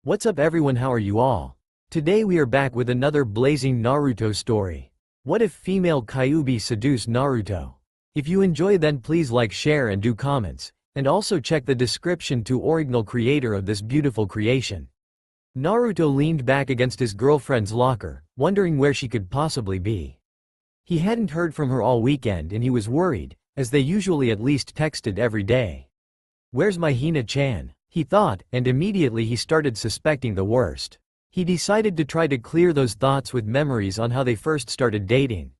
What's up everyone, how are you all? Today we are back with another blazing Naruto story. What if female Kyuubi seduce Naruto? If you enjoy then please like, share and do comments, and also check the description to original creator of this beautiful creation. Naruto leaned back against his girlfriend's locker, wondering where she could possibly be. He hadn't heard from her all weekend and he was worried, as they usually at least texted every day. Where's my Hina-chan? He thought, and immediately he started suspecting the worst. He decided to try to clear those thoughts with memories on how they first started dating.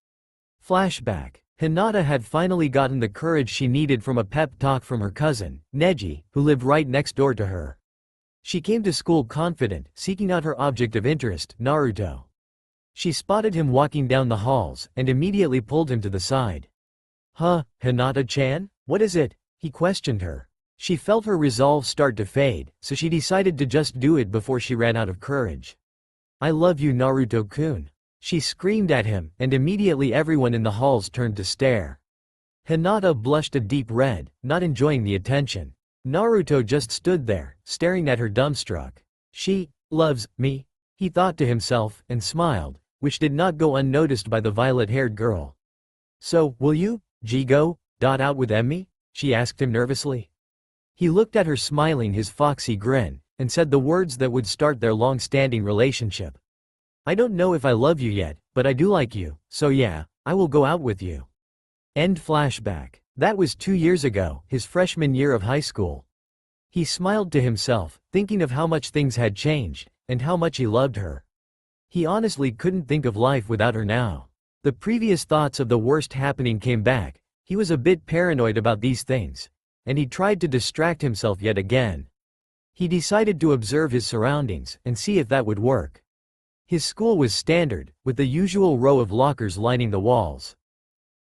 Flashback. Hinata had finally gotten the courage she needed from a pep talk from her cousin, Neji, who lived right next door to her. She came to school confident, seeking out her object of interest, Naruto. She spotted him walking down the halls, and immediately pulled him to the side. Huh, Hinata-chan? What is it? He questioned her. She felt her resolve start to fade, so she decided to just do it before she ran out of courage. I love you, Naruto-kun. She screamed at him, and immediately everyone in the halls turned to stare. Hinata blushed a deep red, not enjoying the attention. Naruto just stood there, staring at her dumbstruck. She loves me, he thought to himself, and smiled, which did not go unnoticed by the violet-haired girl. So, will you, go out with Emmy? She asked him nervously. He looked at her smiling his foxy grin, and said the words that would start their long-standing relationship. I don't know if I love you yet, but I do like you, so yeah, I will go out with you. End flashback. That was 2 years ago, his freshman year of high school. He smiled to himself, thinking of how much things had changed, and how much he loved her. He honestly couldn't think of life without her now. The previous thoughts of the worst happening came back. He was a bit paranoid about these things, and he tried to distract himself yet again. He decided to observe his surroundings and see if that would work. His school was standard, with the usual row of lockers lining the walls.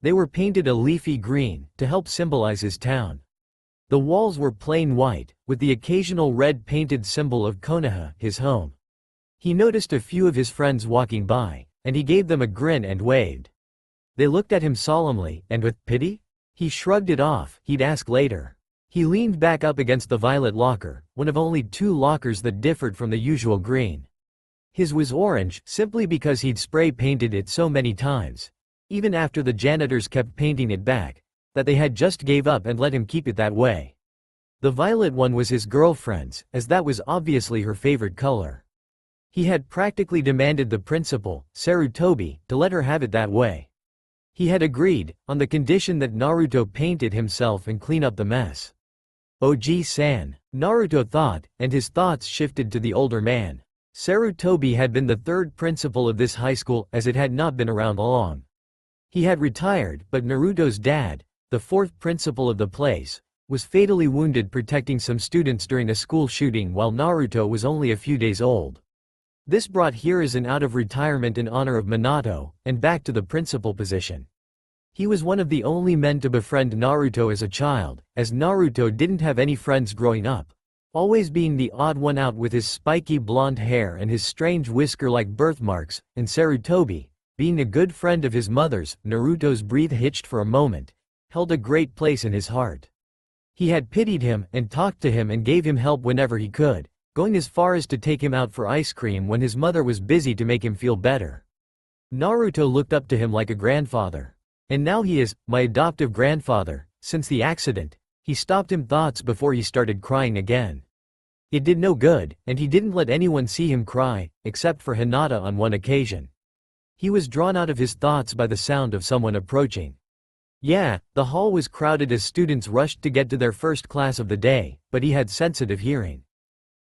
They were painted a leafy green, to help symbolize his town. The walls were plain white, with the occasional red painted symbol of Konoha, his home. He noticed a few of his friends walking by, and he gave them a grin and waved. They looked at him solemnly, and with pity? He shrugged it off, he'd ask later. He leaned back up against the violet locker, one of only 2 lockers that differed from the usual green. His was orange, simply because he'd spray painted it so many times, even after the janitors kept painting it back, that they had just gave up and let him keep it that way. The violet one was his girlfriend's, as that was obviously her favorite color. He had practically demanded the principal, Sarutobi, to let her have it that way. He had agreed, on the condition that Naruto painted himself and clean up the mess. OG-san, Naruto thought, and his thoughts shifted to the older man. Sarutobi had been the 3rd principal of this high school, as it had not been around long. He had retired, but Naruto's dad, the 4th principal of the place, was fatally wounded protecting some students during a school shooting while Naruto was only a few days old. This brought Hiruzen out of retirement in honor of Minato, and back to the principal position. He was one of the only men to befriend Naruto as a child, as Naruto didn't have any friends growing up, always being the odd one out with his spiky blonde hair and his strange whisker-like birthmarks, and Sarutobi, being a good friend of his mother's, Naruto's breath hitched for a moment, held a great place in his heart. He had pitied him and talked to him and gave him help whenever he could, going as far as to take him out for ice cream when his mother was busy to make him feel better. Naruto looked up to him like a grandfather. And now he is, my adoptive grandfather. Since the accident, he stopped him thoughts before he started crying again. It did no good, and he didn't let anyone see him cry, except for Hinata on one occasion. He was drawn out of his thoughts by the sound of someone approaching. Yeah, the hall was crowded as students rushed to get to their first class of the day, but he had sensitive hearing.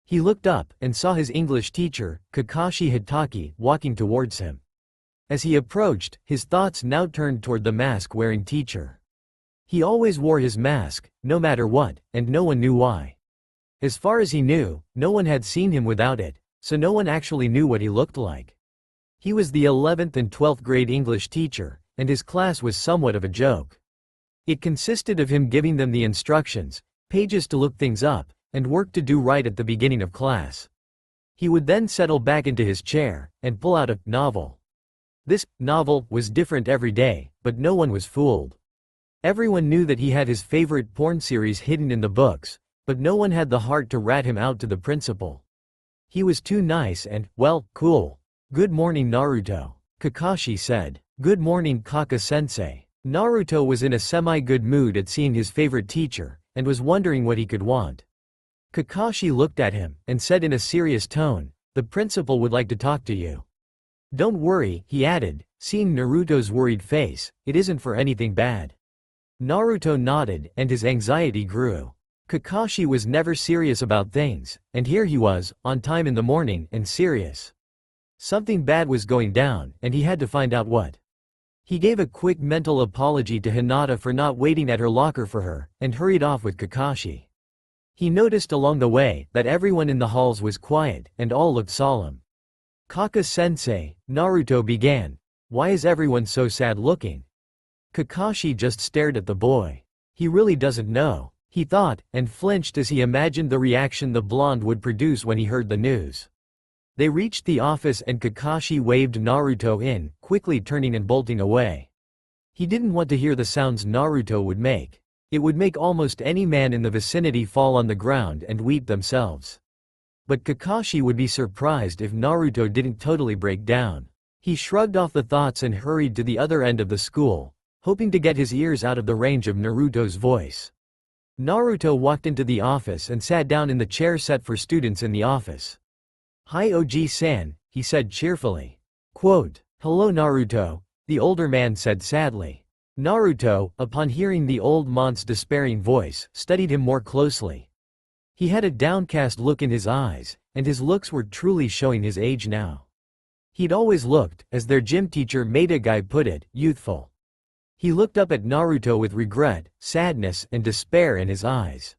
He looked up, and saw his English teacher, Kakashi Hitaki, walking towards him. As he approached, his thoughts now turned toward the mask-wearing teacher. He always wore his mask, no matter what, and no one knew why. As far as he knew, no one had seen him without it, so no one actually knew what he looked like. He was the 11th and 12th grade English teacher, and his class was somewhat of a joke. It consisted of him giving them the instructions, pages to look things up, and work to do right at the beginning of class. He would then settle back into his chair, and pull out a novel. This novel was different every day, but no one was fooled. Everyone knew that he had his favorite porn series hidden in the books, but no one had the heart to rat him out to the principal. He was too nice and, well, cool. Good morning, Naruto. Kakashi said. Good morning, Kaka-sensei. Naruto was in a semi-good mood at seeing his favorite teacher, and was wondering what he could want. Kakashi looked at him, and said in a serious tone, "The principal would like to talk to you." "Don't worry," he added, seeing Naruto's worried face, "it isn't for anything bad." Naruto nodded, and his anxiety grew. Kakashi was never serious about things, and here he was, on time in the morning, and serious. Something bad was going down, and he had to find out what. He gave a quick mental apology to Hinata for not waiting at her locker for her, and hurried off with Kakashi. He noticed along the way that everyone in the halls was quiet, and all looked solemn. "Kaka-sensei," Naruto began, "why is everyone so sad looking?" Kakashi just stared at the boy. He really doesn't know, he thought, and flinched as he imagined the reaction the blonde would produce when he heard the news. They reached the office and Kakashi waved Naruto in, quickly turning and bolting away. He didn't want to hear the sounds Naruto would make. It would make almost any man in the vicinity fall on the ground and weep themselves. But Kakashi would be surprised if Naruto didn't totally break down. He shrugged off the thoughts and hurried to the other end of the school, hoping to get his ears out of the range of Naruto's voice. Naruto walked into the office and sat down in the chair set for students in the office. "Hi OG-san," he said cheerfully. Quote, "Hello Naruto," the older man said sadly. Naruto, upon hearing the old man's despairing voice, studied him more closely. He had a downcast look in his eyes, and his looks were truly showing his age now. He'd always looked, as their gym teacher Meta-guy put it, youthful. He looked up at Naruto with regret, sadness, and despair in his eyes.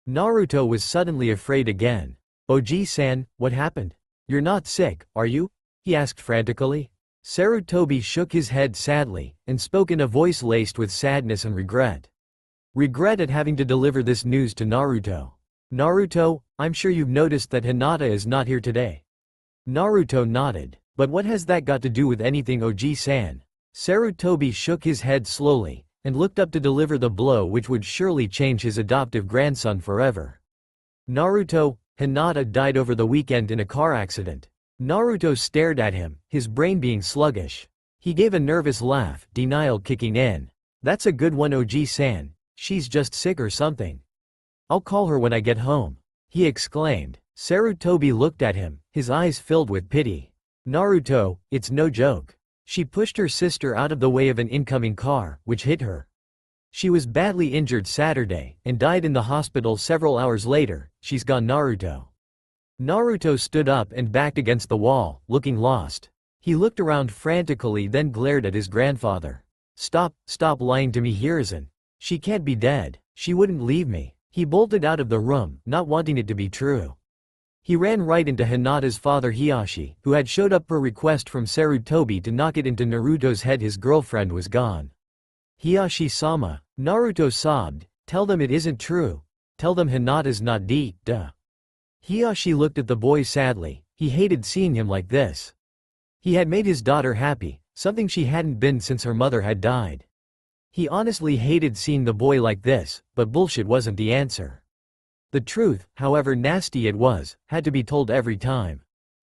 Naruto was suddenly afraid again. "OG-san, what happened? You're not sick, are you?" he asked frantically. Sarutobi shook his head sadly, and spoke in a voice laced with sadness and regret. Regret at having to deliver this news to Naruto. "Naruto, I'm sure you've noticed that Hinata is not here today." Naruto nodded. "But what has that got to do with anything OG-san?" Sarutobi shook his head slowly, and looked up to deliver the blow which would surely change his adoptive grandson forever. "Naruto, Hinata died over the weekend in a car accident." Naruto stared at him, his brain being sluggish. He gave a nervous laugh, denial kicking in. "That's a good one OG-san, she's just sick or something. I'll call her when I get home," he exclaimed. Sarutobi looked at him, his eyes filled with pity. "Naruto, it's no joke. She pushed her sister out of the way of an incoming car, which hit her. She was badly injured Saturday, and died in the hospital several hours later. She's gone Naruto." Naruto stood up and backed against the wall, looking lost. He looked around frantically then glared at his grandfather. Stop lying to me Hiruzen. She can't be dead, she wouldn't leave me." He bolted out of the room, not wanting it to be true. He ran right into Hinata's father Hiyashi, who had showed up per request from Sarutobi to knock it into Naruto's head his girlfriend was gone. "Hiyashi-sama," Naruto sobbed, "tell them it isn't true. Tell them Hinata's not dead." Hiyashi looked at the boy sadly, he hated seeing him like this. He had made his daughter happy, something she hadn't been since her mother had died. He honestly hated seeing the boy like this, but bullshit wasn't the answer. The truth, however nasty it was, had to be told every time.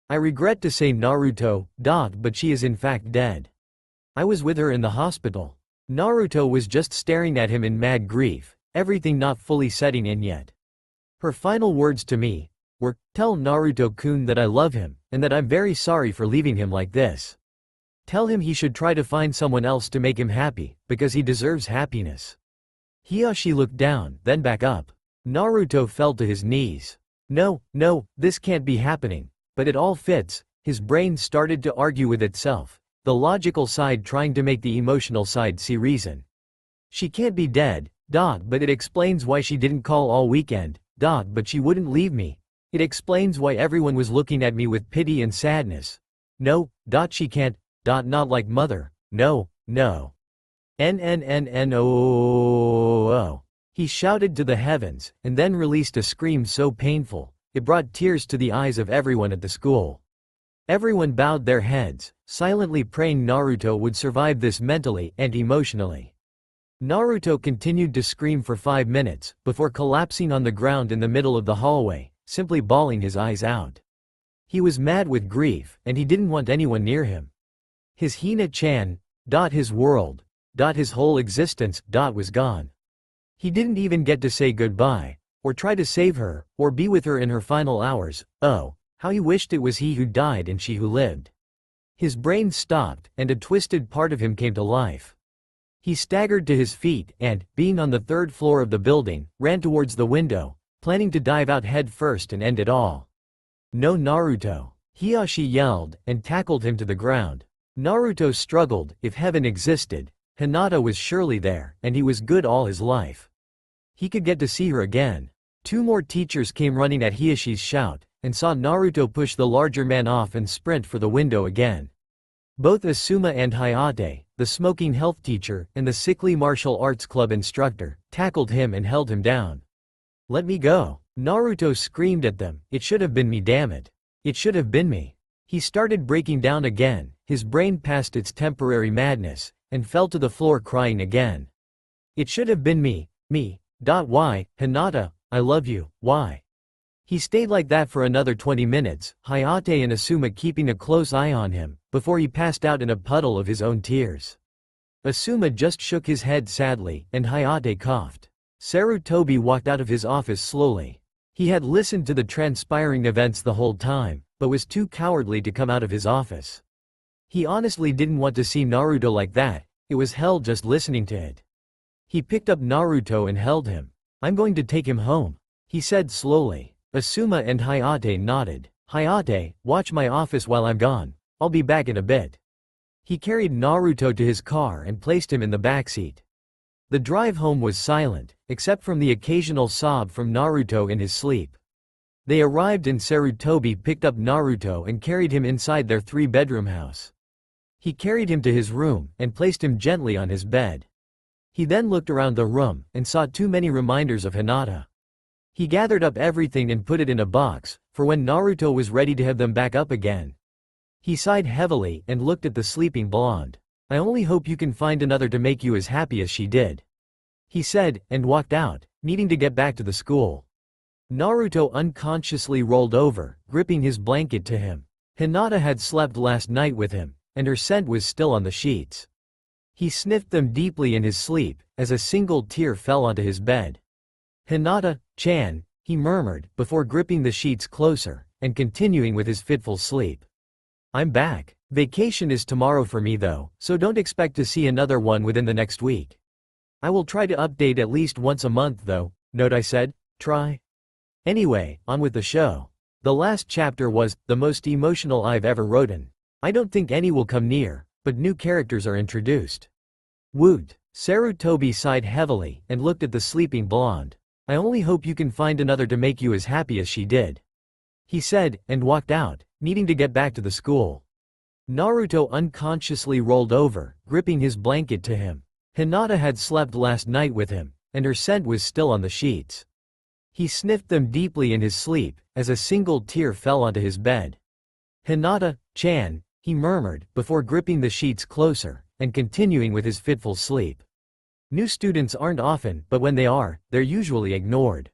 "I regret to say Naruto, but she is in fact dead. I was with her in the hospital." Naruto was just staring at him in mad grief, everything not fully setting in yet. "Her final words to me were, tell Naruto-kun that I love him, and that I'm very sorry for leaving him like this. Tell him he should try to find someone else to make him happy, because he deserves happiness." Hiyashi looked down, then back up. Naruto fell to his knees. No, this can't be happening. But it all fits. His brain started to argue with itself, the logical side trying to make the emotional side see reason. She can't be dead, but it explains why she didn't call all weekend, but she wouldn't leave me. It explains why everyone was looking at me with pity and sadness. No, she can't, not like mother, no. NNNNO. He shouted to the heavens, and then released a scream so painful, it brought tears to the eyes of everyone at the school. Everyone bowed their heads, silently praying Naruto would survive this mentally and emotionally. Naruto continued to scream for 5 minutes, before collapsing on the ground in the middle of the hallway, simply bawling his eyes out. He was mad with grief, and he didn't want anyone near him. His Hina-chan, his world, his whole existence, was gone. He didn't even get to say goodbye, or try to save her, or be with her in her final hours. Oh, how he wished it was he who died and she who lived. His brain stopped, and a twisted part of him came to life. He staggered to his feet and, being on the third floor of the building, ran towards the window, planning to dive out head first and end it all. No, Naruto! Hiyashi yelled, and tackled him to the ground. Naruto struggled. If heaven existed, Hinata was surely there, and he was good all his life. He could get to see her again. 2 more teachers came running at Hiyashi's shout, and saw Naruto push the larger man off and sprint for the window again. Both Asuma and Hayate, the smoking health teacher and the sickly martial arts club instructor, tackled him and held him down. "Let me go!" Naruto screamed at them. "It should have been me, damn it. It should have been me." He started breaking down again, his brain passed its temporary madness, and fell to the floor crying again. "It should have been me. Why, Hinata, I love you, why?" He stayed like that for another 20 minutes, Hayate and Asuma keeping a close eye on him, before he passed out in a puddle of his own tears. Asuma just shook his head sadly, and Hayate coughed. Sarutobi walked out of his office slowly. He had listened to the transpiring events the whole time, but was too cowardly to come out of his office. He honestly didn't want to see Naruto like that, it was hell just listening to it. He picked up Naruto and held him. "I'm going to take him home," he said slowly. Asuma and Hayate nodded. "Hayate, watch my office while I'm gone. I'll be back in a bit." He carried Naruto to his car and placed him in the backseat. The drive home was silent, except from the occasional sob from Naruto in his sleep. They arrived and Sarutobi picked up Naruto and carried him inside their 3-bedroom house. He carried him to his room and placed him gently on his bed. He then looked around the room and saw too many reminders of Hinata. He gathered up everything and put it in a box, for when Naruto was ready to have them back up again. He sighed heavily and looked at the sleeping blonde. "I only hope you can find another to make you as happy as she did," he said, and walked out, needing to get back to the school. Naruto unconsciously rolled over, gripping his blanket to him. Hinata had slept last night with him, and her scent was still on the sheets. He sniffed them deeply in his sleep, as a single tear fell onto his bed. "Hinata-chan," he murmured, before gripping the sheets closer, and continuing with his fitful sleep. "I'm back. Vacation is tomorrow for me though, so don't expect to see another one within the next week. I will try to update at least once a month though." Note I said, try. Anyway, on with the show. The last chapter was the most emotional I've ever written. I don't think any will come near, but new characters are introduced. Woot! Sarutobi sighed heavily and looked at the sleeping blonde. "I only hope you can find another to make you as happy as she did," he said, and walked out, needing to get back to the school. Naruto unconsciously rolled over, gripping his blanket to him. Hinata had slept last night with him, and her scent was still on the sheets. He sniffed them deeply in his sleep, as a single tear fell onto his bed. "Hinata-chan," he murmured, before gripping the sheets closer, and continuing with his fitful sleep. New students aren't often, but when they are, they're usually ignored.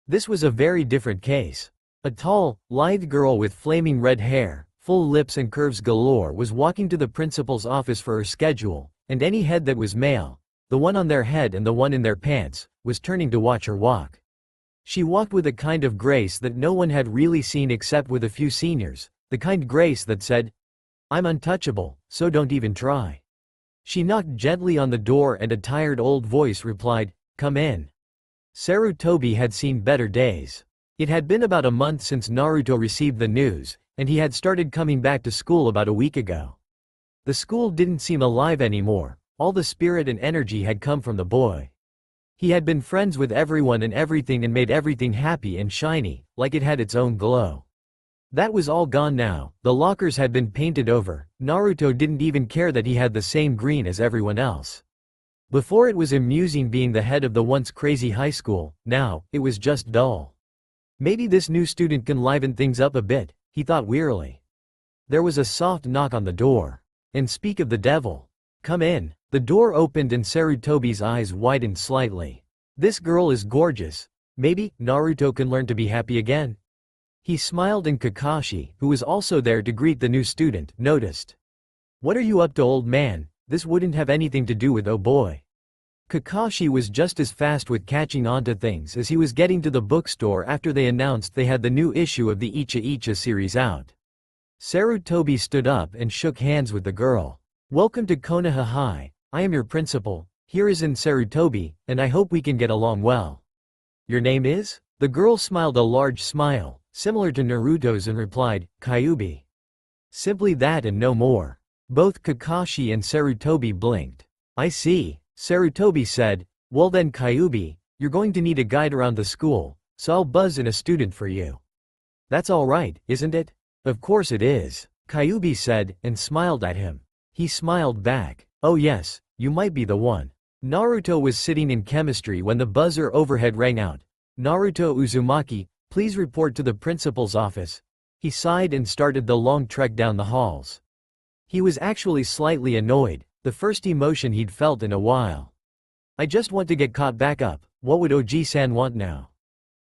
This was a very different case. A tall, lithe girl with flaming red hair, full lips and curves galore was walking to the principal's office for her schedule, and any head that was male, the one on their head and the one in their pants, was turning to watch her walk. She walked with a kind of grace that no one had really seen except with a few seniors, the kind grace that said, "I'm untouchable, so don't even try." She knocked gently on the door and a tired old voice replied, "Come in." Sarutobi had seen better days. It had been about a month since Naruto received the news, and he had started coming back to school about a week ago. The school didn't seem alive anymore, all the spirit and energy had come from the boy. He had been friends with everyone and everything and made everything happy and shiny, like it had its own glow. That was all gone now, the lockers had been painted over, Naruto didn't even care that he had the same green as everyone else. Before it was amusing being the head of the once crazy high school, now, it was just dull. Maybe this new student can liven things up a bit, he thought wearily. There was a soft knock on the door. And speak of the devil. "Come in." The door opened and Sarutobi's eyes widened slightly. This girl is gorgeous. Maybe Naruto can learn to be happy again. He smiled and Kakashi, who was also there to greet the new student, noticed. "What are you up to, old man? This wouldn't have anything to do with oh boy." Kakashi was just as fast with catching on to things as he was getting to the bookstore after they announced they had the new issue of the Icha Icha series out. Sarutobi stood up and shook hands with the girl. "Welcome to Konoha High. I am your principal. Here is in Sarutobi, and I hope we can get along well." "Your name is?" The girl smiled a large smile, similar to Naruto's, and replied, "Kyuubi." Simply that and no more. Both Kakashi and Sarutobi blinked. "I see," Sarutobi said. "Well then Kyuubi, you're going to need a guide around the school, so I'll buzz in a student for you." "That's alright, isn't it?" "Of course it is," Kyuubi said, and smiled at him. He smiled back. "Oh yes, you might be the one." Naruto was sitting in chemistry when the buzzer overhead rang out. "Naruto Uzumaki, please report to the principal's office." He sighed and started the long trek down the halls. He was actually slightly annoyed, the first emotion he'd felt in a while. "I just want to get caught back up, what would Oji-san want now?"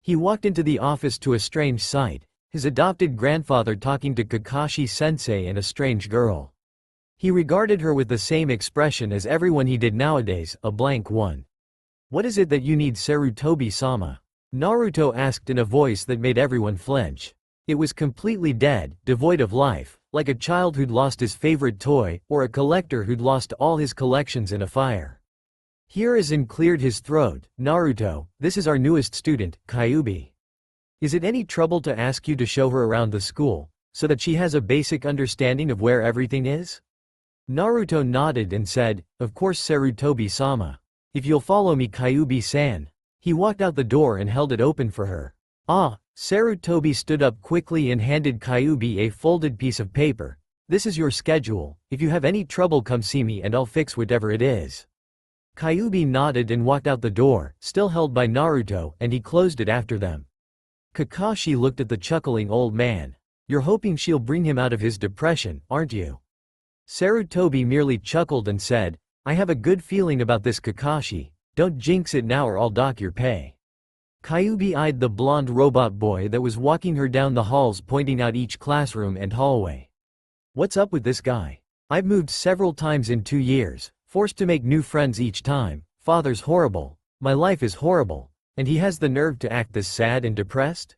He walked into the office to a strange sight, his adopted grandfather talking to Kakashi-sensei and a strange girl. He regarded her with the same expression as everyone he did nowadays, a blank one. "What is it that you need, Sarutobi-sama?" Naruto asked in a voice that made everyone flinch. It was completely dead, devoid of life, like a child who'd lost his favorite toy, or a collector who'd lost all his collections in a fire. Hiruzen cleared his throat. "Naruto, this is our newest student, Kyuubi. Is it any trouble to ask you to show her around the school, so that she has a basic understanding of where everything is?" Naruto nodded and said, "Of course Sarutobi-sama. If you'll follow me Kyuubi-san." He walked out the door and held it open for her. "Ah." Sarutobi stood up quickly and handed Kyuubi a folded piece of paper. "This is your schedule. If you have any trouble come see me and I'll fix whatever it is." Kyuubi nodded and walked out the door, still held by Naruto, and he closed it after them. Kakashi looked at the chuckling old man. "You're hoping she'll bring him out of his depression, aren't you?" Sarutobi merely chuckled and said, "I have a good feeling about this Kakashi, don't jinx it now or I'll dock your pay." Kyuubi eyed the blonde robot boy that was walking her down the halls, pointing out each classroom and hallway. "What's up with this guy? I've moved several times in 2 years, forced to make new friends each time, father's horrible, my life is horrible, and he has the nerve to act this sad and depressed?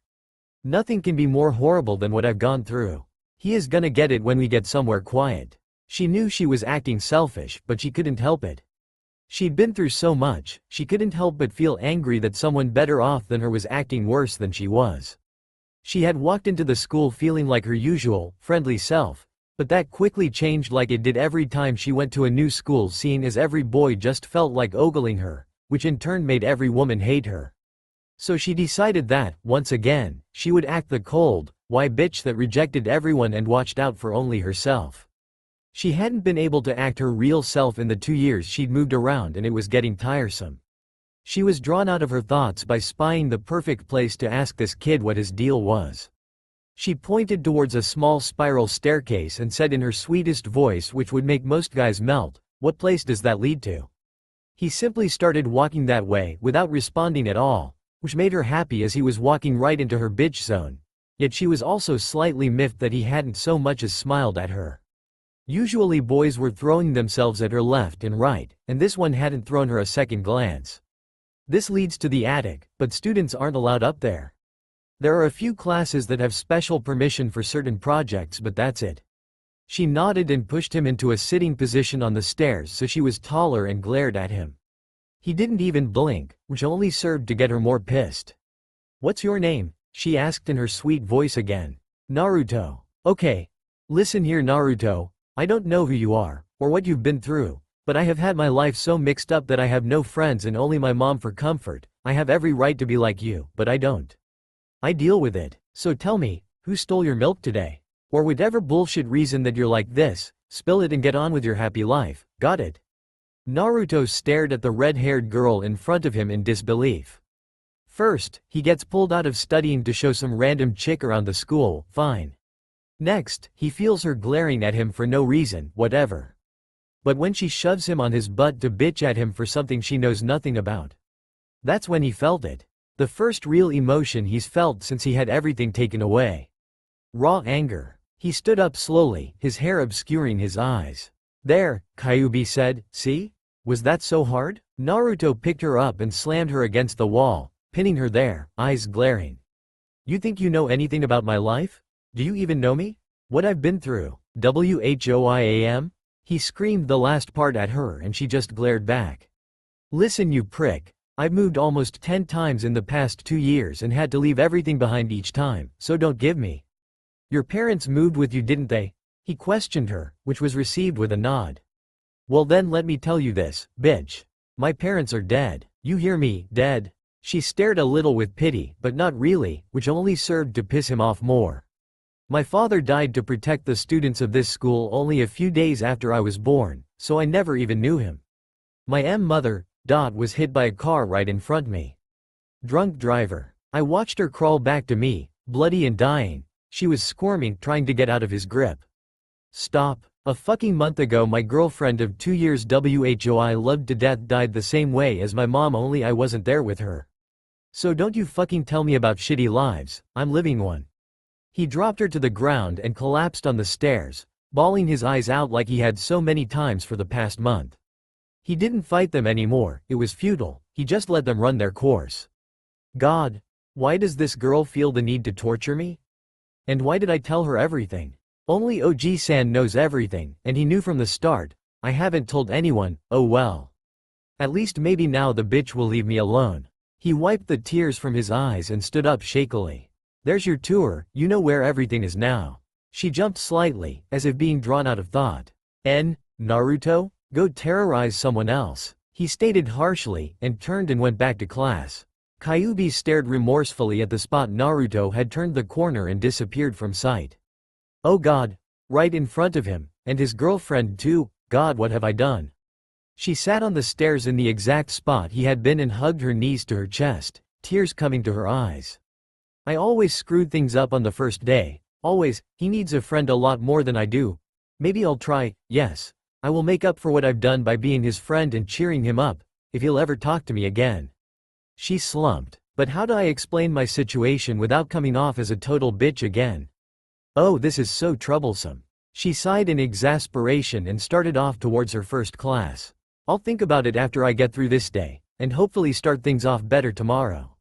Nothing can be more horrible than what I've gone through. He is gonna get it when we get somewhere quiet." She knew she was acting selfish, but she couldn't help it. She'd been through so much, she couldn't help but feel angry that someone better off than her was acting worse than she was. She had walked into the school feeling like her usual, friendly self, but that quickly changed like it did every time she went to a new school, seeing as every boy just felt like ogling her, which in turn made every woman hate her. So she decided that, once again, she would act the cold, why bitch that rejected everyone and watched out for only herself. She hadn't been able to act her real self in the 2 years she'd moved around, and it was getting tiresome. She was drawn out of her thoughts by spying the perfect place to ask this kid what his deal was. She pointed towards a small spiral staircase and said in her sweetest voice, which would make most guys melt, "What place does that lead to?" He simply started walking that way without responding at all, which made her happy as he was walking right into her bitch zone. Yet she was also slightly miffed that he hadn't so much as smiled at her. Usually boys were throwing themselves at her left and right, and this one hadn't thrown her a second glance. "This leads to the attic, but students aren't allowed up there. There are a few classes that have special permission for certain projects, but that's it." She nodded and pushed him into a sitting position on the stairs so she was taller and glared at him. He didn't even blink, which only served to get her more pissed. "What's your name?" she asked in her sweet voice again. "Naruto." "Okay. Listen here Naruto, I don't know who you are, or what you've been through, but I have had my life so mixed up that I have no friends and only my mom for comfort. I have every right to be like you, but I don't. I deal with it, so tell me, who stole your milk today? Or whatever bullshit reason that you're like this, spill it and get on with your happy life, got it?" Naruto stared at the red-haired girl in front of him in disbelief. First, he gets pulled out of studying to show some random chick around the school, fine. Next, he feels her glaring at him for no reason, whatever. But when she shoves him on his butt to bitch at him for something she knows nothing about, that's when he felt it. The first real emotion he's felt since he had everything taken away. Raw anger. He stood up slowly, his hair obscuring his eyes. There, Kyuubi said, see? Was that so hard? Naruto picked her up and slammed her against the wall, pinning her there, eyes glaring. You think you know anything about my life? Do you even know me? What I've been through? Whoiam? He screamed the last part at her and she just glared back. Listen you prick. I've moved almost 10 times in the past 2 years and had to leave everything behind each time, so don't give me. Your parents moved with you, didn't they? He questioned her, which was received with a nod. Well then let me tell you this, bitch. My parents are dead. You hear me, dead? She stared a little with pity, but not really, which only served to piss him off more. My father died to protect the students of this school only a few days after I was born, so I never even knew him. My mother, was hit by a car right in front of me. Drunk driver. I watched her crawl back to me, bloody and dying. She was squirming, trying to get out of his grip. Stop. A fucking month ago my girlfriend of 2 years I loved to death died the same way as my mom, only I wasn't there with her. So don't you fucking tell me about shitty lives, I'm living one. He dropped her to the ground and collapsed on the stairs, bawling his eyes out like he had so many times for the past month. He didn't fight them anymore, it was futile, he just let them run their course. God, why does this girl feel the need to torture me? And why did I tell her everything? Only OG-san knows everything, and he knew from the start. I haven't told anyone, oh well. At least maybe now the bitch will leave me alone. He wiped the tears from his eyes and stood up shakily. There's your tour, you know where everything is now. She jumped slightly, as if being drawn out of thought. Naruto? Go terrorize someone else, he stated harshly, and turned and went back to class. Kyuubi stared remorsefully at the spot Naruto had turned the corner and disappeared from sight. Oh God, right in front of him, and his girlfriend too, God what have I done? She sat on the stairs in the exact spot he had been and hugged her knees to her chest, tears coming to her eyes. I always screwed things up on the first day, always, he needs a friend a lot more than I do. Maybe I'll try, yes. I will make up for what I've done by being his friend and cheering him up, if he'll ever talk to me again. She slumped. But how do I explain my situation without coming off as a total bitch again? Oh, this is so troublesome. She sighed in exasperation and started off towards her first class. I'll think about it after I get through this day, and hopefully start things off better tomorrow.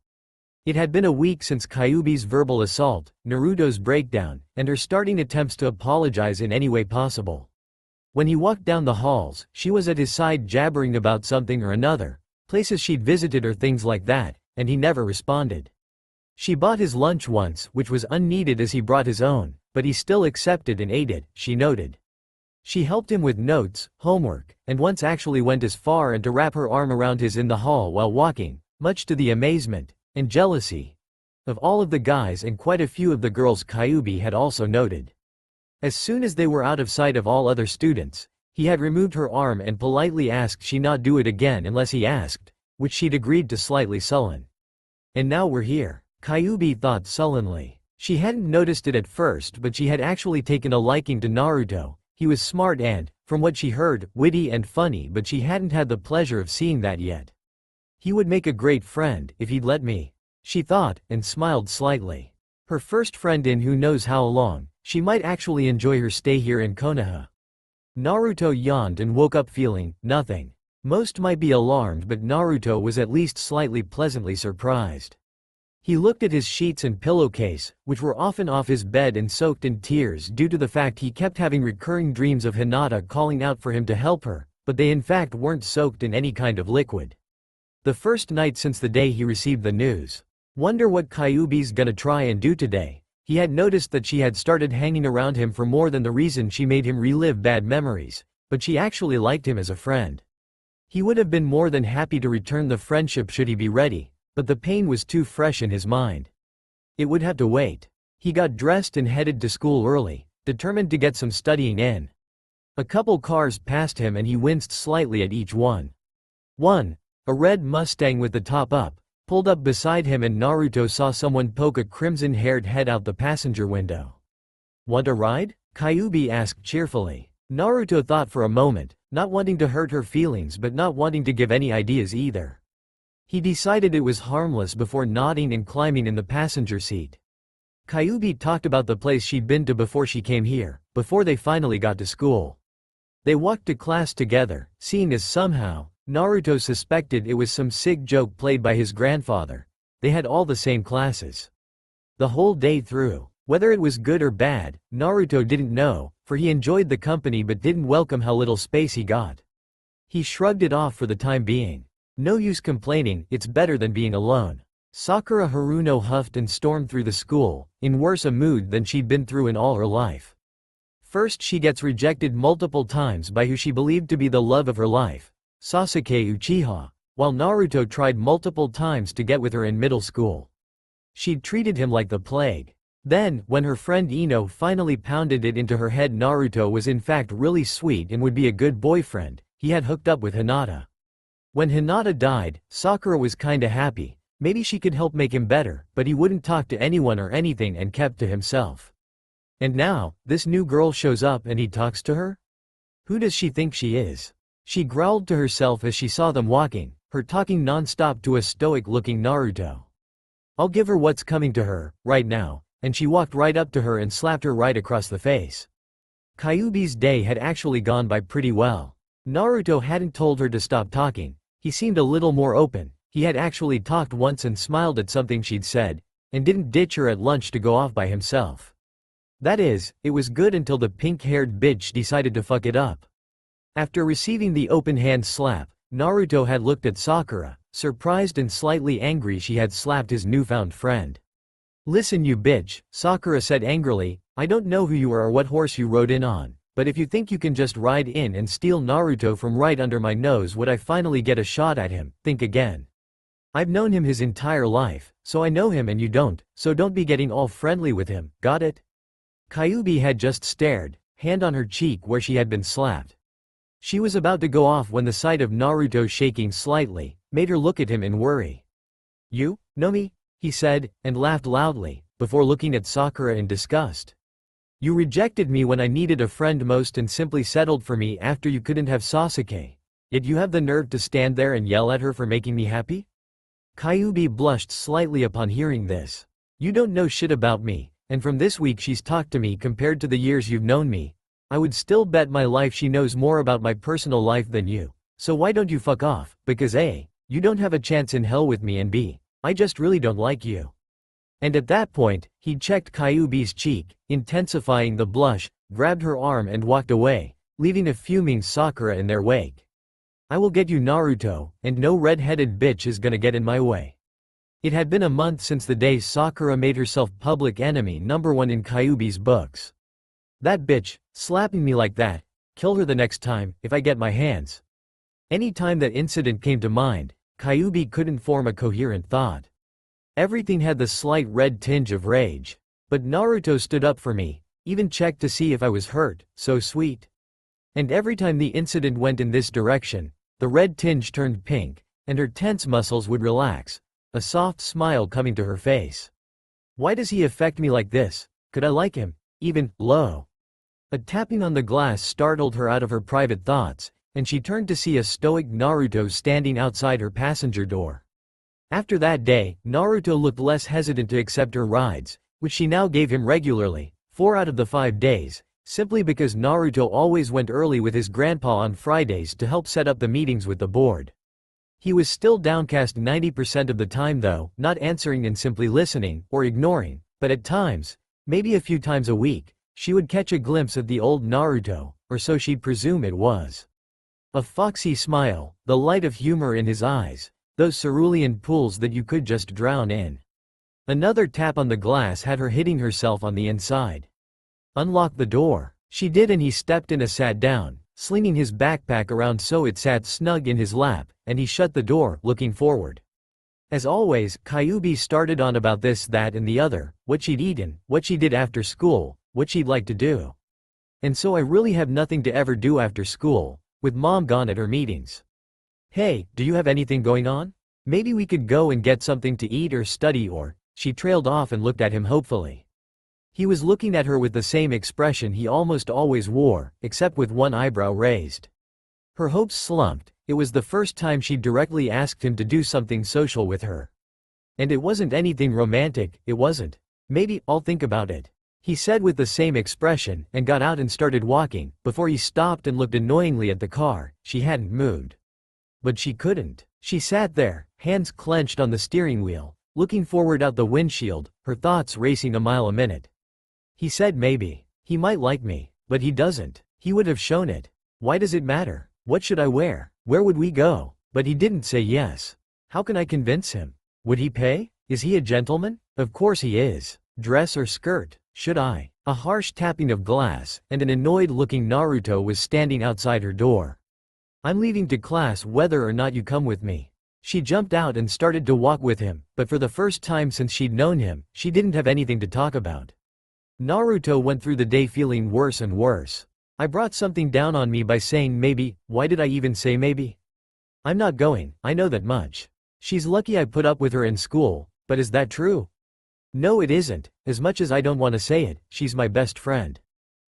It had been a week since Kyuubi's verbal assault, Naruto's breakdown, and her starting attempts to apologize in any way possible. When he walked down the halls, she was at his side jabbering about something or another, places she'd visited or things like that, and he never responded. She bought his lunch once, which was unneeded as he brought his own, but he still accepted and ate it, she noted. She helped him with notes, homework, and once actually went as far as to wrap her arm around his in the hall while walking, much to the amazement and jealousy of all of the guys and quite a few of the girls Kyuubi had also noted. As soon as they were out of sight of all other students, he had removed her arm and politely asked she not do it again unless he asked, which she'd agreed to slightly sullen. And now we're here, Kyuubi thought sullenly. She hadn't noticed it at first, but she had actually taken a liking to Naruto. He was smart and, from what she heard, witty and funny, but she hadn't had the pleasure of seeing that yet. He would make a great friend, if he'd let me, she thought, and smiled slightly. Her first friend in who knows how long, she might actually enjoy her stay here in Konoha. Naruto yawned and woke up feeling nothing. Most might be alarmed, but Naruto was at least slightly pleasantly surprised. He looked at his sheets and pillowcase, which were often off his bed and soaked in tears due to the fact he kept having recurring dreams of Hinata calling out for him to help her, but they in fact weren't soaked in any kind of liquid. The first night since the day he received the news. Wonder what Kyuubi's gonna try and do today. He had noticed that she had started hanging around him for more than the reason she made him relive bad memories, but she actually liked him as a friend. He would have been more than happy to return the friendship should he be ready, but the pain was too fresh in his mind. It would have to wait. He got dressed and headed to school early, determined to get some studying in. A couple cars passed him and he winced slightly at each one. A red Mustang with the top up, pulled up beside him and Naruto saw someone poke a crimson-haired head out the passenger window. Want a ride? Kyuubi asked cheerfully. Naruto thought for a moment, not wanting to hurt her feelings but not wanting to give any ideas either. He decided it was harmless before nodding and climbing in the passenger seat. Kyuubi talked about the place she'd been to before she came here, before they finally got to school. They walked to class together, seeing as somehow, Naruto suspected it was some sick joke played by his grandfather. They had all the same classes. The whole day through. Whether it was good or bad, Naruto didn't know, for he enjoyed the company but didn't welcome how little space he got. He shrugged it off for the time being. No use complaining, it's better than being alone. Sakura Haruno huffed and stormed through the school, in worse a mood than she'd been through in all her life. First she gets rejected multiple times by who she believed to be the love of her life, Sasuke Uchiha, while Naruto tried multiple times to get with her in middle school. She'd treated him like the plague. Then, when her friend Ino finally pounded it into her head Naruto was in fact really sweet and would be a good boyfriend, he had hooked up with Hinata. When Hinata died, Sakura was kinda happy, maybe she could help make him better, but he wouldn't talk to anyone or anything and kept to himself. And now, this new girl shows up and he talks to her? Who does she think she is? She growled to herself as she saw them walking, her talking non-stop to a stoic-looking Naruto. I'll give her what's coming to her, right now, and she walked right up to her and slapped her right across the face. Kyuubi's day had actually gone by pretty well. Naruto hadn't told her to stop talking, he seemed a little more open, he had actually talked once and smiled at something she'd said, and didn't ditch her at lunch to go off by himself. That is, it was good until the pink-haired bitch decided to fuck it up. After receiving the open-hand slap, Naruto had looked at Sakura, surprised and slightly angry she had slapped his newfound friend. Listen you bitch, Sakura said angrily, I don't know who you are or what horse you rode in on, but if you think you can just ride in and steal Naruto from right under my nose would I finally get a shot at him, think again. I've known him his entire life, so I know him and you don't, so don't be getting all friendly with him, got it? Kyuubi had just stared, hand on her cheek where she had been slapped. She was about to go off when the sight of Naruto shaking slightly, made her look at him in worry. You, know me? He said, and laughed loudly, before looking at Sakura in disgust. You rejected me when I needed a friend most and simply settled for me after you couldn't have Sasuke. Yet you have the nerve to stand there and yell at her for making me happy? Kyuubi blushed slightly upon hearing this. You don't know shit about me, and from this week she's talked to me compared to the years you've known me. I would still bet my life she knows more about my personal life than you. So why don't you fuck off, because A, you don't have a chance in hell with me and B, I just really don't like you. And at that point, he checked Kyuubi's cheek, intensifying the blush, grabbed her arm and walked away, leaving a fuming Sakura in their wake. I will get you Naruto, and no red-headed bitch is gonna get in my way. It had been a month since the day Sakura made herself public enemy #1 in Kyuubi's books. That bitch, slapping me like that, kill her the next time, if I get my hands. Any time that incident came to mind, Kyuubi couldn't form a coherent thought. Everything had the slight red tinge of rage. But Naruto stood up for me, even checked to see if I was hurt, so sweet. And every time the incident went in this direction, the red tinge turned pink, and her tense muscles would relax, a soft smile coming to her face. Why does he affect me like this? Could I like him? Even, low. A tapping on the glass startled her out of her private thoughts, and she turned to see a stoic Naruto standing outside her passenger door. After that day, Naruto looked less hesitant to accept her rides, which she now gave him regularly, 4 out of the 5 days, simply because Naruto always went early with his grandpa on Fridays to help set up the meetings with the board. He was still downcast 90% of the time though, not answering and simply listening, or ignoring, but at times, maybe a few times a week, she would catch a glimpse of the old Naruto, or so she'd presume it was. A foxy smile, the light of humor in his eyes, those cerulean pools that you could just drown in. Another tap on the glass had her hitting herself on the inside. Unlock the door. She did and he stepped in and sat down, slinging his backpack around so it sat snug in his lap, and he shut the door, looking forward. As always, Kyuubi started on about this, that and the other, what she'd eaten, what she did after school, what she'd like to do. And so I really have nothing to ever do after school, with mom gone at her meetings. Hey, do you have anything going on? Maybe we could go and get something to eat or study or, she trailed off and looked at him hopefully. He was looking at her with the same expression he almost always wore, except with one eyebrow raised. Her hopes slumped. It was the first time she'd directly asked him to do something social with her. And it wasn't anything romantic, it wasn't. Maybe, I'll think about it, he said with the same expression, and got out and started walking, before he stopped and looked annoyingly at the car. She hadn't moved. But she couldn't. She sat there, hands clenched on the steering wheel, looking forward out the windshield, her thoughts racing a mile a minute. He said maybe. He might like me, but he doesn't. He would have shown it. Why does it matter? What should I wear? Where would we go? But he didn't say yes. How can I convince him? Would he pay? Is he a gentleman? Of course he is. Dress or skirt? Should I? A harsh tapping of glass, and an annoyed-looking Naruto was standing outside her door. I'm leaving to class whether or not you come with me. She jumped out and started to walk with him, but for the first time since she'd known him, she didn't have anything to talk about. Naruto went through the day feeling worse and worse. I brought something down on me by saying maybe. Why did I even say maybe? I'm not going, I know that much. She's lucky I put up with her in school, but is that true? No, it isn't. As much as I don't want to say it, she's my best friend.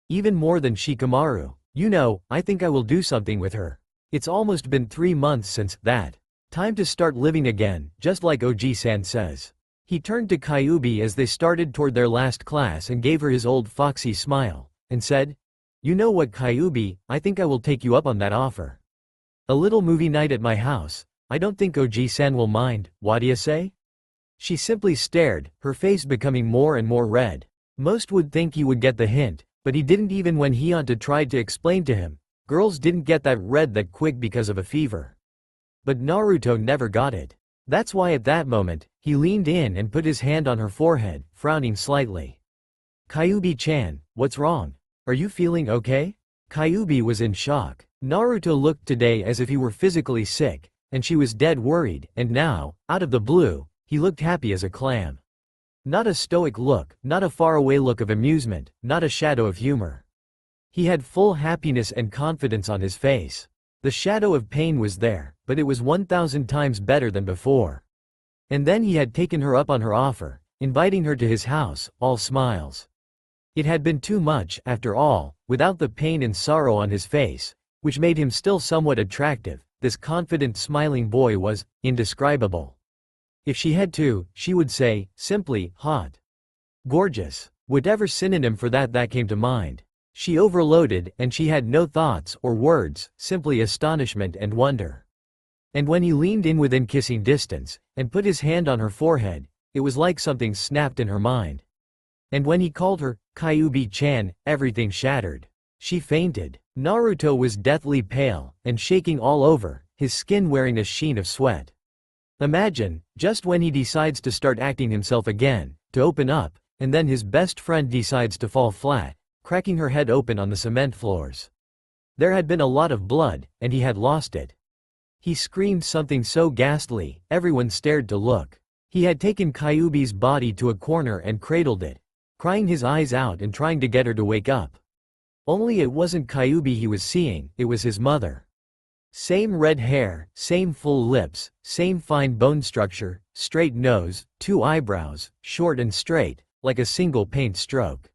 Even more than Shikamaru. You know, I think I will do something with her. It's almost been 3 months since that. Time to start living again, just like Oji-san says. He turned to Kyuubi as they started toward their last class and gave her his old foxy smile, and said, You know what, Kyuubi, I think I will take you up on that offer. A little movie night at my house. I don't think Oji-san will mind, what do you say? She simply stared, her face becoming more and more red. Most would think he would get the hint, but he didn't even when Hinata tried to explain to him. Girls didn't get that red that quick because of a fever. But Naruto never got it. That's why at that moment, he leaned in and put his hand on her forehead, frowning slightly. Kyuubi-chan, what's wrong? Are you feeling okay? Kyuubi was in shock. Naruto looked today as if he were physically sick, and she was dead worried, and now, out of the blue, he looked happy as a clam. Not a stoic look, not a faraway look of amusement, not a shadow of humor. He had full happiness and confidence on his face. The shadow of pain was there, but it was 1,000 times better than before. And then he had taken her up on her offer, inviting her to his house, all smiles. It had been too much, after all, without the pain and sorrow on his face, which made him still somewhat attractive. This confident smiling boy was indescribable. If she had to, she would say, simply, hot. Gorgeous. Whatever synonym for that came to mind. She overloaded, and she had no thoughts or words, simply astonishment and wonder. And when he leaned in within kissing distance, and put his hand on her forehead, it was like something snapped in her mind. And when he called her, Kyuubi-chan, everything shattered. She fainted. Naruto was deathly pale, and shaking all over, his skin wearing a sheen of sweat. Imagine, just when he decides to start acting himself again, to open up, and then his best friend decides to fall flat, cracking her head open on the cement floors. There had been a lot of blood, and he had lost it. He screamed something so ghastly, everyone stared to look. He had taken Kyuubi's body to a corner and cradled it, crying his eyes out and trying to get her to wake up. Only it wasn't Kyuubi he was seeing, it was his mother. Same red hair, same full lips, same fine bone structure, straight nose, 2 eyebrows, short and straight, like a single paint stroke.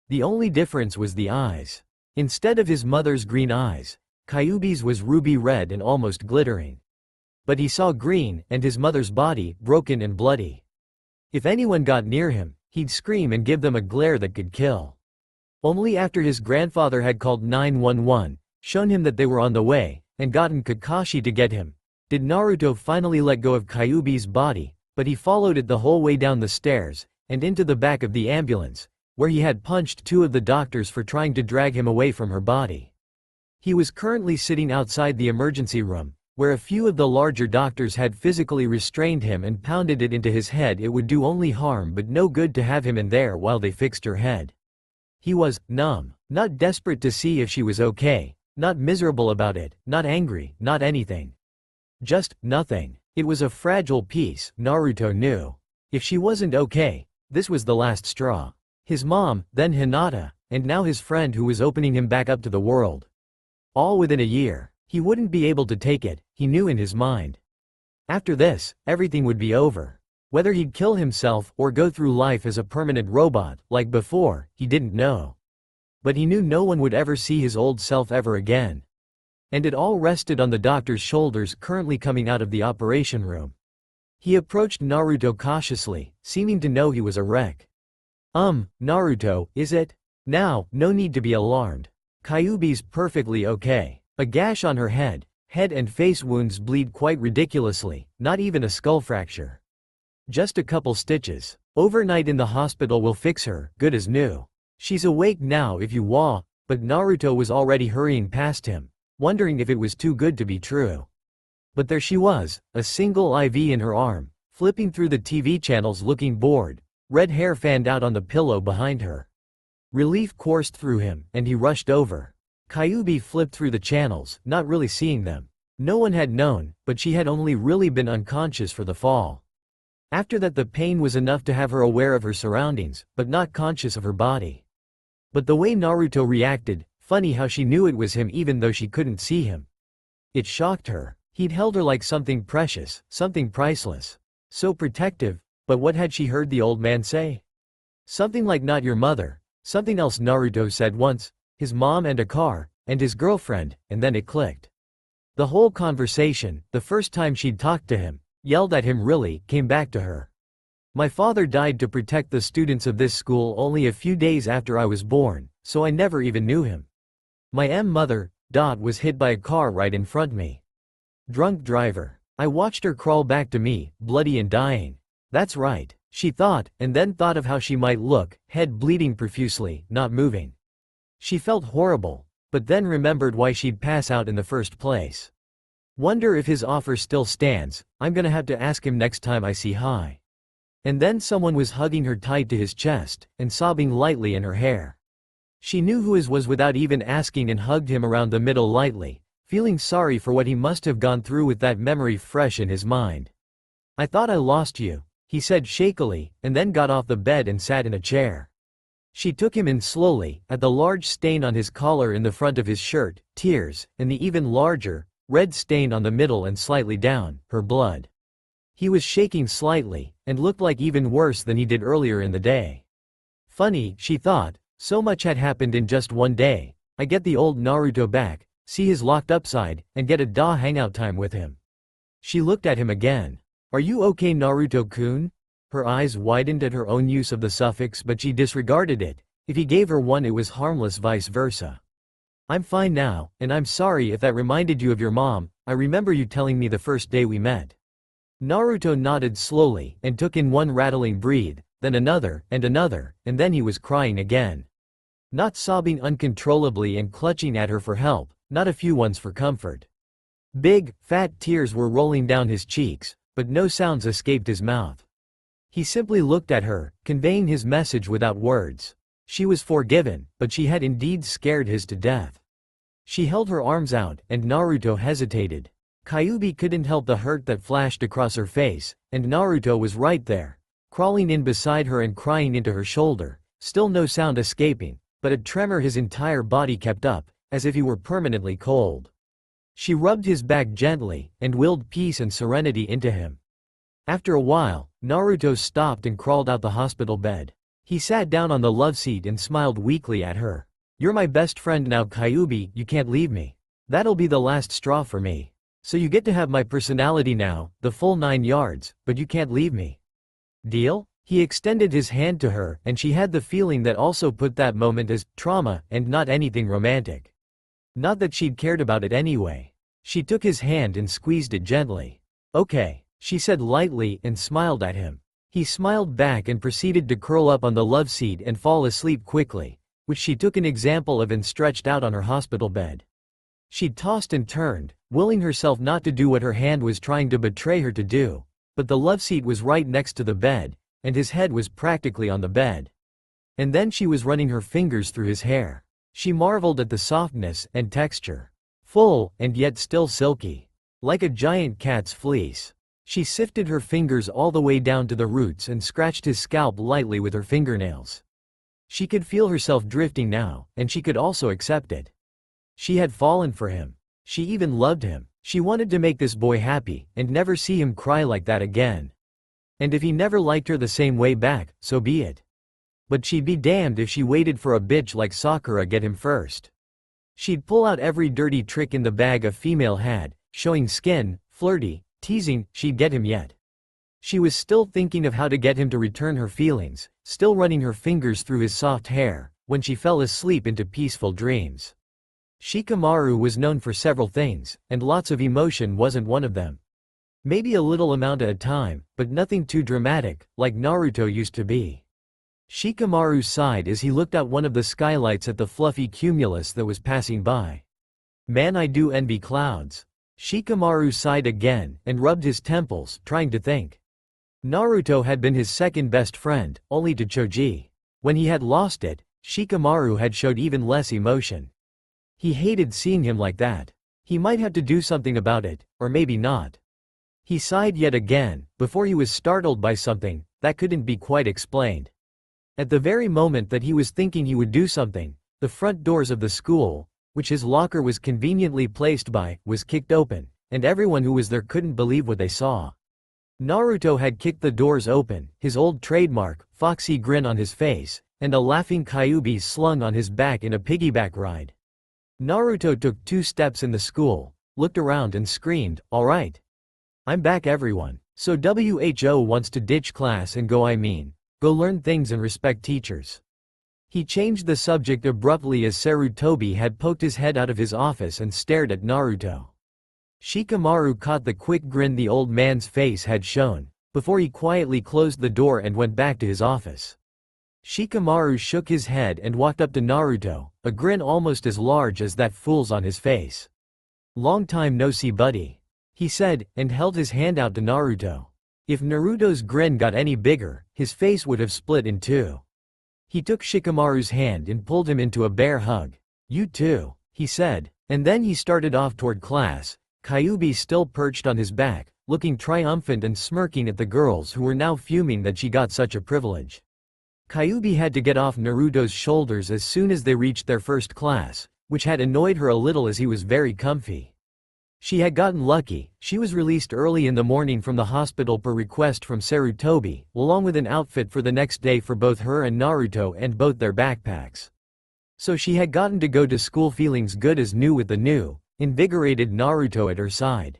The only difference was the eyes. Instead of his mother's green eyes, Kyuubi's was ruby red and almost glittering. But he saw green, and his mother's body, broken and bloody. If anyone got near him, he'd scream and give them a glare that could kill. Only after his grandfather had called 911, shown him that they were on the way, and gotten Kakashi to get him, did Naruto finally let go of Kyuubi's body, but he followed it the whole way down the stairs, and into the back of the ambulance, where he had punched 2 of the doctors for trying to drag him away from her body. He was currently sitting outside the emergency room, where a few of the larger doctors had physically restrained him and pounded it into his head it would do only harm but no good to have him in there while they fixed her head. He was numb, not desperate to see if she was okay, not miserable about it, not angry, not anything. Just nothing. It was a fragile piece, Naruto knew. If she wasn't okay, this was the last straw. His mom, then Hinata, and now his friend who was opening him back up to the world. All within a year. He wouldn't be able to take it, he knew in his mind. After this, everything would be over. Whether he'd kill himself or go through life as a permanent robot, like before, he didn't know. But he knew no one would ever see his old self ever again. And it all rested on the doctor's shoulders currently coming out of the operation room. He approached Naruto cautiously, seeming to know he was a wreck. Naruto, is it? Now, no need to be alarmed. Kyuubi's perfectly okay. A gash on her head and face wounds bleed quite ridiculously, not even a skull fracture. Just a couple stitches. Overnight in the hospital will fix her, good as new. She's awake now if you wa. But Naruto was already hurrying past him, wondering if it was too good to be true. But there she was, a single IV in her arm, flipping through the TV channels looking bored, red hair fanned out on the pillow behind her. Relief coursed through him, and he rushed over. Kyuubi flipped through the channels, not really seeing them. No one had known, but she had only really been unconscious for the fall. After that the pain was enough to have her aware of her surroundings, but not conscious of her body. But the way Naruto reacted, funny how she knew it was him even though she couldn't see him. It shocked her. He'd held her like something precious, something priceless. So protective, but what had she heard the old man say? Something like not your mother. Something else Naruto said once, his mom and a car, and his girlfriend, and then it clicked. The whole conversation, the first time she'd talked to him, yelled at him really, came back to her. My father died to protect the students of this school only a few days after I was born, so I never even knew him. My mother, was hit by a car right in front of me. Drunk driver. I watched her crawl back to me, bloody and dying. That's right, she thought, and then thought of how she might look, head bleeding profusely, not moving. She felt horrible, but then remembered why she'd pass out in the first place. Wonder if his offer still stands. I'm gonna have to ask him next time I see Hai. And then someone was hugging her tight to his chest, and sobbing lightly in her hair. She knew who his was without even asking and hugged him around the middle lightly, feeling sorry for what he must have gone through with that memory fresh in his mind. I thought I lost you, he said shakily, and then got off the bed and sat in a chair. She took him in slowly, at the large stain on his collar in the front of his shirt, tears, and the even larger, red stain on the middle and slightly down, her blood. He was shaking slightly, and looked like even worse than he did earlier in the day. Funny, she thought, so much had happened in just one day. I get the old Naruto back, see his locked up side, and get a hangout time with him. She looked at him again. Are you okay Naruto-kun? Her eyes widened at her own use of the suffix but she disregarded it. If he gave her one it was harmless vice versa. I'm fine now, and I'm sorry if that reminded you of your mom. I remember you telling me the first day we met. Naruto nodded slowly and took in one rattling breath, then another, and then he was crying again. Not sobbing uncontrollably and clutching at her for help, not a few ones for comfort. Big, fat tears were rolling down his cheeks, but no sounds escaped his mouth. He simply looked at her, conveying his message without words. She was forgiven, but she had indeed scared his to death. She held her arms out, and Naruto hesitated. Kyuubi couldn't help the hurt that flashed across her face, and Naruto was right there, crawling in beside her and crying into her shoulder, still no sound escaping, but a tremor his entire body kept up, as if he were permanently cold. She rubbed his back gently, and willed peace and serenity into him. After a while, Naruto stopped and crawled out the hospital bed. He sat down on the love seat and smiled weakly at her. You're my best friend now Kyuubi, you can't leave me. That'll be the last straw for me. So you get to have my personality now, the full 9 yards, but you can't leave me. Deal? He extended his hand to her, and she had the feeling that also put that moment as trauma and not anything romantic. Not that she'd cared about it anyway. She took his hand and squeezed it gently. Okay, she said lightly and smiled at him. He smiled back and proceeded to curl up on the love seat and fall asleep quickly, which she took an example of and stretched out on her hospital bed. She tossed and turned, willing herself not to do what her hand was trying to betray her to do, but the love seat was right next to the bed, and his head was practically on the bed. And then she was running her fingers through his hair. She marveled at the softness and texture. Full, and yet still silky. Like a giant cat's fleece. She sifted her fingers all the way down to the roots and scratched his scalp lightly with her fingernails. She could feel herself drifting now, and she could also accept it. She had fallen for him. She even loved him. She wanted to make this boy happy, and never see him cry like that again. And if he never liked her the same way back, so be it. But she'd be damned if she waited for a bitch like Sakura get him first. She'd pull out every dirty trick in the bag a female had, showing skin, flirty, teasing, she'd get him yet. She was still thinking of how to get him to return her feelings, still running her fingers through his soft hair, when she fell asleep into peaceful dreams. Shikamaru was known for several things, and lots of emotion wasn't one of them. Maybe a little amount at a time, but nothing too dramatic, like Naruto used to be. Shikamaru sighed as he looked out one of the skylights at the fluffy cumulus that was passing by. Man, I do envy clouds. Shikamaru sighed again, and rubbed his temples, trying to think. Naruto had been his second best friend, only to Choji. When he had lost it, Shikamaru had showed even less emotion. He hated seeing him like that. He might have to do something about it, or maybe not. He sighed yet again, before he was startled by something that couldn't be quite explained. At the very moment that he was thinking he would do something, the front doors of the school, which his locker was conveniently placed by, was kicked open, and everyone who was there couldn't believe what they saw. Naruto had kicked the doors open, his old trademark, foxy grin on his face, and a laughing Kyuubi slung on his back in a piggyback ride. Naruto took 2 steps in the school, looked around and screamed, "All right. I'm back, everyone. So WHO wants to ditch class and go go learn things and respect teachers." He changed the subject abruptly as Sarutobi had poked his head out of his office and stared at Naruto. Shikamaru caught the quick grin the old man's face had shown, before he quietly closed the door and went back to his office. Shikamaru shook his head and walked up to Naruto, a grin almost as large as that fool's on his face. "Long time no see, buddy," he said, and held his hand out to Naruto. If Naruto's grin got any bigger, his face would have split in two. He took Shikamaru's hand and pulled him into a bear hug. "You too," he said, and then he started off toward class, Kyuubi still perched on his back, looking triumphant and smirking at the girls who were now fuming that she got such a privilege. Kyuubi had to get off Naruto's shoulders as soon as they reached their first class, which had annoyed her a little as he was very comfy. She had gotten lucky. She was released early in the morning from the hospital per request from Sarutobi, along with an outfit for the next day for both her and Naruto and both their backpacks. So she had gotten to go to school feeling good as new with the new, invigorated Naruto at her side.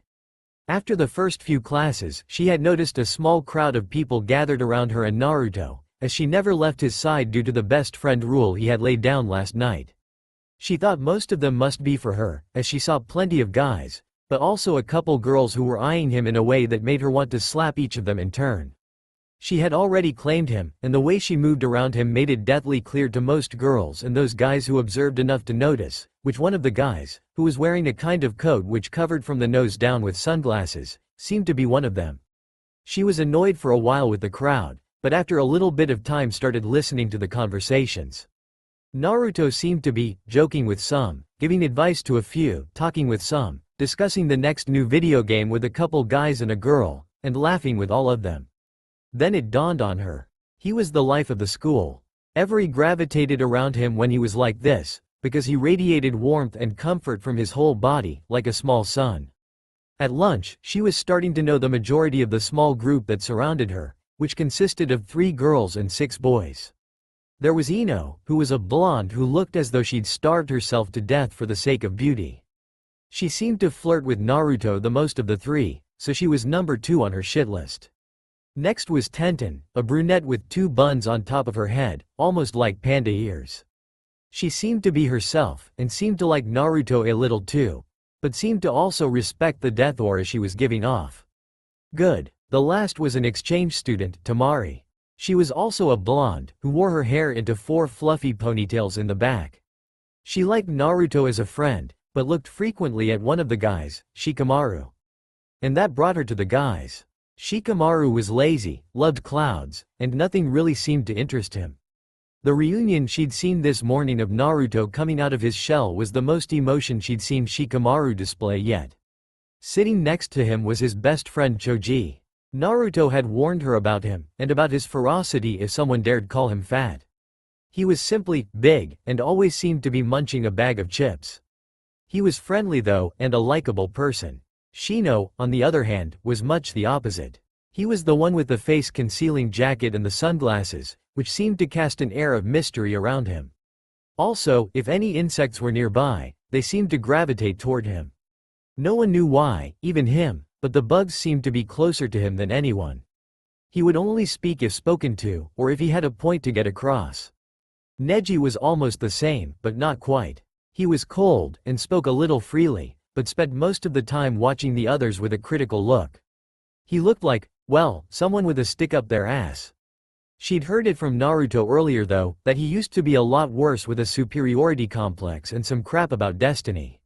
After the first few classes, she had noticed a small crowd of people gathered around her and Naruto, as she never left his side due to the best friend rule he had laid down last night. She thought most of them must be for her, as she saw plenty of guys, but also a couple girls who were eyeing him in a way that made her want to slap each of them in turn. She had already claimed him, and the way she moved around him made it deathly clear to most girls and those guys who observed enough to notice, which one of the guys, who was wearing a kind of coat which covered from the nose down with sunglasses, seemed to be one of them. She was annoyed for a while with the crowd, but after a little bit of time started listening to the conversations. Naruto seemed to be joking with some, giving advice to a few, talking with some, discussing the next new video game with a couple guys and a girl, and laughing with all of them. Then it dawned on her. He was the life of the school. Everyone gravitated around him when he was like this, because he radiated warmth and comfort from his whole body, like a small sun. At lunch, she was starting to know the majority of the small group that surrounded her, which consisted of 3 girls and 6 boys. There was Ino, who was a blonde who looked as though she'd starved herself to death for the sake of beauty. She seemed to flirt with Naruto the most of the 3, so she was number 2 on her shit list. Next was Tenten, a brunette with 2 buns on top of her head, almost like panda ears. She seemed to be herself, and seemed to like Naruto a little too, but seemed to also respect the death aura she was giving off. Good. The last was an exchange student, Tamari. She was also a blonde, who wore her hair into 4 fluffy ponytails in the back. She liked Naruto as a friend, but looked frequently at one of the guys, Shikamaru. And that brought her to the guys. Shikamaru was lazy, loved clouds, and nothing really seemed to interest him. The reunion she'd seen this morning of Naruto coming out of his shell was the most emotion she'd seen Shikamaru display yet. Sitting next to him was his best friend Choji. Naruto had warned her about him, and about his ferocity if someone dared call him fat. He was simply big, and always seemed to be munching a bag of chips. He was friendly though, and a likable person. Shino, on the other hand, was much the opposite. He was the one with the face-concealing jacket and the sunglasses, which seemed to cast an air of mystery around him. Also, if any insects were nearby, they seemed to gravitate toward him. No one knew why, even him, but the bugs seemed to be closer to him than anyone. He would only speak if spoken to, or if he had a point to get across. Neji was almost the same, but not quite. He was cold, and spoke a little freely, but spent most of the time watching the others with a critical look. He looked like, well, someone with a stick up their ass. She'd heard it from Naruto earlier though, that he used to be a lot worse with a superiority complex and some crap about destiny.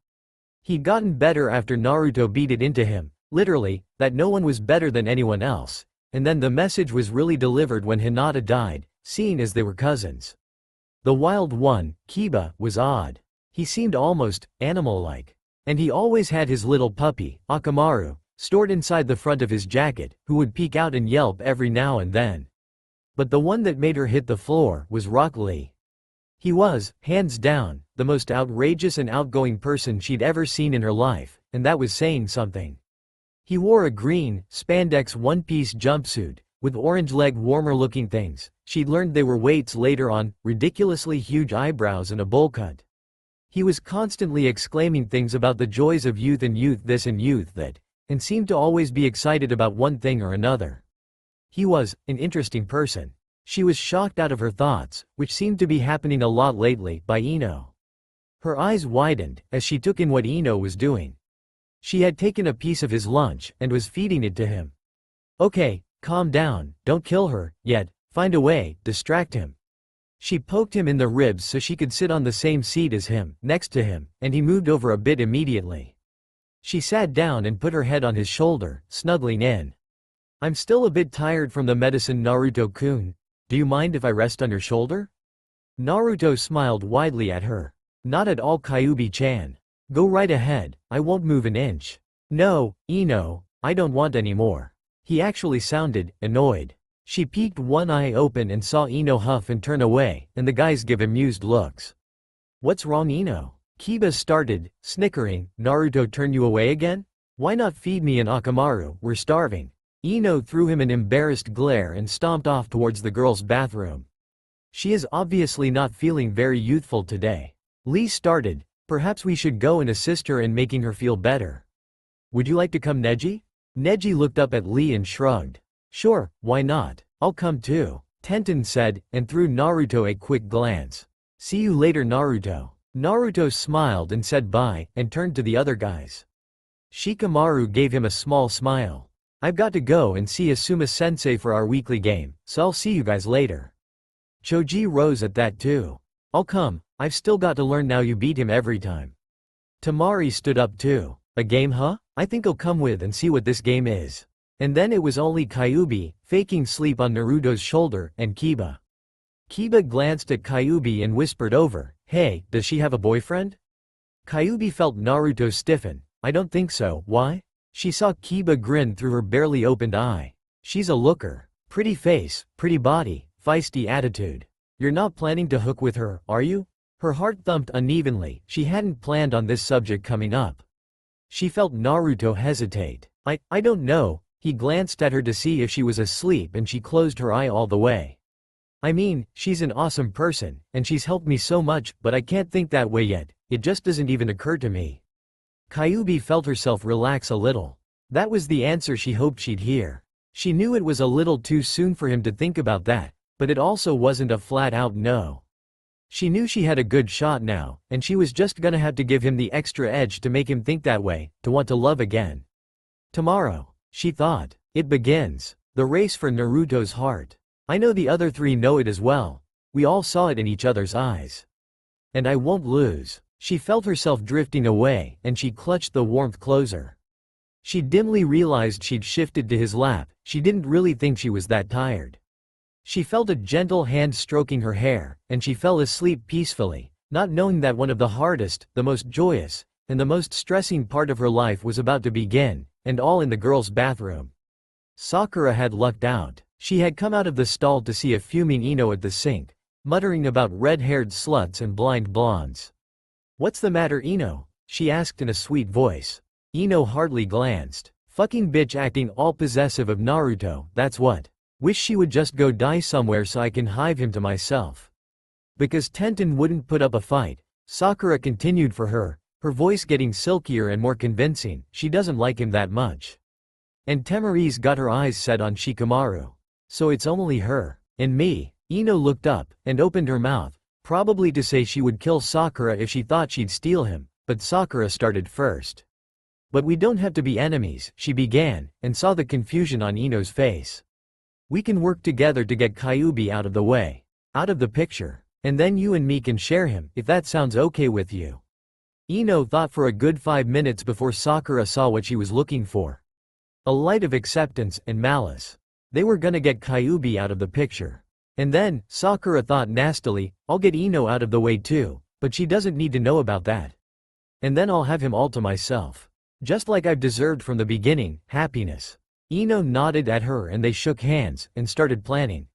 He'd gotten better after Naruto beat it into him, literally, that no one was better than anyone else, and then the message was really delivered when Hinata died, seeing as they were cousins. The wild one, Kiba, was odd. He seemed almost animal-like. And he always had his little puppy, Akamaru, stored inside the front of his jacket, who would peek out and yelp every now and then. But the one that made her hit the floor was Rock Lee. He was, hands down, the most outrageous and outgoing person she'd ever seen in her life, and that was saying something. He wore a green, spandex one-piece jumpsuit, with orange leg warmer-looking things. She'd learned they were weights later on, ridiculously huge eyebrows and a bowl cut. He was constantly exclaiming things about the joys of youth and youth this and youth that, and seemed to always be excited about one thing or another. He was an interesting person. She was shocked out of her thoughts, which seemed to be happening a lot lately, by Ino. Her eyes widened as she took in what Ino was doing. She had taken a piece of his lunch and was feeding it to him. Okay, calm down, don't kill her, yet, find a way, distract him. She poked him in the ribs so she could sit on the same seat as him, next to him, and he moved over a bit immediately. She sat down and put her head on his shoulder, snuggling in. I'm still a bit tired from the medicine, Naruto-kun. Do you mind if I rest on your shoulder? Naruto smiled widely at her. Not at all, Kyuubi-chan. Go right ahead, I won't move an inch. No, Ino, I don't want any more. He actually sounded annoyed. She peeked one eye open and saw Ino huff and turn away, and the guys give amused looks. What's wrong, Ino? Kiba started, snickering. Naruto turn you away again? Why not feed me and Akamaru, we're starving. Ino threw him an embarrassed glare and stomped off towards the girls' bathroom. She is obviously not feeling very youthful today. Lee started, perhaps we should go and assist her in making her feel better. Would you like to come, Neji? Neji looked up at Lee and shrugged. Sure, why not? I'll come too, Tenten said, and threw Naruto a quick glance. See you later, Naruto. Naruto smiled and said bye, and turned to the other guys. Shikamaru gave him a small smile. I've got to go and see Asuma-sensei for our weekly game, so I'll see you guys later. Choji rose at that too. I'll come, I've still got to learn now, you beat him every time. Tamari stood up too. A game, huh? I think I'll come with and see what this game is. And then it was only Kyuubi, faking sleep on Naruto's shoulder, and Kiba. Kiba glanced at Kyuubi and whispered over, hey, does she have a boyfriend? Kyuubi felt Naruto stiffen. I don't think so, why? She saw Kiba grin through her barely opened eye. She's a looker. Pretty face, pretty body, feisty attitude. You're not planning to hook with her, are you? Her heart thumped unevenly. She hadn't planned on this subject coming up. She felt Naruto hesitate. I don't know. He glanced at her to see if she was asleep and she closed her eye all the way. I mean, she's an awesome person, and she's helped me so much, but I can't think that way yet. It just doesn't even occur to me. Kyuubi felt herself relax a little. That was the answer she hoped she'd hear. She knew it was a little too soon for him to think about that, but it also wasn't a flat-out no. She knew she had a good shot now, and she was just gonna have to give him the extra edge to make him think that way, to want to love again. Tomorrow, she thought, it begins. The race for Naruto's heart. I know the other three know it as well. We all saw it in each other's eyes. And I won't lose. She felt herself drifting away, and she clutched the warmth closer. She dimly realized she'd shifted to his lap. She didn't really think she was that tired. She felt a gentle hand stroking her hair, and she fell asleep peacefully, not knowing that one of the hardest, the most joyous, and the most stressing part of her life was about to begin, and all in the girls' bathroom. Sakura had lucked out. She had come out of the stall to see a fuming Ino at the sink, muttering about red-haired sluts and blind blondes. What's the matter, Ino? She asked in a sweet voice. Ino hardly glanced. Fucking bitch acting all possessive of Naruto, that's what. Wish she would just go die somewhere so I can hive him to myself. Because Tenten wouldn't put up a fight, Sakura continued for her voice getting silkier and more convincing. She doesn't like him that much. And Temari's got her eyes set on Shikamaru. So it's only her and me. Ino looked up and opened her mouth, probably to say she would kill Sakura if she thought she'd steal him, but Sakura started first. But we don't have to be enemies, she began, and saw the confusion on Ino's face. We can work together to get Kyuubi out of the way, out of the picture, and then you and me can share him, if that sounds okay with you. Ino thought for a good 5 minutes before Sakura saw what she was looking for. A light of acceptance and malice. They were gonna get Kyuubi out of the picture. And then, Sakura thought nastily, I'll get Ino out of the way too, but she doesn't need to know about that. And then I'll have him all to myself. Just like I've deserved from the beginning, happiness. Ino nodded at her and they shook hands, and started planning.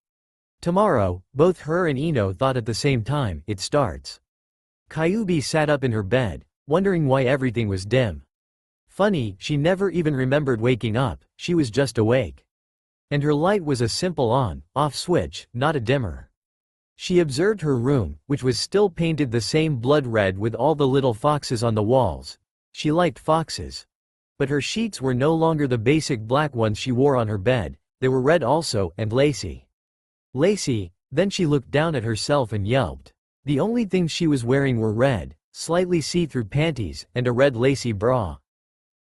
Tomorrow, both her and Ino thought at the same time, it starts. Kyuubi sat up in her bed, wondering why everything was dim. Funny, she never even remembered waking up, she was just awake. And her light was a simple on-off switch, not a dimmer. She observed her room, which was still painted the same blood red with all the little foxes on the walls. She liked foxes. But her sheets were no longer the basic black ones she wore on her bed, they were red also, and lacy. Lacy, then she looked down at herself and yelped. The only things she was wearing were red, slightly see-through panties, and a red lacy bra.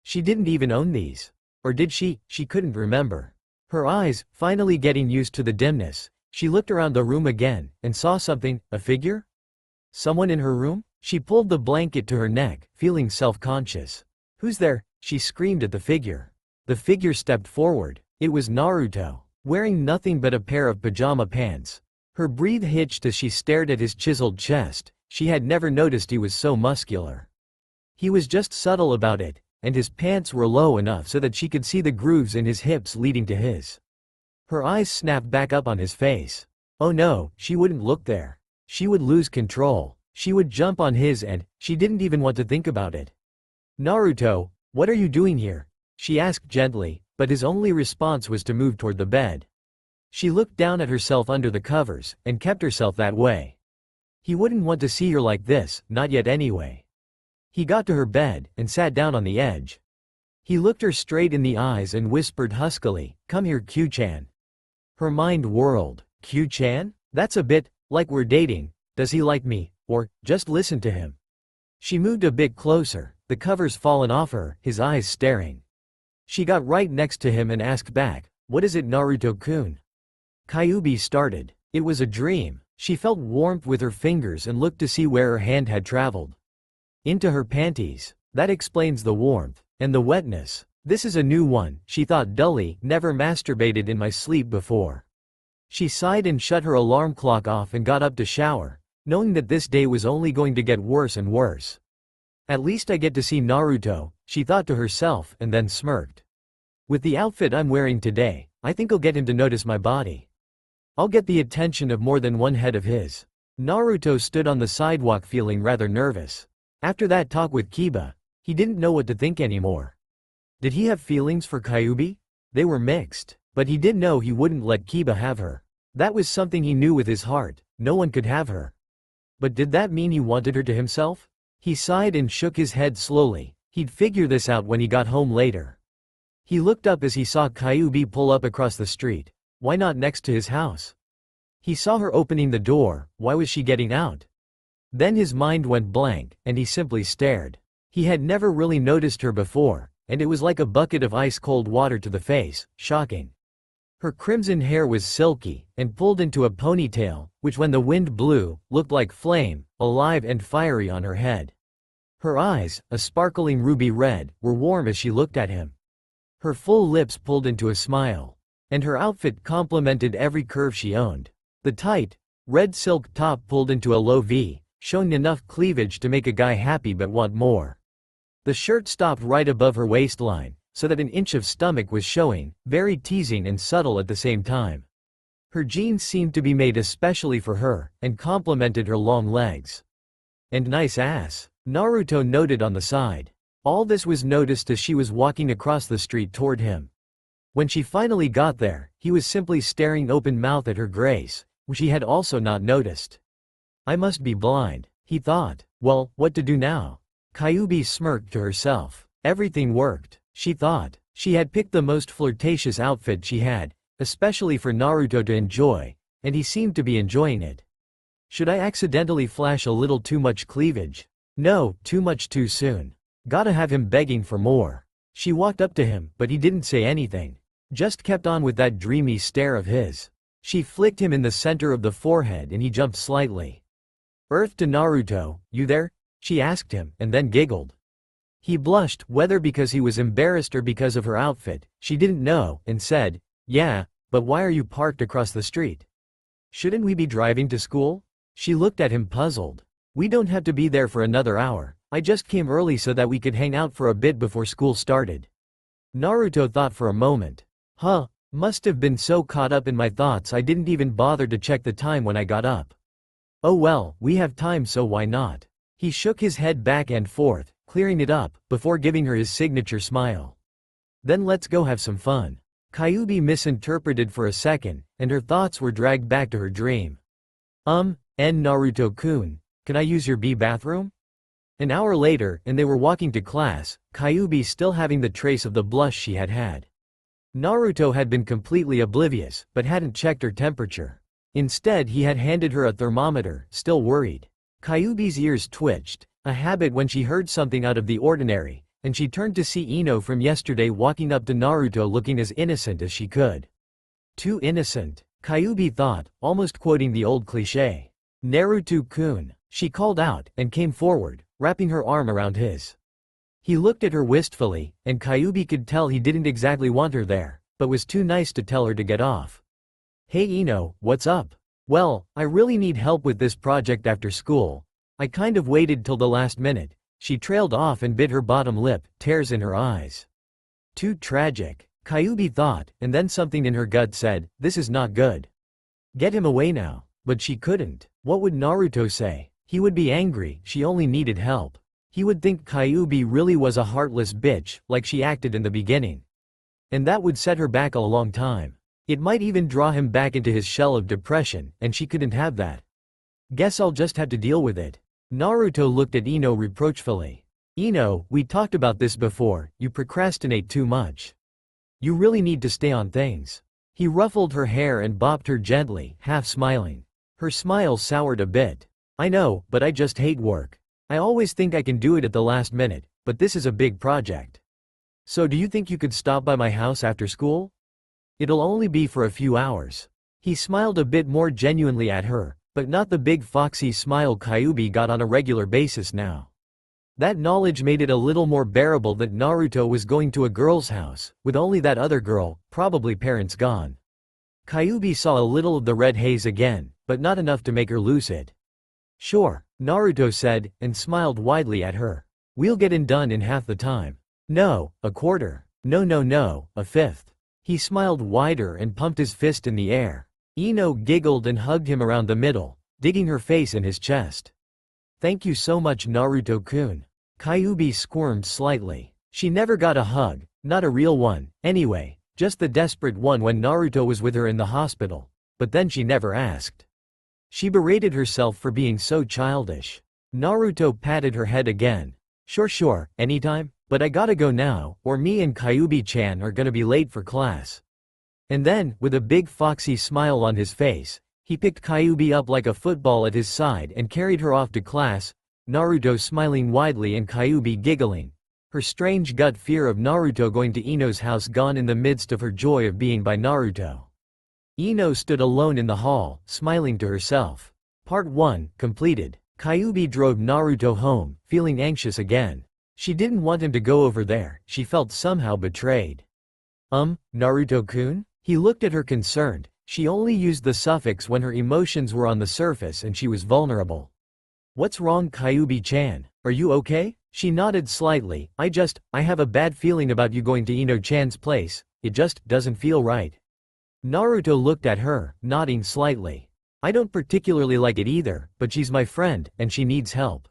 She didn't even own these. Or did she? She couldn't remember. Her eyes, finally getting used to the dimness, she looked around the room again, and saw something, a figure? Someone in her room? She pulled the blanket to her neck, feeling self-conscious. Who's there? She screamed at the figure. The figure stepped forward. It was Naruto, wearing nothing but a pair of pajama pants. Her breath hitched as she stared at his chiseled chest. She had never noticed he was so muscular. He was just subtle about it, and his pants were low enough so that she could see the grooves in his hips leading to his. Her eyes snapped back up on his face. Oh no, she wouldn't look there. She would lose control. She would jump on his and she didn't even want to think about it. Naruto, what are you doing here? She asked gently, but his only response was to move toward the bed. She looked down at herself under the covers, and kept herself that way. He wouldn't want to see her like this, not yet anyway. He got to her bed, and sat down on the edge. He looked her straight in the eyes and whispered huskily, "Come here, Q-chan." Her mind whirled. Q-chan? That's a bit like we're dating. Does he like me? Or, just listen to him. She moved a bit closer, the covers fallen off her, his eyes staring. She got right next to him and asked back, "What is it, Naruto-kun?" Kyuubi started. It was a dream. She felt warmth with her fingers and looked to see where her hand had traveled. Into her panties. That explains the warmth. And the wetness. This is a new one, she thought dully, never masturbated in my sleep before. She sighed and shut her alarm clock off and got up to shower, knowing that this day was only going to get worse and worse. At least I get to see Naruto, she thought to herself, and then smirked. With the outfit I'm wearing today, I think I'll get him to notice my body. I'll get the attention of more than one head of his. Naruto stood on the sidewalk feeling rather nervous. After that talk with Kiba, he didn't know what to think anymore. Did he have feelings for Kyuubi? They were mixed, but he did know he wouldn't let Kiba have her. That was something he knew with his heart, no one could have her. But did that mean he wanted her to himself? He sighed and shook his head slowly. He'd figure this out when he got home later. He looked up as he saw Kyuubi pull up across the street. Why not next to his house? He saw her opening the door, why was she getting out? Then his mind went blank, and he simply stared. He had never really noticed her before, and it was like a bucket of ice-cold water to the face, shocking. Her crimson hair was silky, and pulled into a ponytail, which when the wind blew, looked like flame, alive and fiery on her head. Her eyes, a sparkling ruby red, were warm as she looked at him. Her full lips pulled into a smile. And her outfit complemented every curve she owned. The tight, red silk top pulled into a low V, showing enough cleavage to make a guy happy but want more. The shirt stopped right above her waistline, so that an inch of stomach was showing, very teasing and subtle at the same time. Her jeans seemed to be made especially for her, and complemented her long legs. And nice ass, Naruto noted on the side. All this was noticed as she was walking across the street toward him. When she finally got there, he was simply staring open-mouthed at her grace, which he had also not noticed. I must be blind, he thought. Well, what to do now? Kyuubi smirked to herself. Everything worked, she thought. She had picked the most flirtatious outfit she had, especially for Naruto to enjoy, and he seemed to be enjoying it. Should I accidentally flash a little too much cleavage? No, too much too soon. Gotta have him begging for more. She walked up to him, but he didn't say anything. Just kept on with that dreamy stare of his. She flicked him in the center of the forehead and he jumped slightly. Earth to Naruto, you there? She asked him, and then giggled. He blushed, whether because he was embarrassed or because of her outfit, she didn't know, and said, yeah, but why are you parked across the street? Shouldn't we be driving to school? She looked at him puzzled. We don't have to be there for another hour. I just came early so that we could hang out for a bit before school started. Naruto thought for a moment. Huh, must have been so caught up in my thoughts I didn't even bother to check the time when I got up. Oh well, we have time so why not? He shook his head back and forth, clearing it up, before giving her his signature smile. Then let's go have some fun. Kyuubi misinterpreted for a second, and her thoughts were dragged back to her dream. Naruto-kun, can I use your bathroom? An hour later, and they were walking to class, Kyuubi still having the trace of the blush she had had. Naruto had been completely oblivious, but hadn't checked her temperature. Instead he had handed her a thermometer, still worried. Kyuubi's ears twitched, a habit when she heard something out of the ordinary, and she turned to see Ino from yesterday walking up to Naruto looking as innocent as she could. Too innocent, Kyuubi thought, almost quoting the old cliché. Naruto-kun, she called out, and came forward, wrapping her arm around his. He looked at her wistfully, and Kyuubi could tell he didn't exactly want her there, but was too nice to tell her to get off. Hey Ino, what's up? Well, I really need help with this project after school. I kind of waited till the last minute. She trailed off and bit her bottom lip, tears in her eyes. Too tragic, Kyuubi thought, and then something in her gut said, this is not good. Get him away now. But she couldn't. What would Naruto say? He would be angry, she only needed help. He would think Kyuubi really was a heartless bitch, like she acted in the beginning. And that would set her back a long time. It might even draw him back into his shell of depression, and she couldn't have that. Guess I'll just have to deal with it. Naruto looked at Ino reproachfully. Ino, we talked about this before, you procrastinate too much. You really need to stay on things. He ruffled her hair and bopped her gently, half smiling. Her smile soured a bit. I know, but I just hate work. I always think I can do it at the last minute, but this is a big project. So do you think you could stop by my house after school? It'll only be for a few hours. He smiled a bit more genuinely at her, but not the big foxy smile Kyuubi got on a regular basis now. That knowledge made it a little more bearable that Naruto was going to a girl's house, with only that other girl, probably parents gone. Kyuubi saw a little of the red haze again, but not enough to make her lose it. Sure, Naruto said, and smiled widely at her. We'll get it done in half the time. No, a quarter. No, a fifth. He smiled wider and pumped his fist in the air. Ino giggled and hugged him around the middle, digging her face in his chest. Thank you so much Naruto-kun. Kyuubi squirmed slightly. She never got a hug, not a real one, anyway, just the desperate one when Naruto was with her in the hospital, but then she never asked. She berated herself for being so childish. Naruto patted her head again. Sure, anytime, but I gotta go now, or me and Kyuubi-chan are gonna be late for class. And then, with a big foxy smile on his face, he picked Kyuubi up like a football at his side and carried her off to class, Naruto smiling widely and Kyuubi giggling. Her strange gut fear of Naruto going to Ino's house gone in the midst of her joy of being by Naruto. Ino stood alone in the hall, smiling to herself. Part 1, completed. Kyuubi drove Naruto home, feeling anxious again. She didn't want him to go over there, she felt somehow betrayed. Naruto-kun? He looked at her concerned. She only used the suffix when her emotions were on the surface and she was vulnerable. What's wrong Kyuubi-chan? Are you okay? She nodded slightly. I have a bad feeling about you going to Ino-chan's place, it just doesn't feel right. Naruto looked at her, nodding slightly. I don't particularly like it either, but she's my friend, and she needs help.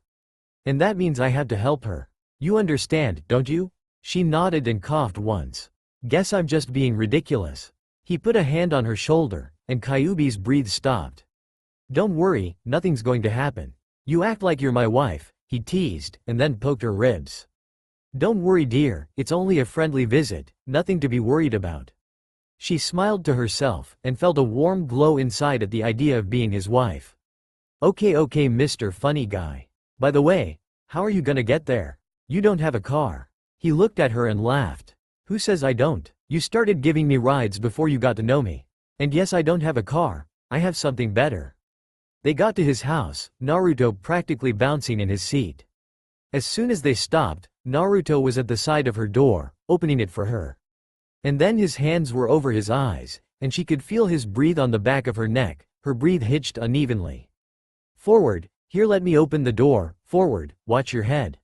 And that means I have to help her. You understand, don't you? She nodded and coughed once. Guess I'm just being ridiculous. He put a hand on her shoulder, and Kyuubi's breath stopped. Don't worry, nothing's going to happen. You act like you're my wife, he teased, and then poked her ribs. Don't worry dear, it's only a friendly visit, nothing to be worried about. She smiled to herself, and felt a warm glow inside at the idea of being his wife. Okay, Mr. Funny Guy. By the way, how are you gonna get there? You don't have a car. He looked at her and laughed. Who says I don't? You started giving me rides before you got to know me. And yes, I don't have a car, I have something better. They got to his house, Naruto practically bouncing in his seat. As soon as they stopped, Naruto was at the side of her door, opening it for her. And then his hands were over his eyes, and she could feel his breath on the back of her neck, her breath hitched unevenly. Forward, here let me open the door, forward, watch your head.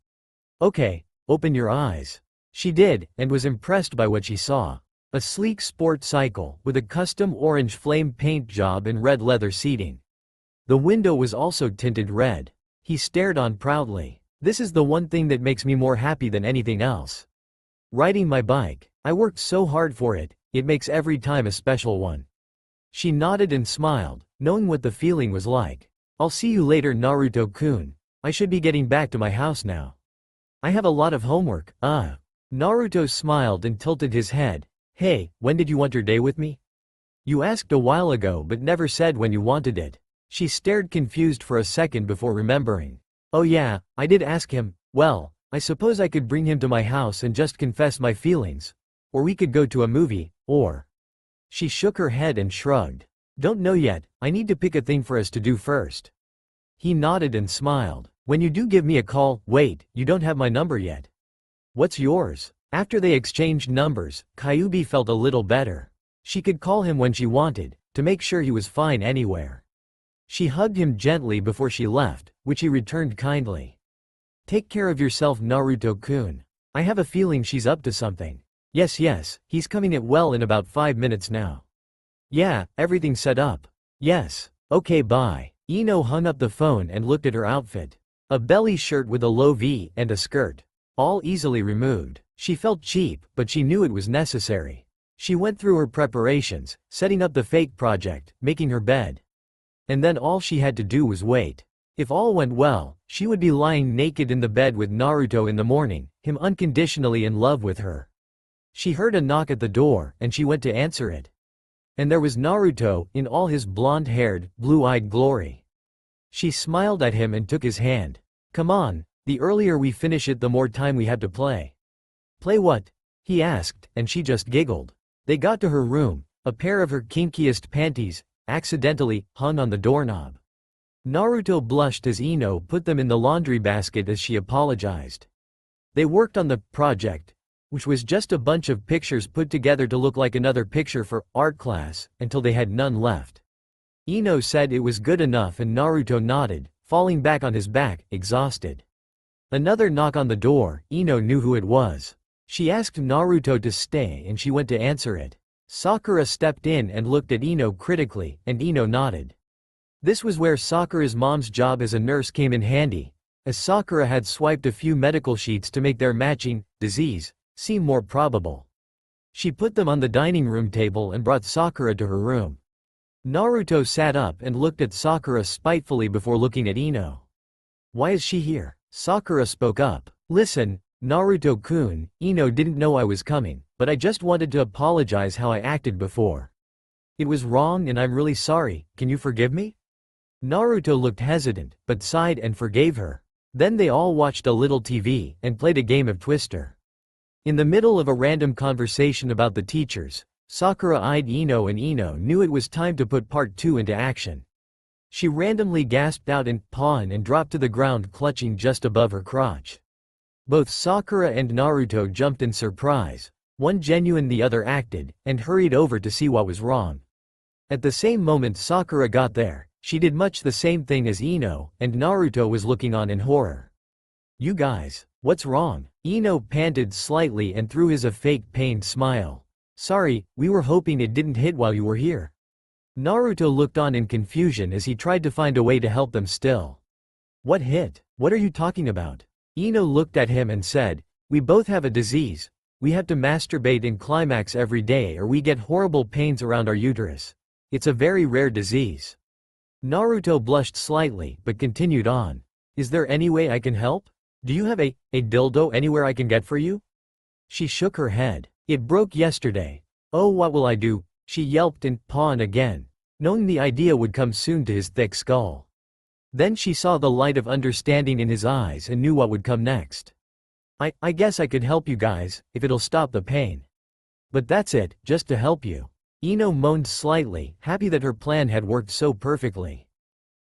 Okay, open your eyes. She did, and was impressed by what she saw. A sleek sport cycle, with a custom orange flame paint job and red leather seating. The window was also tinted red. He stared on proudly. This is the one thing that makes me more happy than anything else. Riding my bike. I worked so hard for it, it makes every time a special one. She nodded and smiled, knowing what the feeling was like. I'll see you later Naruto-kun. I should be getting back to my house now. I have a lot of homework, Naruto smiled and tilted his head. Hey, when did you want your day with me? You asked a while ago but never said when you wanted it. She stared confused for a second before remembering. Oh yeah, I did ask him. Well, I suppose I could bring him to my house and just confess my feelings. Or we could go to a movie, or... She shook her head and shrugged. Don't know yet, I need to pick a thing for us to do first. He nodded and smiled. When you do give me a call, wait, you don't have my number yet. What's yours? After they exchanged numbers, Kyuubi felt a little better. She could call him when she wanted, to make sure he was fine anywhere. She hugged him gently before she left, which he returned kindly. Take care of yourself Naruto-kun. I have a feeling she's up to something. Yes, he's coming it well in about 5 minutes now. Yeah, everything's set up. Yes. Okay, bye. Ino hung up the phone and looked at her outfit. A belly shirt with a low V and a skirt. All easily removed. She felt cheap, but she knew it was necessary. She went through her preparations, setting up the fake project, making her bed. And then all she had to do was wait. If all went well, she would be lying naked in the bed with Naruto in the morning, him unconditionally in love with her. She heard a knock at the door, and she went to answer it. And there was Naruto, in all his blonde-haired, blue-eyed glory. She smiled at him and took his hand. Come on, the earlier we finish it the more time we have to play. Play what? He asked, and she just giggled. They got to her room. A pair of her kinkiest panties, accidentally, hung on the doorknob. Naruto blushed as Ino put them in the laundry basket as she apologized. They worked on the project, which was just a bunch of pictures put together to look like another picture for art class, until they had none left. Ino said it was good enough and Naruto nodded, falling back on his back, exhausted. Another knock on the door. Ino knew who it was. She asked Naruto to stay and she went to answer it. Sakura stepped in and looked at Ino critically, and Ino nodded. This was where Sakura's mom's job as a nurse came in handy, as Sakura had swiped a few medical sheets to make their matching disease seem more probable. She put them on the dining room table and brought Sakura to her room. Naruto sat up and looked at Sakura spitefully before looking at Ino. Why is she here? Sakura spoke up. Listen, Naruto-kun, Ino didn't know I was coming, but I just wanted to apologize how I acted before. It was wrong and I'm really sorry, can you forgive me? Naruto looked hesitant, but sighed and forgave her. Then they all watched a little TV, and played a game of Twister. In the middle of a random conversation about the teachers, Sakura eyed Ino and Ino knew it was time to put part 2 into action. She randomly gasped out in pawn and dropped to the ground clutching just above her crotch. Both Sakura and Naruto jumped in surprise, one genuine the other acted, and hurried over to see what was wrong. At the same moment Sakura got there, she did much the same thing as Ino, and Naruto was looking on in horror. You guys, what's wrong? Ino panted slightly and threw his a fake pained smile. Sorry, we were hoping it didn't hit while you were here. Naruto looked on in confusion as he tried to find a way to help them still. What hit? What are you talking about? Ino looked at him and said, we both have a disease. We have to masturbate and climax every day or we get horrible pains around our uterus. It's a very rare disease. Naruto blushed slightly, but continued on. Is there any way I can help? Do you have a dildo anywhere I can get for you? She shook her head. It broke yesterday. Oh, what will I do? She yelped and pawned again, knowing the idea would come soon to his thick skull. Then she saw the light of understanding in his eyes and knew what would come next. I guess I could help you guys, if it'll stop the pain. But that's it, just to help you. Ino moaned slightly, happy that her plan had worked so perfectly.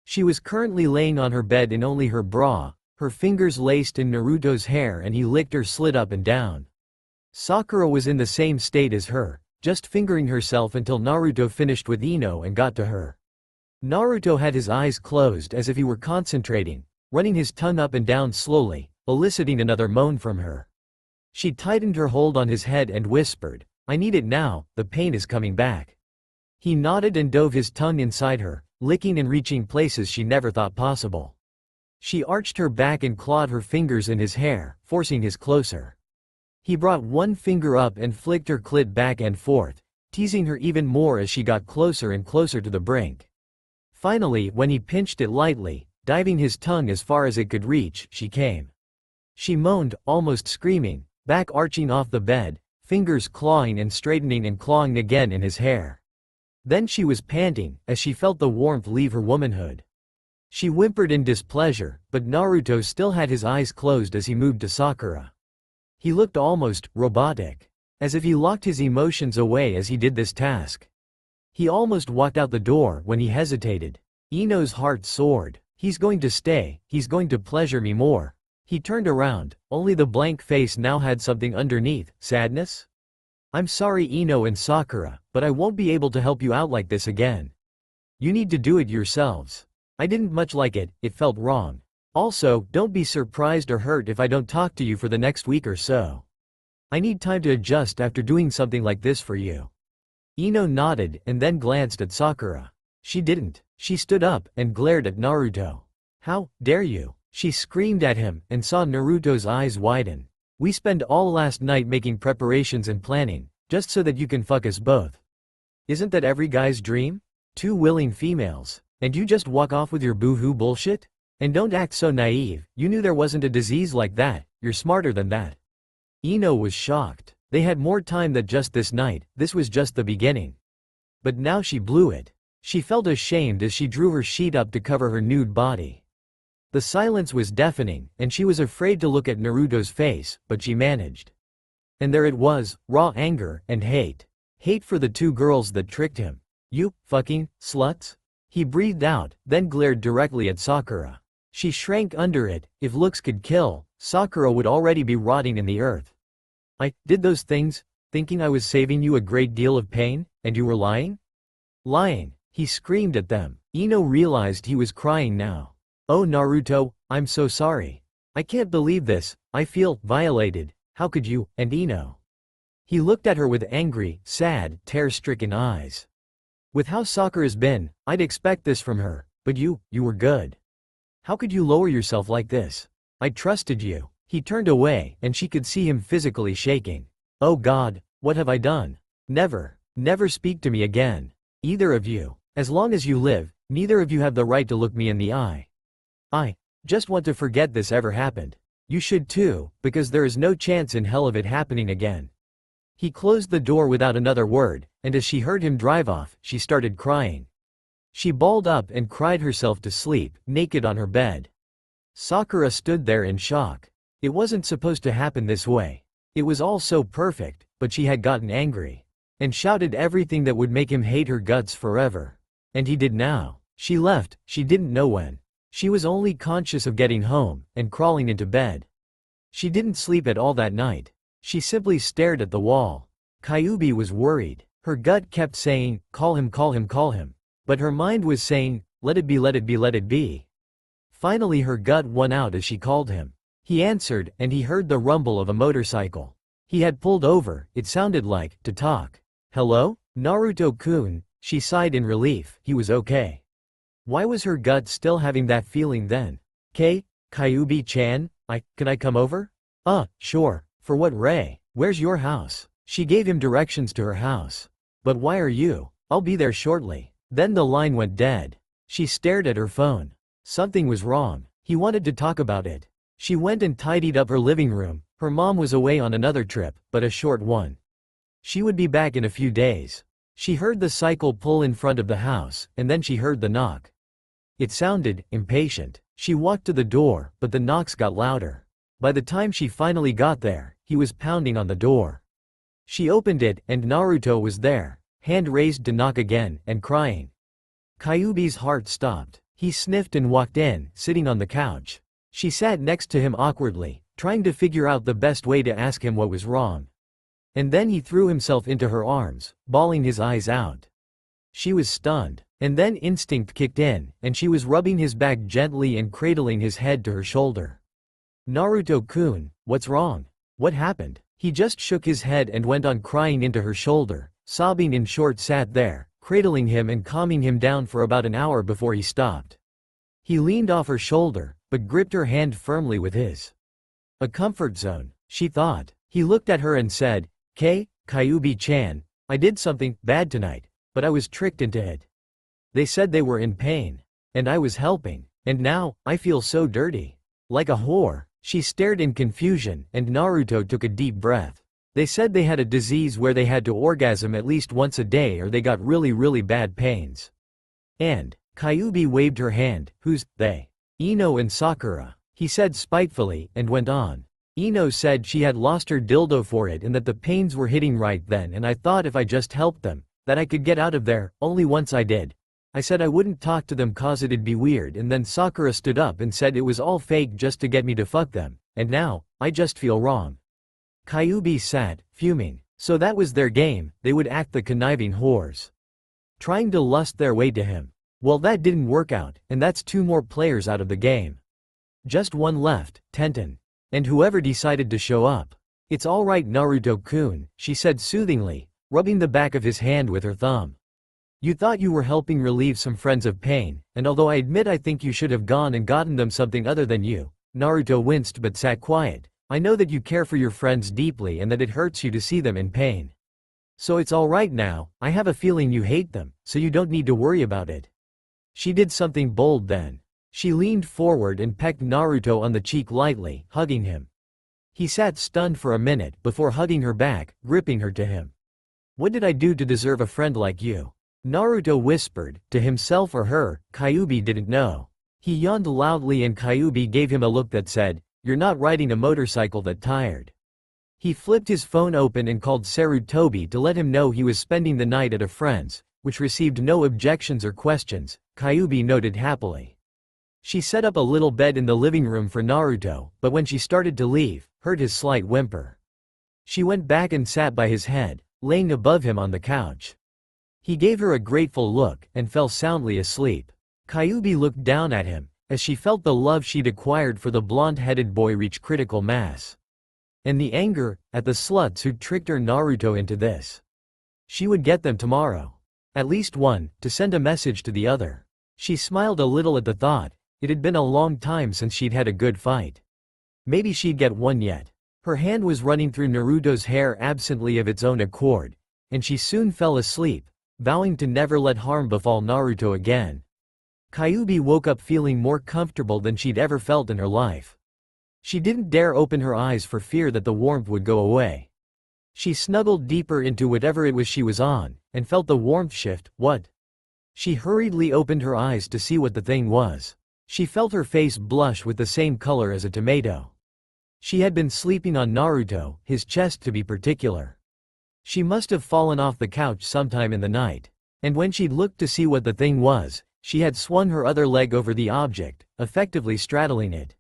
She was currently laying on her bed in only her bra, her fingers laced in Naruto's hair, and he licked her slit up and down. Sakura was in the same state as her, just fingering herself until Naruto finished with Ino and got to her. Naruto had his eyes closed as if he were concentrating, running his tongue up and down slowly, eliciting another moan from her. She tightened her hold on his head and whispered, I need it now, the pain is coming back. He nodded and dove his tongue inside her, licking and reaching places she never thought possible. She arched her back and clawed her fingers in his hair, forcing his closer. He brought one finger up and flicked her clit back and forth, teasing her even more as she got closer and closer to the brink. Finally, when he pinched it lightly, diving his tongue as far as it could reach, she came. She moaned, almost screaming, back arching off the bed, fingers clawing and straightening and clawing again in his hair. Then she was panting, as she felt the warmth leave her womanhood. She whimpered in displeasure, but Naruto still had his eyes closed as he moved to Sakura. He looked almost robotic, as if he locked his emotions away as he did this task. He almost walked out the door when he hesitated. Ino's heart soared. He's going to stay, he's going to pleasure me more. He turned around, only the blank face now had something underneath, sadness? I'm sorry Ino and Sakura, but I won't be able to help you out like this again. You need to do it yourselves. I didn't much like it, it felt wrong. Also, don't be surprised or hurt if I don't talk to you for the next week or so. I need time to adjust after doing something like this for you. Ino nodded and then glanced at Sakura. She didn't. She stood up and glared at Naruto. How dare you? She screamed at him and saw Naruto's eyes widen. We spent all last night making preparations and planning, just so that you can fuck us both. Isn't that every guy's dream? Two willing females. And you just walk off with your boo-hoo bullshit? And don't act so naive, you knew there wasn't a disease like that, you're smarter than that. Ino was shocked. They had more time than just this night, this was just the beginning. But now she blew it. She felt ashamed as she drew her sheet up to cover her nude body. The silence was deafening, and she was afraid to look at Naruto's face, but she managed. And there it was, raw anger and hate. Hate for the two girls that tricked him. You fucking sluts? He breathed out, then glared directly at Sakura. She shrank under it. If looks could kill, Sakura would already be rotting in the earth. I did those things, thinking I was saving you a great deal of pain, and you were lying? Lying, he screamed at them. Ino realized he was crying now. Oh Naruto, I'm so sorry. I can't believe this, I feel violated, how could you, and Ino? He looked at her with angry, sad, tear-stricken eyes. With how Sakura's been, I'd expect this from her, but you were good. How could you lower yourself like this? I trusted you. He turned away, and she could see him physically shaking. Oh God, what have I done? Never speak to me again. Either of you. As long as you live, neither of you have the right to look me in the eye. I just want to forget this ever happened. You should too, because there is no chance in hell of it happening again. He closed the door without another word, and as she heard him drive off, she started crying. She balled up and cried herself to sleep, naked on her bed. Sakura stood there in shock. It wasn't supposed to happen this way. It was all so perfect, but she had gotten angry. And shouted everything that would make him hate her guts forever. And he did now. She left, she didn't know when. She was only conscious of getting home, and crawling into bed. She didn't sleep at all that night. She simply stared at the wall. Kyuubi was worried. Her gut kept saying, call him, call him, call him. But her mind was saying, let it be, let it be, let it be. Finally her gut won out as she called him. He answered, and he heard the rumble of a motorcycle. He had pulled over, it sounded like, to talk. Hello? Naruto-kun, she sighed in relief, he was okay. Why was her gut still having that feeling then? Kyuubi-chan, can I come over? Sure. For what, Ray? Where's your house? She gave him directions to her house. But why are you? I'll be there shortly. Then the line went dead. She stared at her phone. Something was wrong. He wanted to talk about it. She went and tidied up her living room. Her mom was away on another trip, but a short one. She would be back in a few days. She heard the cycle pull in front of the house, and then she heard the knock. It sounded impatient. She walked to the door, but the knocks got louder. By the time she finally got there, he was pounding on the door. She opened it, and Naruto was there, hand raised to knock again, and crying. Kyuubi's heart stopped. He sniffed and walked in, sitting on the couch. She sat next to him awkwardly, trying to figure out the best way to ask him what was wrong. And then he threw himself into her arms, bawling his eyes out. She was stunned. And then instinct kicked in, and she was rubbing his back gently and cradling his head to her shoulder. Naruto-kun, what's wrong? What happened? He just shook his head and went on crying into her shoulder, sobbing in short sat there, cradling him and calming him down for about an hour before he stopped. He leaned off her shoulder, but gripped her hand firmly with his. A comfort zone, she thought. He looked at her and said, Kyuubi-chan, I did something bad tonight, but I was tricked into it. They said they were in pain. And I was helping. And now, I feel so dirty. Like a whore. She stared in confusion, and Naruto took a deep breath. They said they had a disease where they had to orgasm at least once a day or they got really bad pains. And, Kyuubi waved her hand, who's they? Ino and Sakura. He said spitefully, and went on. Ino said she had lost her dildo for it and that the pains were hitting right then, and I thought if I just helped them, that I could get out of there. Only once I did. I said I wouldn't talk to them cause it'd be weird, and then Sakura stood up and said it was all fake just to get me to fuck them, and now, I just feel wrong. Kyuubi sat, fuming. So that was their game, they would act the conniving whores. Trying to lust their way to him. Well, that didn't work out, and that's 2 more players out of the game. Just one left, Tenten. And whoever decided to show up. It's alright Naruto-kun, she said soothingly, rubbing the back of his hand with her thumb. You thought you were helping relieve some friends of pain, and although I admit I think you should have gone and gotten them something other than you, Naruto winced but sat quiet. I know that you care for your friends deeply and that it hurts you to see them in pain. So it's alright now, I have a feeling you hate them, so you don't need to worry about it. She did something bold then. She leaned forward and pecked Naruto on the cheek lightly, hugging him. He sat stunned for a minute before hugging her back, gripping her to him. What did I do to deserve a friend like you? Naruto whispered, to himself or her, Kyuubi didn't know. He yawned loudly and Kyuubi gave him a look that said, You're not riding a motorcycle that tired. He flipped his phone open and called Sarutobi to let him know he was spending the night at a friend's, which received no objections or questions, Kyuubi noted happily. She set up a little bed in the living room for Naruto, but when she started to leave, heard his slight whimper. She went back and sat by his head, laying above him on the couch. He gave her a grateful look, and fell soundly asleep. Kyuubi looked down at him, as she felt the love she'd acquired for the blonde-headed boy reach critical mass. And the anger, at the sluts who tricked her Naruto into this. She would get them tomorrow. At least one, to send a message to the other. She smiled a little at the thought. It had been a long time since she'd had a good fight. Maybe she'd get one yet. Her hand was running through Naruto's hair absently of its own accord, and she soon fell asleep, vowing to never let harm befall Naruto again. Kyuubi woke up feeling more comfortable than she'd ever felt in her life. She didn't dare open her eyes for fear that the warmth would go away. She snuggled deeper into whatever it was she was on, and felt the warmth shift. What? She hurriedly opened her eyes to see what the thing was. She felt her face blush with the same color as a tomato. She had been sleeping on Naruto, his chest to be particular. She must have fallen off the couch sometime in the night. And when she'd looked to see what the thing was, she had swung her other leg over the object, effectively straddling it.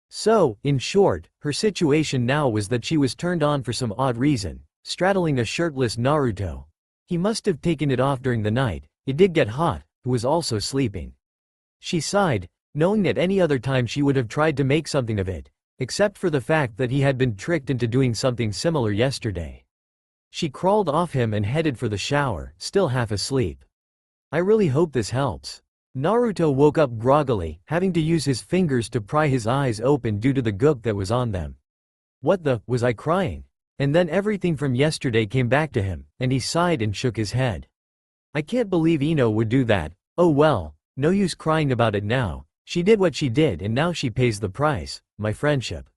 So, in short, her situation now was that she was turned on for some odd reason, straddling a shirtless Naruto. He must have taken it off during the night. It did get hot, who was also sleeping. She sighed, knowing that any other time she would have tried to make something of it, except for the fact that he had been tricked into doing something similar yesterday. She crawled off him and headed for the shower, still half asleep. I really hope this helps. Naruto woke up groggily, having to use his fingers to pry his eyes open due to the gook that was on them. What the, was I crying? And then everything from yesterday came back to him, and he sighed and shook his head. I can't believe Ino would do that. Oh well, No use crying about it now. She did what she did and now she pays the price, my friendship.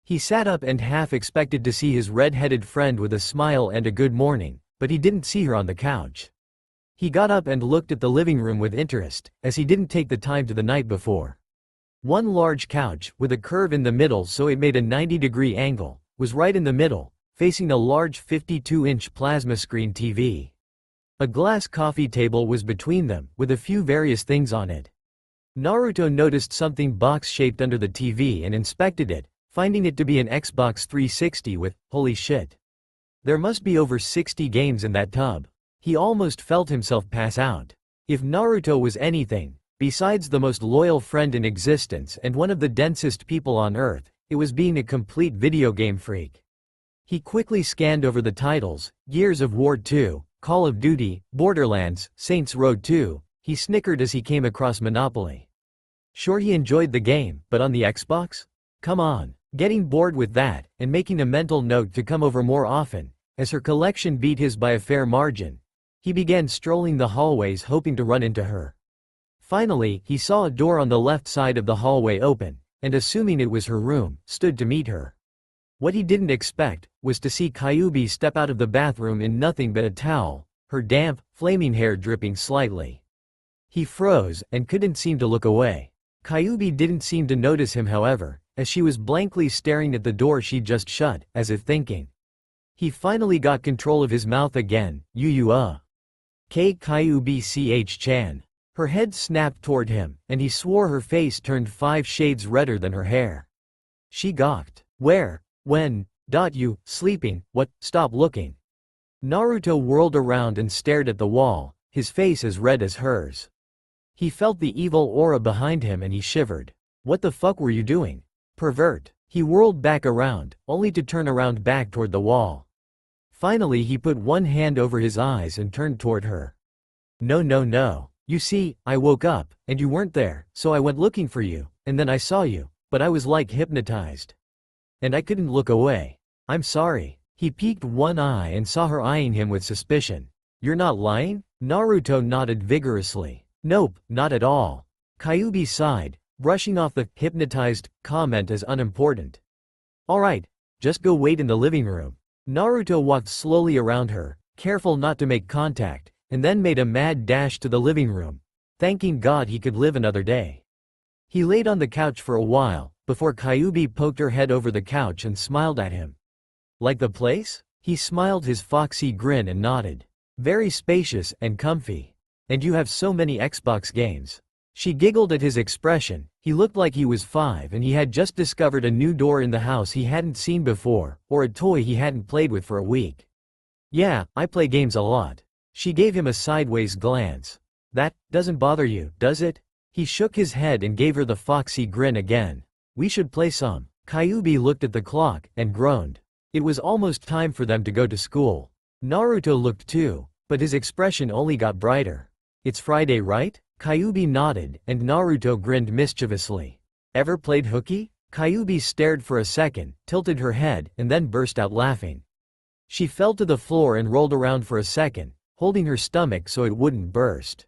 He sat up and half expected to see his red-headed friend with a smile and a good morning, but he didn't see her on the couch. He got up and looked at the living room with interest, as he didn't take the time to the night before. One large couch, with a curve in the middle so it made a 90-degree angle, was right in the middle, facing a large 52-inch plasma screen TV. A glass coffee table was between them, with a few various things on it. Naruto noticed something box-shaped under the TV and inspected it, finding it to be an Xbox 360 with, holy shit. There must be over 60 games in that tub. He almost felt himself pass out. If Naruto was anything, besides the most loyal friend in existence and one of the densest people on Earth, it was being a complete video game freak. He quickly scanned over the titles: Gears of War 2, Call of Duty, Borderlands, Saints Row 2. He snickered as he came across Monopoly. Sure, he enjoyed the game, but on the Xbox? Come on. Getting bored with that, and making a mental note to come over more often, as her collection beat his by a fair margin, he began strolling the hallways hoping to run into her. Finally, he saw a door on the left side of the hallway open, and assuming it was her room, stood to meet her. What he didn't expect was to see Kyuubi step out of the bathroom in nothing but a towel, her damp, flaming hair dripping slightly. He froze and couldn't seem to look away. Kyuubi didn't seem to notice him, however, as she was blankly staring at the door she'd just shut, as if thinking. He finally got control of his mouth again. K Kyuubi Chan. Her head snapped toward him, and he swore her face turned 5 shades redder than her hair. She gawked. Where? When? You, sleeping, what? Stop looking. Naruto whirled around and stared at the wall, his face as red as hers. He felt the evil aura behind him and he shivered. What the fuck were you doing? Pervert. He whirled back around, only to turn around back toward the wall. Finally he put one hand over his eyes and turned toward her. No. You see, I woke up, and you weren't there, so I went looking for you, and then I saw you, but I was like hypnotized. And I couldn't look away. I'm sorry. He peeked one eye and saw her eyeing him with suspicion. You're not lying? Naruto nodded vigorously. Nope, not at all. Kyuubi sighed, brushing off the hypnotized comment as unimportant. Alright, just go wait in the living room. Naruto walked slowly around her, careful not to make contact, and then made a mad dash to the living room, thanking God he could live another day. He laid on the couch for a while, before Kyuubi poked her head over the couch and smiled at him. Like the place? He smiled his foxy grin and nodded. Very spacious and comfy. And you have so many Xbox games. She giggled at his expression. He looked like he was 5 and he had just discovered a new door in the house he hadn't seen before, or a toy he hadn't played with for a week. Yeah, I play games a lot. She gave him a sideways glance. That doesn't bother you, does it? He shook his head and gave her the foxy grin again. We should play some. Kyuubi looked at the clock and groaned. It was almost time for them to go to school. Naruto looked too, but his expression only got brighter. It's Friday, right? Kyuubi nodded, and Naruto grinned mischievously. Ever played hooky? Kyuubi stared for a second, tilted her head, and then burst out laughing. She fell to the floor and rolled around for a second, holding her stomach so it wouldn't burst.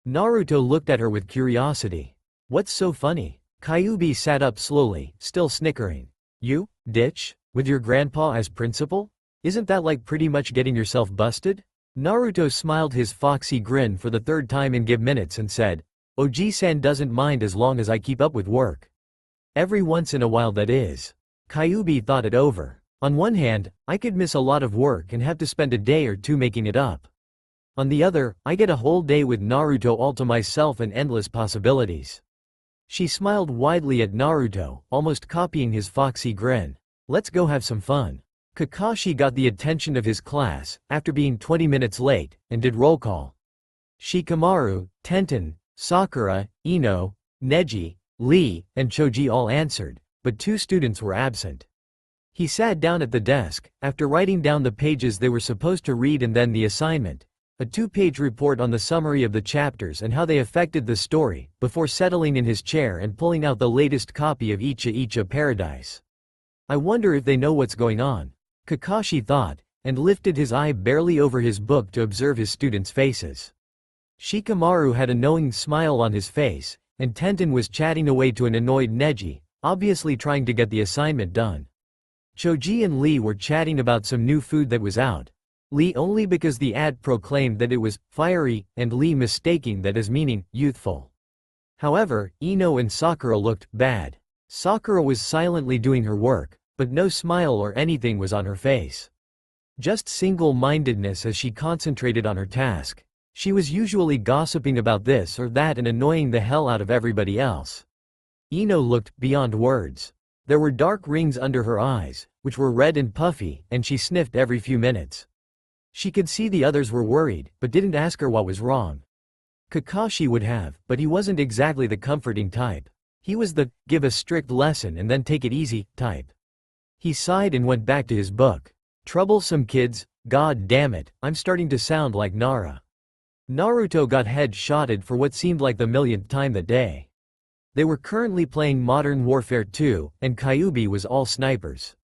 Naruto looked at her with curiosity. What's so funny? Kyuubi sat up slowly, still snickering. You, ditch? With your grandpa as principal? Isn't that like pretty much getting yourself busted? Naruto smiled his foxy grin for the 3rd time in Give minutes and said, Oji-san doesn't mind as long as I keep up with work. Every once in a while, that is. Kyuubi thought it over. On one hand, I could miss a lot of work and have to spend a day or two making it up. On the other, I get a whole day with Naruto all to myself and endless possibilities. She smiled widely at Naruto, almost copying his foxy grin. Let's go have some fun. Kakashi got the attention of his class, after being 20 minutes late, and did roll call. Shikamaru, Tenten, Sakura, Ino, Neji, Lee, and Choji all answered, but 2 students were absent. He sat down at the desk, after writing down the pages they were supposed to read and then the assignment, a 2-page report on the summary of the chapters and how they affected the story, before settling in his chair and pulling out the latest copy of Icha Paradise. I wonder if they know what's going on. Kakashi thought, and lifted his eye barely over his book to observe his students' faces. Shikamaru had a knowing smile on his face, and Tenten was chatting away to an annoyed Neji, obviously trying to get the assignment done. Choji and Lee were chatting about some new food that was out. Lee only because the ad proclaimed that it was fiery, and Lee mistaking that as meaning youthful. However, Ino and Sakura looked bad. Sakura was silently doing her work, but no smile or anything was on her face. Just single-mindedness as she concentrated on her task. She was usually gossiping about this or that and annoying the hell out of everybody else. Ino looked beyond words. There were dark rings under her eyes, which were red and puffy, and she sniffed every few minutes. She could see the others were worried, but didn't ask her what was wrong. Kakashi would have, but he wasn't exactly the comforting type. He was the, give a strict lesson and then take it easy, type. He sighed and went back to his book. Troublesome kids, god damn it, I'm starting to sound like Nara. Naruto got head-shotted for what seemed like the millionth time that day. They were currently playing Modern Warfare 2, and Kyuubi was all snipers.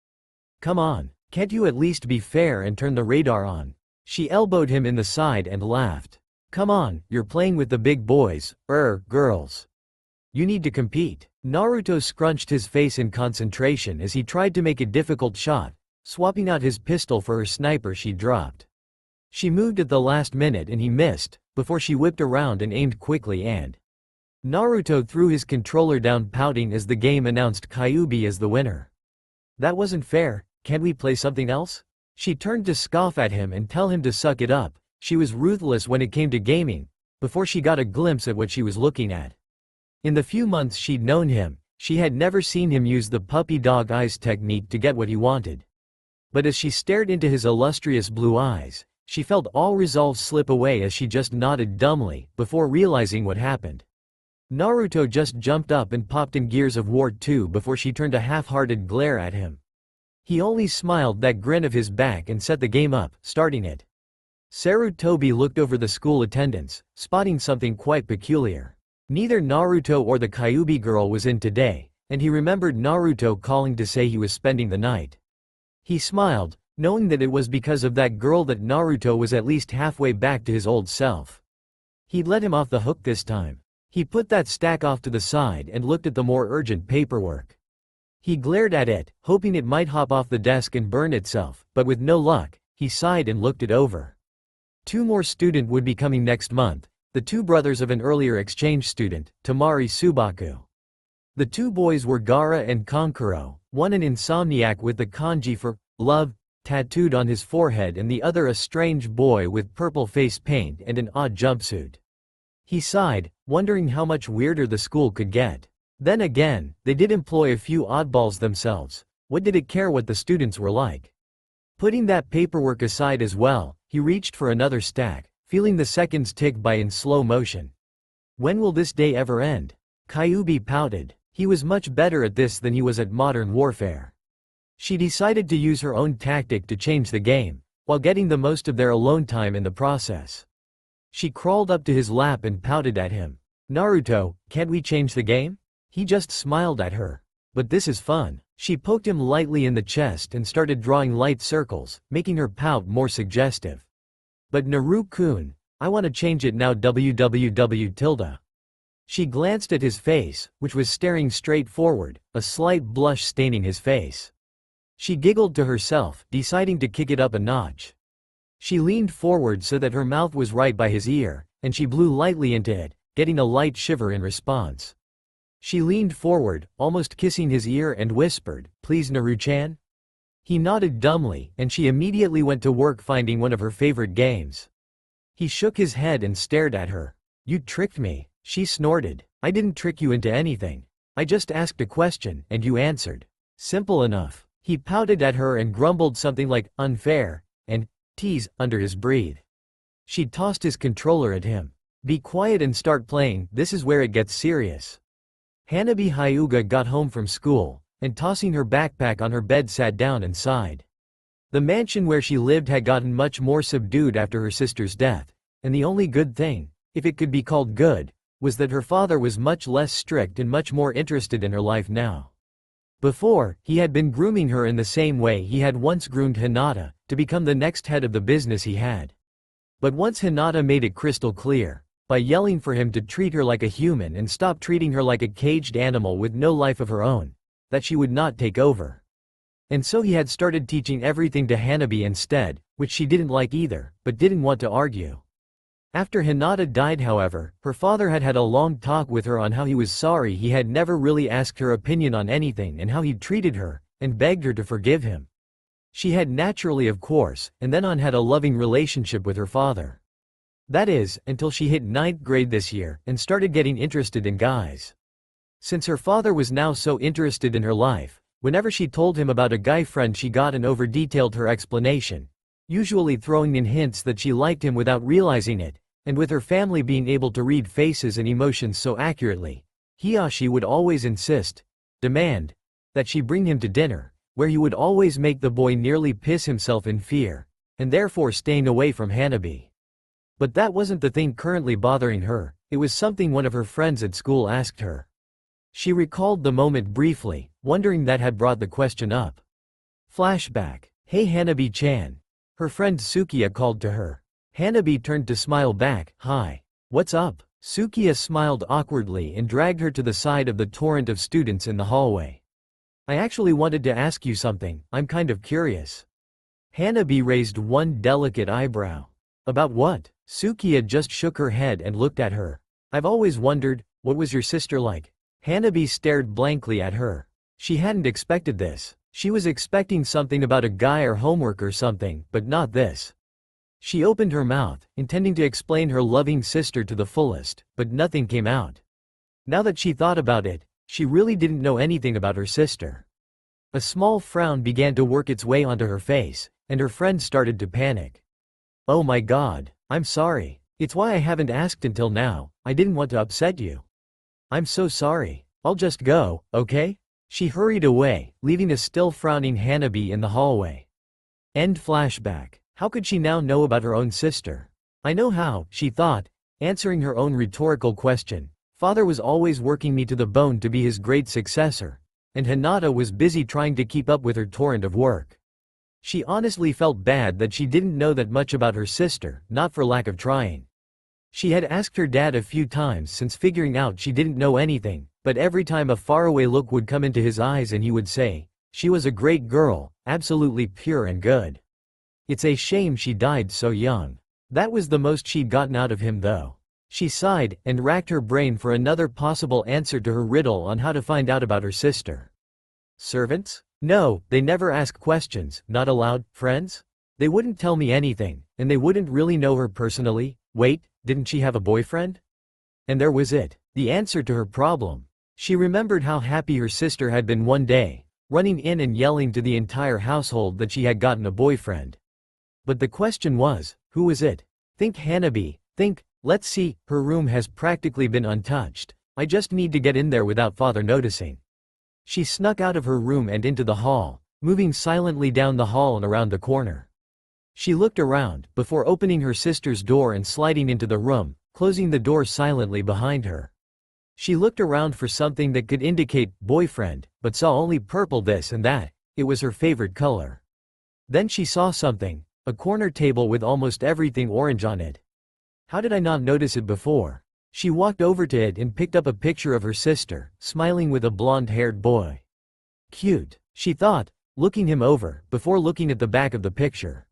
Come on, can't you at least be fair and turn the radar on? She elbowed him in the side and laughed. Come on, you're playing with the big boys, girls. You need to compete. Naruto scrunched his face in concentration as he tried to make a difficult shot, swapping out his pistol for her sniper she dropped. She moved at the last minute and he missed, before she whipped around and aimed quickly and Naruto threw his controller down pouting as the game announced Kyuubi as the winner. That wasn't fair, can't we play something else? She turned to scoff at him and tell him to suck it up. She was ruthless when it came to gaming, before she got a glimpse at what she was looking at. In the few months she'd known him, she had never seen him use the puppy dog eyes technique to get what he wanted. But as she stared into his illustrious blue eyes, she felt all resolve slip away as she just nodded dumbly, before realizing what happened. Naruto just jumped up and popped in Gears of War 2 before she turned a half-hearted glare at him. He only smiled that grin of his back and set the game up, starting it. Sarutobi looked over the school attendance, spotting something quite peculiar. Neither Naruto or the Kyuubi girl was in today, and he remembered Naruto calling to say he was spending the night. He smiled, knowing that it was because of that girl that Naruto was at least halfway back to his old self. He'd let him off the hook this time. He put that stack off to the side and looked at the more urgent paperwork. He glared at it, hoping it might hop off the desk and burn itself, but with no luck, he sighed and looked it over. 2 more students would be coming next month, the 2 brothers of an earlier exchange student, Tamari Subaku. The 2 boys were Gaara and Kankuro, one an insomniac with the kanji for love tattooed on his forehead and the other a strange boy with purple face paint and an odd jumpsuit. He sighed, wondering how much weirder the school could get. Then again, they did employ a few oddballs themselves. What did it care what the students were like? Putting that paperwork aside as well, he reached for another stack, feeling the seconds tick by in slow motion. When will this day ever end? Kyuubi pouted. He was much better at this than he was at Modern Warfare. She decided to use her own tactic to change the game, while getting the most of their alone time in the process. She crawled up to his lap and pouted at him. Naruto, can't we change the game? He just smiled at her. But this is fun. She poked him lightly in the chest and started drawing light circles, making her pout more suggestive. But Naru-kun, I want to change it now www. She glanced at his face, which was staring straight forward, a slight blush staining his face. She giggled to herself, deciding to kick it up a notch. She leaned forward so that her mouth was right by his ear, and she blew lightly into it, getting a light shiver in response. She leaned forward, almost kissing his ear and whispered, "Please Naru-chan?" He nodded dumbly, and she immediately went to work finding one of her favorite games. He shook his head and stared at her. "You tricked me," she snorted. "I didn't trick you into anything. I just asked a question, and you answered. Simple enough." He pouted at her and grumbled something like, "unfair," and "tease," under his breath. She tossed his controller at him. "Be quiet and start playing, this is where it gets serious." Hanabi Hyuga got home from school, and tossing her backpack on her bed sat down and sighed. The mansion where she lived had gotten much more subdued after her sister's death, and the only good thing, if it could be called good, was that her father was much less strict and much more interested in her life now. Before, he had been grooming her in the same way he had once groomed Hinata, to become the next head of the business he had. But once Hinata made it crystal clear, by yelling for him to treat her like a human and stop treating her like a caged animal with no life of her own, that she would not take over. And so he had started teaching everything to Hanabi instead, which she didn't like either, but didn't want to argue. After Hinata died however, her father had had a long talk with her on how he was sorry he had never really asked her opinion on anything and how he'd treated her, and begged her to forgive him. She had naturally of course, and then on had a loving relationship with her father. That is, until she hit 9th grade this year, and started getting interested in guys. Since her father was now so interested in her life, whenever she told him about a guy friend she got and over-detailed her explanation, usually throwing in hints that she liked him without realizing it, and with her family being able to read faces and emotions so accurately, Hiyashi would always insist, demand, that she bring him to dinner, where he would always make the boy nearly piss himself in fear, and therefore staying away from Hanabi. But that wasn't the thing currently bothering her, it was something one of her friends at school asked her. She recalled the moment briefly, wondering that had brought the question up. Flashback. Hey Hanabi-chan. Her friend Sukiya called to her. Hanabi turned to smile back. Hi. What's up? Sukiya smiled awkwardly and dragged her to the side of the torrent of students in the hallway. I actually wanted to ask you something, I'm kind of curious. Hanabi raised one delicate eyebrow. About what? Sukiya just shook her head and looked at her. I've always wondered, what was your sister like? Hanabi stared blankly at her. She hadn't expected this. She was expecting something about a guy or homework or something, but not this. She opened her mouth, intending to explain her loving sister to the fullest, but nothing came out. Now that she thought about it, she really didn't know anything about her sister. A small frown began to work its way onto her face, and her friend started to panic. Oh my god, I'm sorry. It's why I haven't asked until now, I didn't want to upset you. I'm so sorry. I'll just go, okay? She hurried away, leaving a still frowning Hanabi in the hallway. End flashback. How could she now know about her own sister? I know how, she thought, answering her own rhetorical question. Father was always working me to the bone to be his great successor, and Hinata was busy trying to keep up with her torrent of work. She honestly felt bad that she didn't know that much about her sister, not for lack of trying. She had asked her dad a few times since figuring out she didn't know anything, but every time a faraway look would come into his eyes and he would say, she was a great girl, absolutely pure and good. It's a shame she died so young. That was the most she'd gotten out of him though. She sighed, and racked her brain for another possible answer to her riddle on how to find out about her sister. Servants? No, they never ask questions, not allowed. Friends? They wouldn't tell me anything, and they wouldn't really know her personally. Wait, didn't she have a boyfriend? And there was it, the answer to her problem. She remembered how happy her sister had been one day, running in and yelling to the entire household that she had gotten a boyfriend. But the question was, who was it? Think Hanabi, think, let's see, her room has practically been untouched. I just need to get in there without father noticing. She snuck out of her room and into the hall, moving silently down the hall and around the corner. She looked around, before opening her sister's door and sliding into the room, closing the door silently behind her. She looked around for something that could indicate boyfriend, but saw only purple this and that. It was her favorite color. Then she saw something, a corner table with almost everything orange on it. How did I not notice it before? She walked over to it and picked up a picture of her sister, smiling with a blonde-haired boy. Cute, she thought, looking him over, before looking at the back of the picture.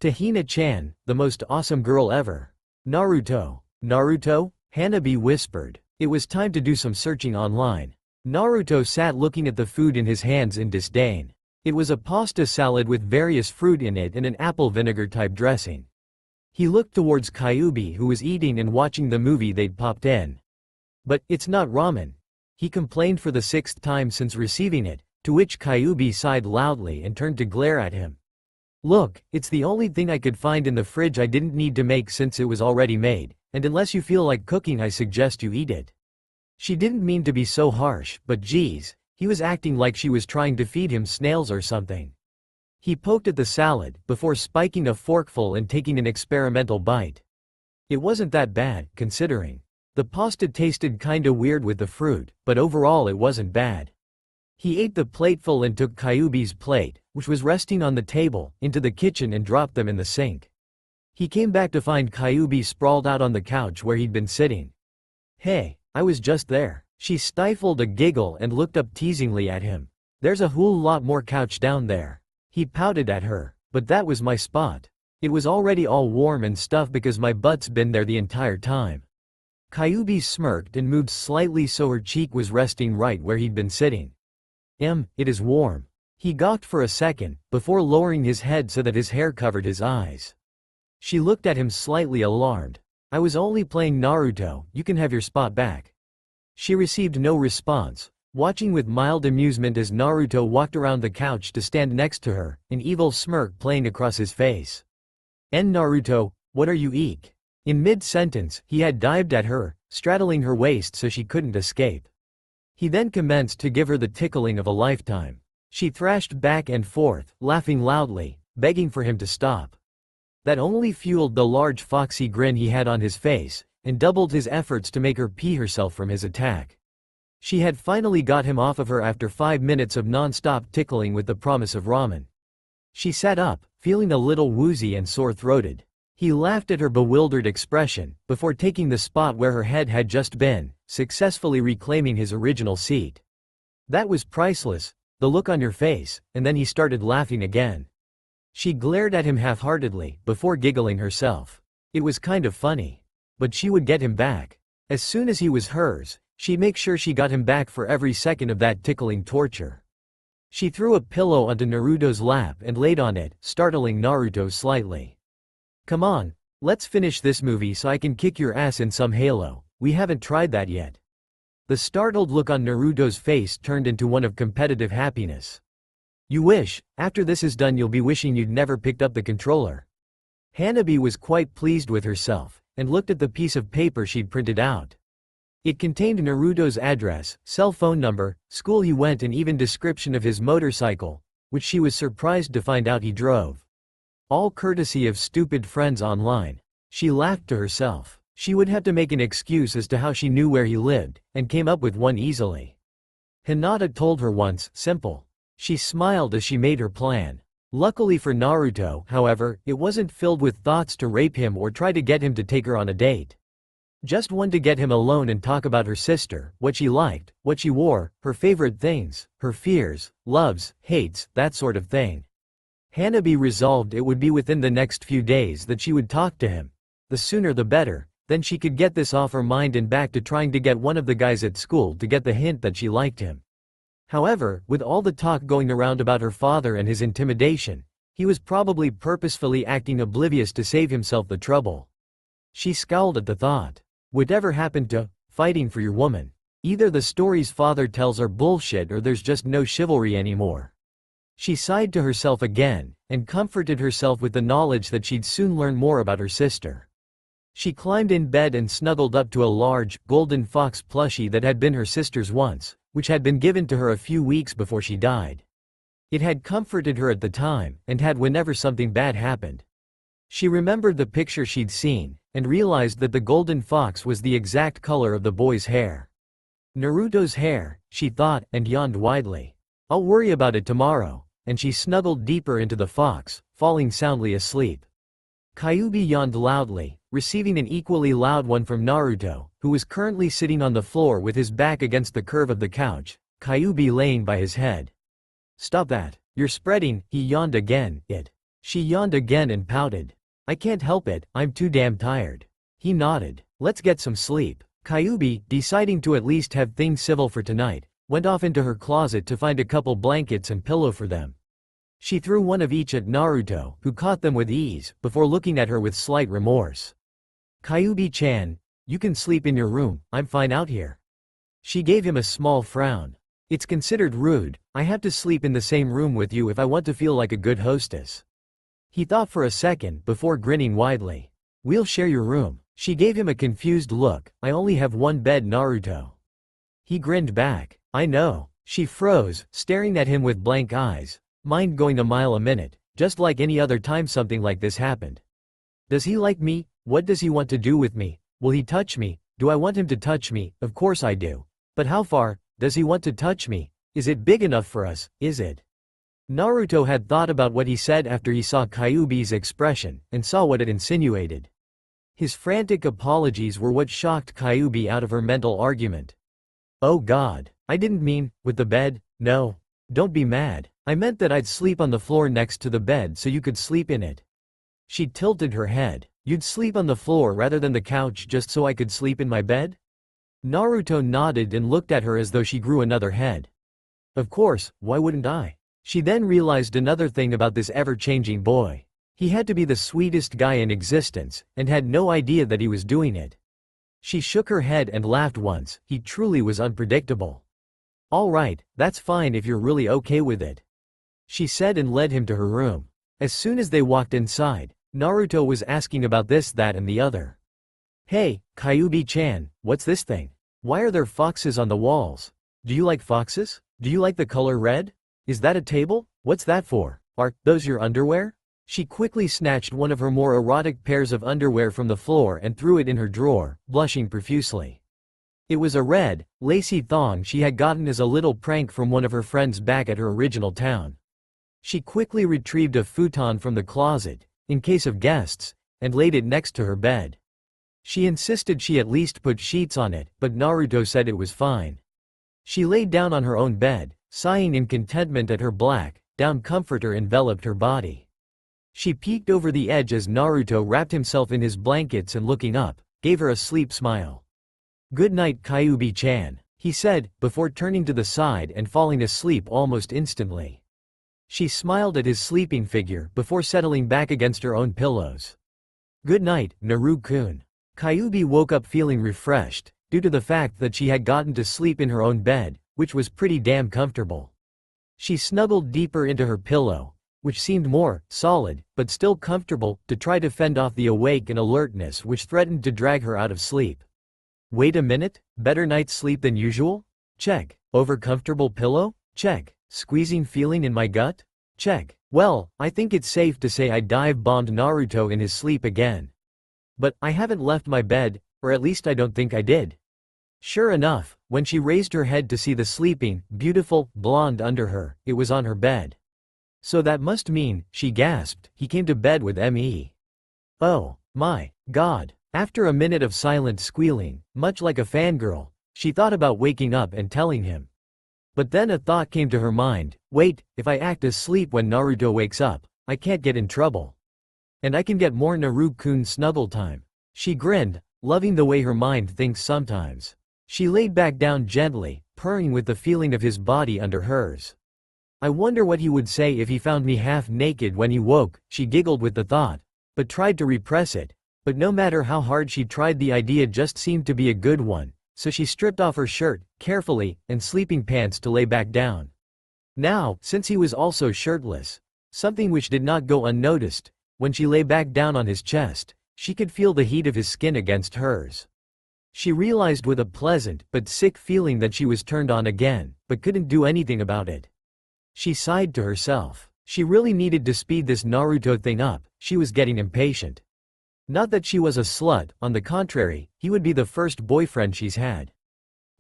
Tahina-chan, the most awesome girl ever. Naruto. Naruto? Hanabi whispered. It was time to do some searching online. Naruto sat looking at the food in his hands in disdain. It was a pasta salad with various fruit in it and an apple vinegar-type dressing. He looked towards Kyuubi who was eating and watching the movie they'd popped in. But, it's not ramen. He complained for the 6th time since receiving it, to which Kyuubi sighed loudly and turned to glare at him. Look, it's the only thing I could find in the fridge I didn't need to make since it was already made, and unless you feel like cooking I suggest you eat it. She didn't mean to be so harsh, but geez, he was acting like she was trying to feed him snails or something. He poked at the salad, before spiking a forkful and taking an experimental bite. It wasn't that bad, considering. The pasta tasted kinda weird with the fruit, but overall it wasn't bad. He ate the plateful and took Kyuubi's plate, which was resting on the table, into the kitchen and dropped them in the sink. He came back to find Kyuubi sprawled out on the couch where he'd been sitting. "Hey, I was just there." She stifled a giggle and looked up teasingly at him. "There's a whole lot more couch down there." He pouted at her. "But that was my spot. It was already all warm and stuff because my butt's been there the entire time." Kyuubi smirked and moved slightly so her cheek was resting right where he'd been sitting. It is warm." He gawked for a second, before lowering his head so that his hair covered his eyes. She looked at him slightly alarmed. "I was only playing Naruto, you can have your spot back." She received no response, watching with mild amusement as Naruto walked around the couch to stand next to her, an evil smirk playing across his face. Naruto, what are you eek?" In mid-sentence, he had dived at her, straddling her waist so she couldn't escape. He then commenced to give her the tickling of a lifetime. She thrashed back and forth, laughing loudly, begging for him to stop. That only fueled the large foxy grin he had on his face, and doubled his efforts to make her pee herself from his attack. She had finally got him off of her after 5 minutes of non-stop tickling with the promise of ramen. She sat up, feeling a little woozy and sore-throated. He laughed at her bewildered expression, before taking the spot where her head had just been, successfully reclaiming his original seat. "That was priceless, the look on your face," and then he started laughing again. She glared at him half-heartedly, before giggling herself. It was kind of funny. But she would get him back. As soon as he was hers, she'd make sure she got him back for every second of that tickling torture. She threw a pillow onto Naruto's lap and laid on it, startling Naruto slightly. "Come on, let's finish this movie so I can kick your ass in some Halo, we haven't tried that yet." The startled look on Naruto's face turned into one of competitive happiness. "You wish, after this is done you'll be wishing you'd never picked up the controller." Hanabi was quite pleased with herself, and looked at the piece of paper she'd printed out. It contained Naruto's address, cell phone number, school he went and even description of his motorcycle, which she was surprised to find out he drove. All courtesy of stupid friends online. She laughed to herself. She would have to make an excuse as to how she knew where he lived, and came up with one easily. Hinata told her once, simple. She smiled as she made her plan. Luckily for Naruto, however, it wasn't filled with thoughts to rape him or try to get him to take her on a date. Just one to get him alone and talk about her sister, what she liked, what she wore, her favorite things, her fears, loves, hates, that sort of thing. Hanabi resolved it would be within the next few days that she would talk to him. The sooner the better, then she could get this off her mind and back to trying to get one of the guys at school to get the hint that she liked him. However, with all the talk going around about her father and his intimidation, he was probably purposefully acting oblivious to save himself the trouble. She scowled at the thought. Whatever happened to fighting for your woman? Either the stories father tells are bullshit or there's just no chivalry anymore. She sighed to herself again, and comforted herself with the knowledge that she'd soon learn more about her sister. She climbed in bed and snuggled up to a large, golden fox plushie that had been her sister's once, which had been given to her a few weeks before she died. It had comforted her at the time, and had whenever something bad happened. She remembered the picture she'd seen, and realized that the golden fox was the exact color of the boy's hair. Naruto's hair, she thought, and yawned widely. I'll worry about it tomorrow, and she snuggled deeper into the fox, falling soundly asleep. Kyuubi yawned loudly, receiving an equally loud one from Naruto, who was currently sitting on the floor with his back against the curve of the couch, Kyuubi laying by his head. Stop that, you're spreading, he yawned again, She yawned again and pouted. I can't help it, I'm too damn tired. He nodded. Let's get some sleep. Kyuubi, deciding to at least have things civil for tonight, went off into her closet to find a couple blankets and pillow for them. She threw one of each at Naruto, who caught them with ease, before looking at her with slight remorse. Kyuubi-chan, you can sleep in your room, I'm fine out here. She gave him a small frown. It's considered rude, I have to sleep in the same room with you if I want to feel like a good hostess. He thought for a second, before grinning widely. We'll share your room. She gave him a confused look, I only have one bed Naruto. He grinned back. I know. She froze, staring at him with blank eyes, mind going a mile a minute, just like any other time something like this happened. Does he like me? What does he want to do with me? Will he touch me? Do I want him to touch me? Of course I do. But how far? Does he want to touch me? Is it big enough for us? Is it? Naruto had thought about what he said after he saw Kyuubi's expression, and saw what it insinuated. His frantic apologies were what shocked Kyuubi out of her mental argument. "Oh God, I didn't mean, with the bed, no. Don't be mad. I meant that I'd sleep on the floor next to the bed so you could sleep in it." She tilted her head. "You'd sleep on the floor rather than the couch just so I could sleep in my bed?" Naruto nodded and looked at her as though she grew another head. "Of course, why wouldn't I?" She then realized another thing about this ever-changing boy. He had to be the sweetest guy in existence, and had no idea that he was doing it. She shook her head and laughed once. He truly was unpredictable. "All right, that's fine if you're really okay with it," she said and led him to her room. As soon as they walked inside, Naruto was asking about this, that and the other. "Hey, Kyuubi-chan, what's this thing? Why are there foxes on the walls? Do you like foxes? Do you like the color red? Is that a table? What's that for? Are those your underwear?" She quickly snatched one of her more erotic pairs of underwear from the floor and threw it in her drawer, blushing profusely. It was a red, lacy thong she had gotten as a little prank from one of her friends back at her original town. She quickly retrieved a futon from the closet, in case of guests, and laid it next to her bed. She insisted she at least put sheets on it, but Naruto said it was fine. She laid down on her own bed, sighing in contentment at her black, down comforter enveloped her body. She peeked over the edge as Naruto wrapped himself in his blankets and looking up, gave her a sleep smile. "Good night, Kyuubi-chan," he said, before turning to the side and falling asleep almost instantly. She smiled at his sleeping figure before settling back against her own pillows. "Good night, Naru-kun." Kyuubi woke up feeling refreshed, due to the fact that she had gotten to sleep in her own bed, which was pretty damn comfortable. She snuggled deeper into her pillow, which seemed more solid, but still comfortable, to try to fend off the awake and alertness which threatened to drag her out of sleep. Wait a minute, better night's sleep than usual? Check. Over comfortable pillow? Check. Squeezing feeling in my gut? Check. Well, I think it's safe to say I dive-bombed Naruto in his sleep again. But I haven't left my bed, or at least I don't think I did. Sure enough, when she raised her head to see the sleeping, beautiful, blonde under her, it was on her bed. So that must mean, she gasped, he came to bed with me. Oh, my God. After a minute of silent squealing, much like a fangirl, she thought about waking up and telling him. But then a thought came to her mind, wait, if I act asleep when Naruto wakes up, I can't get in trouble. And I can get more Naru-kun snuggle time. She grinned, loving the way her mind thinks sometimes. She laid back down gently, purring with the feeling of his body under hers. I wonder what he would say if he found me half naked when he woke, she giggled with the thought, but tried to repress it. But no matter how hard she tried, the idea just seemed to be a good one, so she stripped off her shirt, carefully, and sleeping pants to lay back down. Now, since he was also shirtless, something which did not go unnoticed, when she lay back down on his chest, she could feel the heat of his skin against hers. She realized with a pleasant but sick feeling that she was turned on again, but couldn't do anything about it. She sighed to herself. She really needed to speed this Naruto thing up, she was getting impatient. Not that she was a slut, on the contrary, he would be the first boyfriend she's had.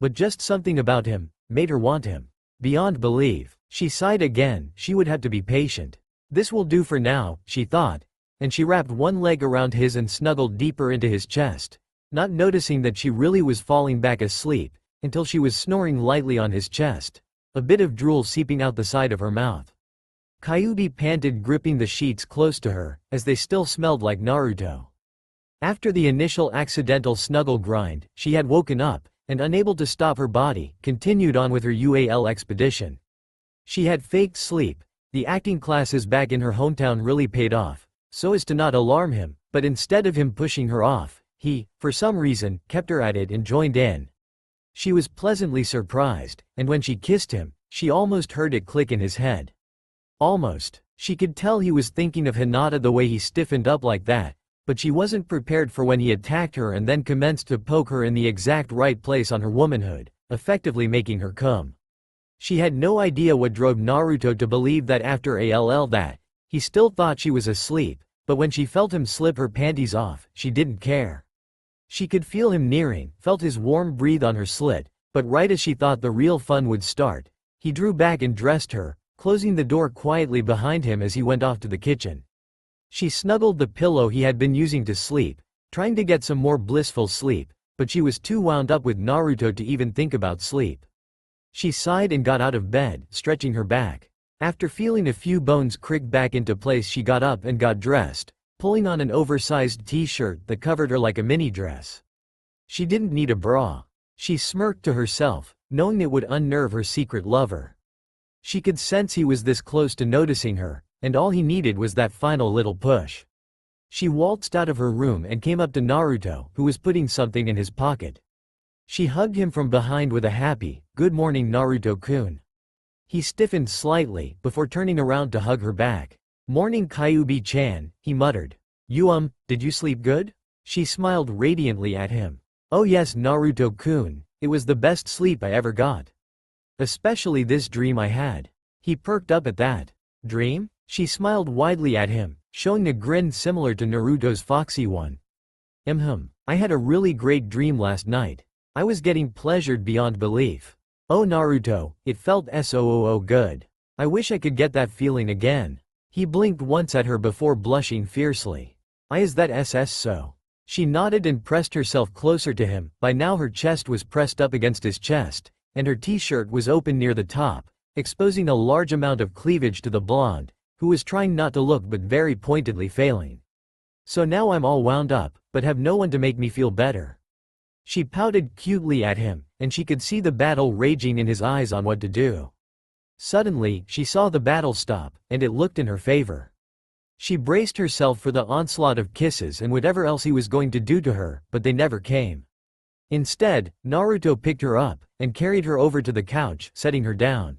But just something about him made her want him. Beyond belief. She sighed again, she would have to be patient. This will do for now, she thought, and she wrapped one leg around his and snuggled deeper into his chest, not noticing that she really was falling back asleep, until she was snoring lightly on his chest, a bit of drool seeping out the side of her mouth. Kyuubi panted, gripping the sheets close to her, as they still smelled like Naruto. After the initial accidental snuggle grind, she had woken up, and unable to stop her body, continued on with her UAL expedition. She had faked sleep. The acting classes back in her hometown really paid off, so as to not alarm him, but instead of him pushing her off, he, for some reason, kept her at it and joined in. She was pleasantly surprised, and when she kissed him, she almost heard it click in his head. Almost. She could tell he was thinking of Hinata the way he stiffened up like that, but she wasn't prepared for when he attacked her and then commenced to poke her in the exact right place on her womanhood, effectively making her come. She had no idea what drove Naruto to believe that after that, he still thought she was asleep, but when she felt him slip her panties off, she didn't care. She could feel him nearing, felt his warm breath on her slit, but right as she thought the real fun would start, he drew back and dressed her, closing the door quietly behind him as he went off to the kitchen. She snuggled the pillow he had been using to sleep, trying to get some more blissful sleep, but she was too wound up with Naruto to even think about sleep. She sighed and got out of bed, stretching her back. After feeling a few bones crick back into place, she got up and got dressed, pulling on an oversized t-shirt that covered her like a mini dress. She didn't need a bra. She smirked to herself, knowing it would unnerve her secret lover. She could sense he was this close to noticing her, and all he needed was that final little push. She waltzed out of her room and came up to Naruto, who was putting something in his pocket. She hugged him from behind with a happy, "Good morning, Naruto-kun." He stiffened slightly, before turning around to hug her back. "Morning, Kyuubi-chan," he muttered. Did you sleep good?" She smiled radiantly at him. "Oh yes, Naruto-kun, it was the best sleep I ever got. Especially this dream I had." He perked up at that. "Dream?" She smiled widely at him, showing a grin similar to Naruto's foxy one. I had a really great dream last night. I was getting pleasured beyond belief. Oh Naruto, it felt so good. I wish I could get that feeling again." He blinked once at her before blushing fiercely. Is that so?" She nodded and pressed herself closer to him. By now her chest was pressed up against his chest, and her t-shirt was open near the top, exposing a large amount of cleavage to the blonde, who was trying not to look but very pointedly failing. "So now I'm all wound up, but have no one to make me feel better." She pouted cutely at him, and she could see the battle raging in his eyes on what to do. Suddenly, she saw the battle stop, and it looked in her favor. She braced herself for the onslaught of kisses and whatever else he was going to do to her, but they never came. Instead, Naruto picked her up, and carried her over to the couch, setting her down.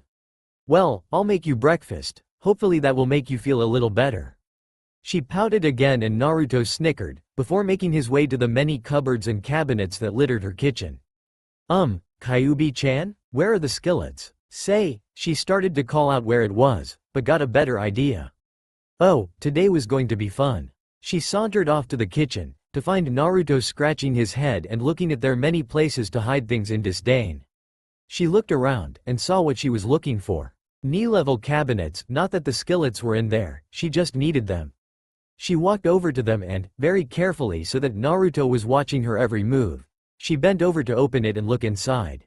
"Well, I'll make you breakfast, hopefully that will make you feel a little better." She pouted again and Naruto snickered, before making his way to the many cupboards and cabinets that littered her kitchen. Kyuubi-chan? Where are the skillets? Say," she started to call out where it was, but got a better idea. Oh, today was going to be fun. She sauntered off to the kitchen, to find Naruto scratching his head and looking at their many places to hide things in disdain. She looked around, and saw what she was looking for. Knee-level cabinets, not that the skillets were in there, she just needed them. She walked over to them and, very carefully so that Naruto was watching her every move, she bent over to open it and look inside.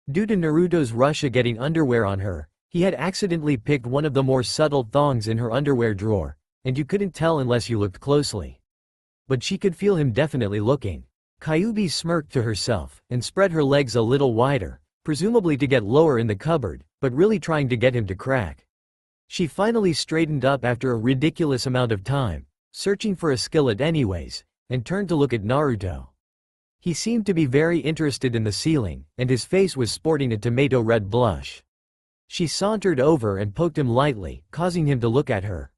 Due to Naruto's rush of getting underwear on her, he had accidentally picked one of the more subtle thongs in her underwear drawer, and you couldn't tell unless you looked closely. But she could feel him definitely looking. Kyuubi smirked to herself, and spread her legs a little wider, presumably to get lower in the cupboard, but really trying to get him to crack. She finally straightened up after a ridiculous amount of time, searching for a skillet anyways, and turned to look at Naruto. He seemed to be very interested in the ceiling, and his face was sporting a tomato red blush. She sauntered over and poked him lightly, causing him to look at her.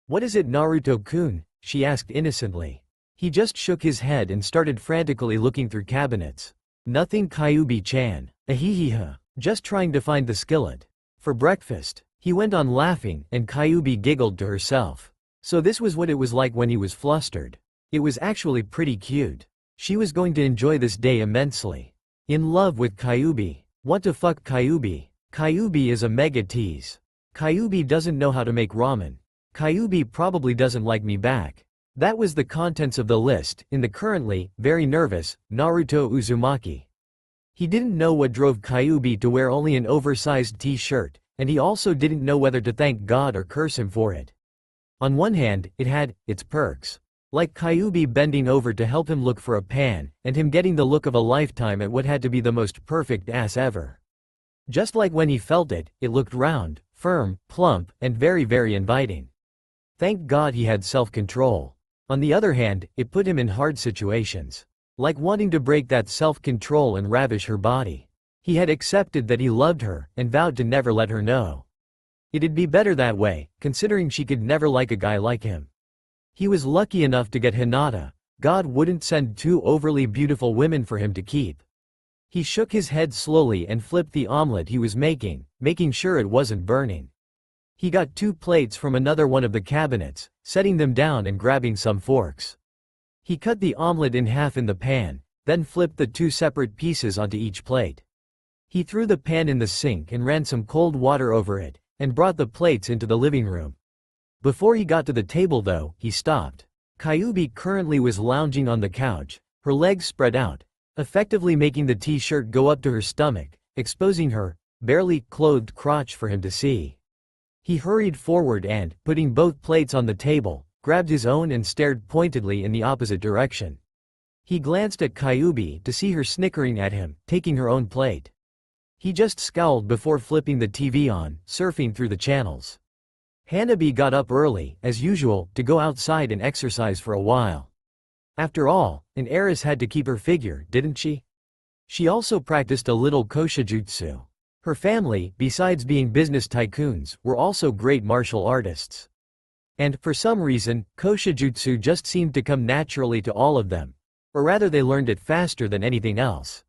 "What is it, Naruto-kun?" she asked innocently. He just shook his head and started frantically looking through cabinets. "Nothing, Kyuubi-chan. Ahihiha. Just trying to find the skillet. For breakfast." He went on laughing, and Kyuubi giggled to herself. So this was what it was like when he was flustered. It was actually pretty cute. She was going to enjoy this day immensely. In love with Kyuubi. Want to fuck Kyuubi. Kyuubi is a mega tease. Kyuubi doesn't know how to make ramen. Kyuubi probably doesn't like me back. That was the contents of the list, in the currently, very nervous, Naruto Uzumaki. He didn't know what drove Kyuubi to wear only an oversized t-shirt, and he also didn't know whether to thank God or curse him for it. On one hand, it had its perks. Like Kyuubi bending over to help him look for a pan, and him getting the look of a lifetime at what had to be the most perfect ass ever. Just like when he felt it, it looked round, firm, plump, and very very inviting. Thank God he had self-control. On the other hand, it put him in hard situations. Like wanting to break that self-control and ravish her body. He had accepted that he loved her, and vowed to never let her know. It'd be better that way, considering she could never like a guy like him. He was lucky enough to get Hinata. God wouldn't send two overly beautiful women for him to keep. He shook his head slowly and flipped the omelet he was making sure it wasn't burning. He got 2 plates from another one of the cabinets, setting them down and grabbing some forks. He cut the omelet in half in the pan, then flipped the 2 separate pieces onto each plate. He threw the pan in the sink and ran some cold water over it, and brought the plates into the living room. Before he got to the table though, he stopped. Kyuubi currently was lounging on the couch, her legs spread out, effectively making the t-shirt go up to her stomach, exposing her barely clothed crotch for him to see. He hurried forward and, putting both plates on the table, grabbed his own and stared pointedly in the opposite direction. He glanced at Kyuubi to see her snickering at him, taking her own plate. He just scowled before flipping the TV on, surfing through the channels. Hanabi got up early, as usual, to go outside and exercise for a while. After all, an heiress had to keep her figure, didn't she? She also practiced a little koshijutsu. Her family, besides being business tycoons, were also great martial artists. And, for some reason, koshijutsu just seemed to come naturally to all of them. Or rather they learned it faster than anything else.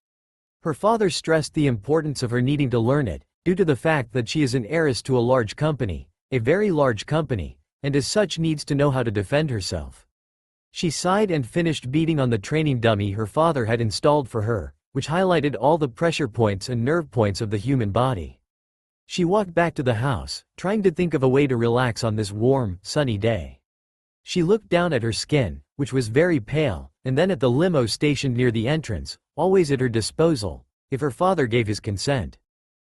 Her father stressed the importance of her needing to learn it, due to the fact that she is an heiress to a large company, a very large company, and as such needs to know how to defend herself. She sighed and finished beating on the training dummy her father had installed for her, which highlighted all the pressure points and nerve points of the human body. She walked back to the house, trying to think of a way to relax on this warm, sunny day. She looked down at her skin, which was very pale, and then at the limo stationed near the entrance, always at her disposal, if her father gave his consent.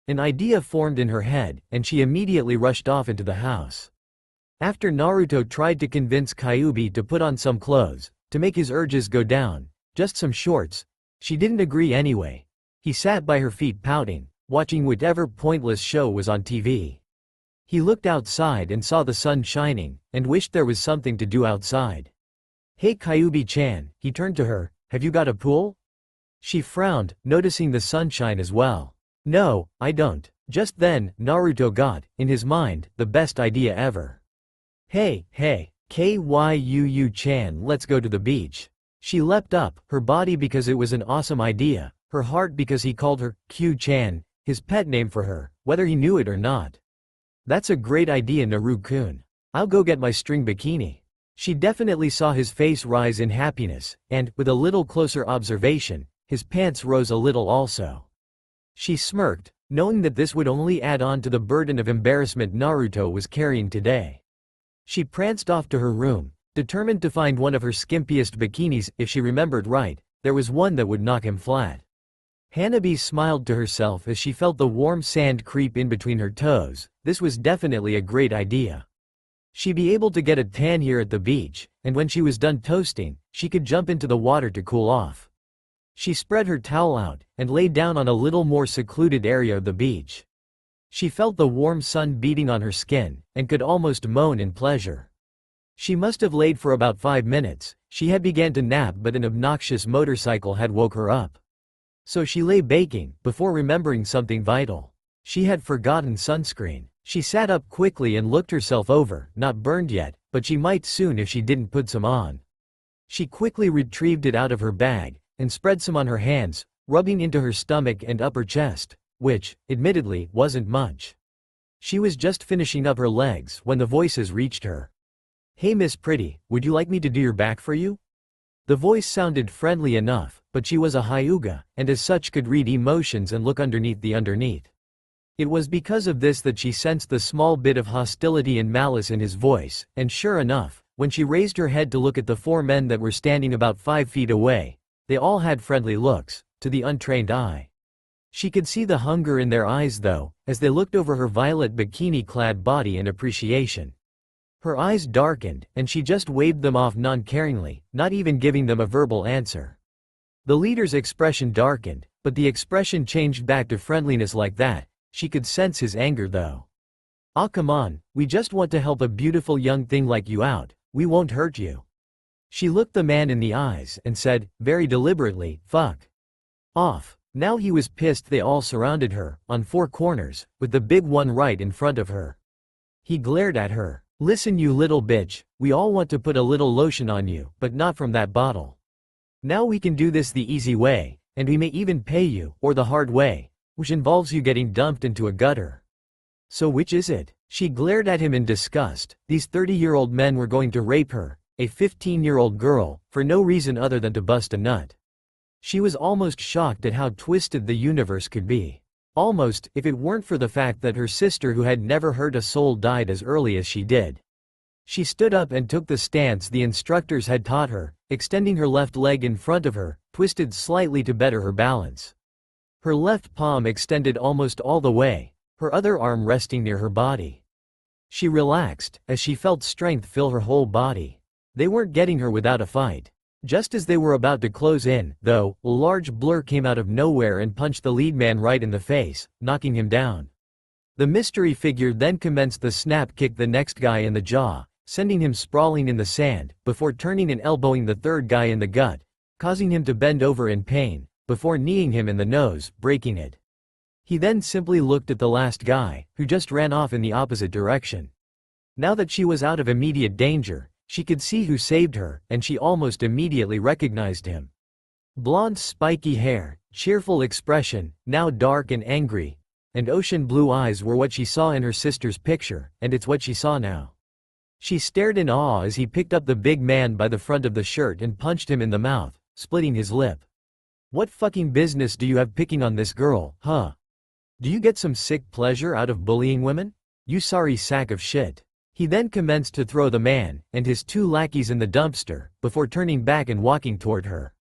An idea formed in her head, and she immediately rushed off into the house. After Naruto tried to convince Kyuubi to put on some clothes, to make his urges go down, just some shorts, she didn't agree anyway. He sat by her feet pouting, watching whatever pointless show was on TV. He looked outside and saw the sun shining, and wished there was something to do outside. "Hey Kyuubi-chan," he turned to her, "have you got a pool?" She frowned, noticing the sunshine as well. "No, I don't." Just then, Naruto got, in his mind, the best idea ever. Hey, Kyuu-chan, let's go to the beach." She leapt up, her body because it was an awesome idea, her heart because he called her Kyu-chan, his pet name for her, whether he knew it or not. "That's a great idea, Naru-kun. I'll go get my string bikini." She definitely saw his face rise in happiness, and, with a little closer observation, his pants rose a little also. She smirked, knowing that this would only add on to the burden of embarrassment Naruto was carrying today. She pranced off to her room, determined to find one of her skimpiest bikinis. If she remembered right, there was one that would knock him flat. Hanabi smiled to herself as she felt the warm sand creep in between her toes. This was definitely a great idea. She'd be able to get a tan here at the beach, and when she was done toasting, she could jump into the water to cool off. She spread her towel out, and lay down on a little more secluded area of the beach. She felt the warm sun beating on her skin, and could almost moan in pleasure. She must have laid for about 5 minutes. She had began to nap, but an obnoxious motorcycle had woke her up. So she lay baking, before remembering something vital. She had forgotten sunscreen. She sat up quickly and looked herself over, not burned yet, but she might soon if she didn't put some on. She quickly retrieved it out of her bag, and spread some on her hands, rubbing into her stomach and upper chest, which, admittedly, wasn't much. She was just finishing up her legs when the voices reached her. "Hey Miss Pretty, would you like me to do your back for you?" The voice sounded friendly enough, but she was a Hyuga, and as such could read emotions and look underneath the underneath. It was because of this that she sensed the small bit of hostility and malice in his voice, and sure enough, when she raised her head to look at the 4 men that were standing about 5 feet away, they all had friendly looks, to the untrained eye. She could see the hunger in their eyes though, as they looked over her violet bikini-clad body in appreciation. Her eyes darkened, and she just waved them off non-caringly, not even giving them a verbal answer. The leader's expression darkened, but the expression changed back to friendliness like that. She could sense his anger though. "Ah, come on, we just want to help a beautiful young thing like you out, we won't hurt you." She looked the man in the eyes and said, very deliberately, "Fuck off." Now he was pissed. They all surrounded her, on 4 corners, with the big one right in front of her. He glared at her. "Listen you little bitch, we all want to put a little lotion on you, but not from that bottle. Now we can do this the easy way, and we may even pay you, or the hard way, which involves you getting dumped into a gutter. So which is it?" She glared at him in disgust. These 30-year-old men were going to rape her, a 15-year-old girl, for no reason other than to bust a nut. She was almost shocked at how twisted the universe could be. Almost, if it weren't for the fact that her sister who had never hurt a soul died as early as she did. She stood up and took the stance the instructors had taught her, extending her left leg in front of her, twisted slightly to better her balance. Her left palm extended almost all the way, her other arm resting near her body. She relaxed, as she felt strength fill her whole body. They weren't getting her without a fight. Just as they were about to close in, though, a large blur came out of nowhere and punched the lead man right in the face, knocking him down. The mystery figure then commenced the snap kick the next guy in the jaw, sending him sprawling in the sand, before turning and elbowing the third guy in the gut, causing him to bend over in pain, before kneeing him in the nose, breaking it. He then simply looked at the last guy, who just ran off in the opposite direction. Now that she was out of immediate danger, she could see who saved her, and she almost immediately recognized him. Blonde spiky hair, cheerful expression, now dark and angry, and ocean blue eyes were what she saw in her sister's picture, and it's what she saw now. She stared in awe as he picked up the big man by the front of the shirt and punched him in the mouth, splitting his lip. What fucking business do you have picking on this girl, huh? Do you get some sick pleasure out of bullying women? You sorry sack of shit. He then commenced to throw the man and his two lackeys in the dumpster, before turning back and walking toward her.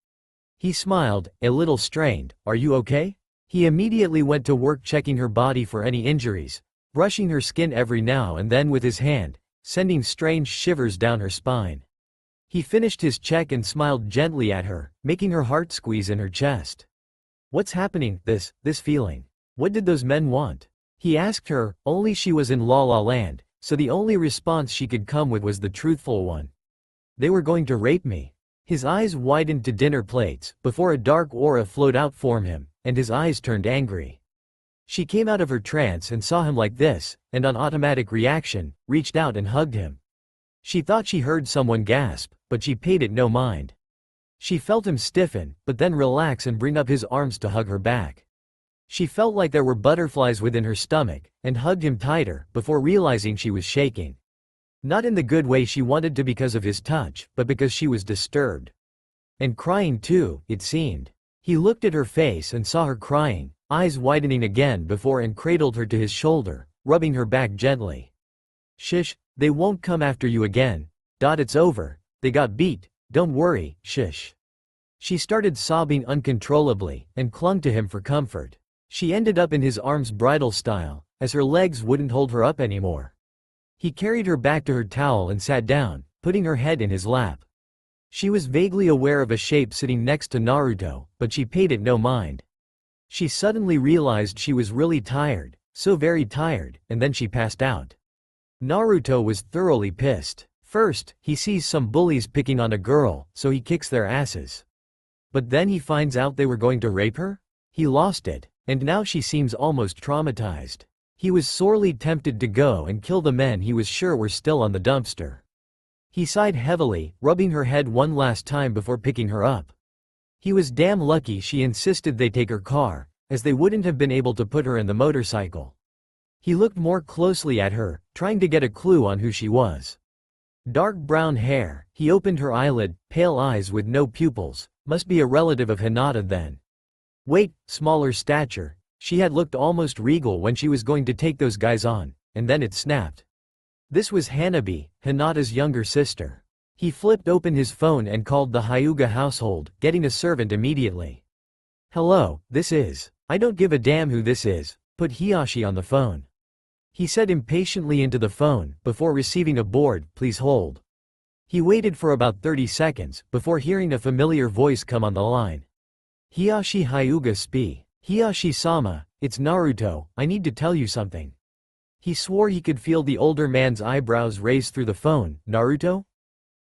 He smiled, a little strained. Are you okay? He immediately went to work checking her body for any injuries, brushing her skin every now and then with his hand, sending strange shivers down her spine. He finished his check and smiled gently at her, making her heart squeeze in her chest. What's happening, this feeling? What did those men want? He asked her, only she was in La La Land, so the only response she could come with was the truthful one. They were going to rape me. His eyes widened to dinner plates, before a dark aura flowed out from him, and his eyes turned angry. She came out of her trance and saw him like this, and on automatic reaction, reached out and hugged him. She thought she heard someone gasp, but she paid it no mind. She felt him stiffen, but then relax and bring up his arms to hug her back. She felt like there were butterflies within her stomach, and hugged him tighter, before realizing she was shaking. Not in the good way she wanted to because of his touch, but because she was disturbed. And crying too, it seemed. He looked at her face and saw her crying, eyes widening again before and cradled her to his shoulder, rubbing her back gently. Shish, they won't come after you again. It's over. They got beat. Don't worry, shish. She started sobbing uncontrollably, and clung to him for comfort. She ended up in his arms bridal style, as her legs wouldn't hold her up anymore. He carried her back to her towel and sat down, putting her head in his lap. She was vaguely aware of a shape sitting next to Naruto, but she paid it no mind. She suddenly realized she was really tired, so very tired, and then she passed out. Naruto was thoroughly pissed. First, he sees some bullies picking on a girl, so he kicks their asses. But then he finds out they were going to rape her? He lost it. And now she seems almost traumatized. He was sorely tempted to go and kill the men he was sure were still on the dumpster. He sighed heavily, rubbing her head one last time before picking her up. He was damn lucky she insisted they take her car, as they wouldn't have been able to put her in the motorcycle. He looked more closely at her, trying to get a clue on who she was. Dark brown hair, he opened her eyelid, pale eyes with no pupils, must be a relative of Hinata then. Weight, smaller stature, she had looked almost regal when she was going to take those guys on, and then it snapped. This was Hanabi, Hinata's younger sister. He flipped open his phone and called the Hyuga household, getting a servant immediately. Hello, this is. I don't give a damn who this is, put Hiyashi on the phone. He said impatiently into the phone, before receiving a board, please hold. He waited for about 30 seconds, before hearing a familiar voice come on the line. Hiyashi Hyuga spe. Hiyashi-sama, it's Naruto, I need to tell you something. He swore he could feel the older man's eyebrows raise through the phone. Naruto?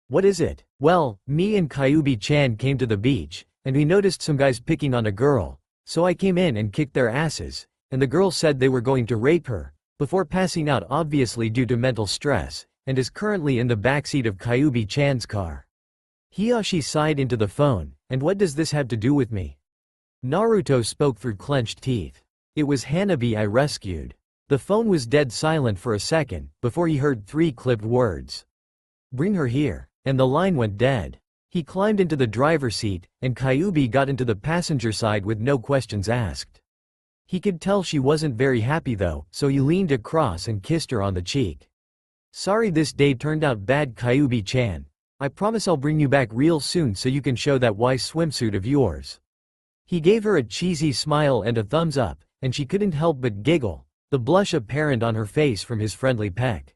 What is it? Well, me and Kyuubi-chan came to the beach, and we noticed some guys picking on a girl, so I came in and kicked their asses, and the girl said they were going to rape her, before passing out obviously due to mental stress, and is currently in the backseat of Kyuubi-chan's car. Hiyashi sighed into the phone, and what does this have to do with me? Naruto spoke through clenched teeth. It was Hanabi I rescued. The phone was dead silent for a second, before he heard 3 clipped words. Bring her here, and the line went dead. He climbed into the driver's seat, and Kyuubi got into the passenger side with no questions asked. He could tell she wasn't very happy though, so he leaned across and kissed her on the cheek. Sorry this day turned out bad, Kyuubi-chan. I promise I'll bring you back real soon so you can show that white swimsuit of yours. He gave her a cheesy smile and a thumbs up, and she couldn't help but giggle, the blush apparent on her face from his friendly peck.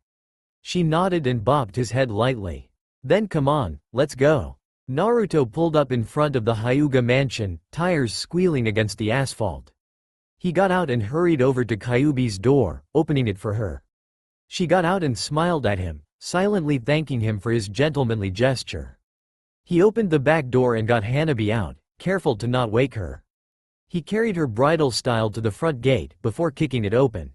She nodded and bobbed his head lightly. Then come on, let's go. Naruto pulled up in front of the Hyuga mansion, tires squealing against the asphalt. He got out and hurried over to Kyuubi's door, opening it for her. She got out and smiled at him, silently thanking him for his gentlemanly gesture. He opened the back door and got Hanabi out, careful to not wake her. He carried her bridal style to the front gate before kicking it open.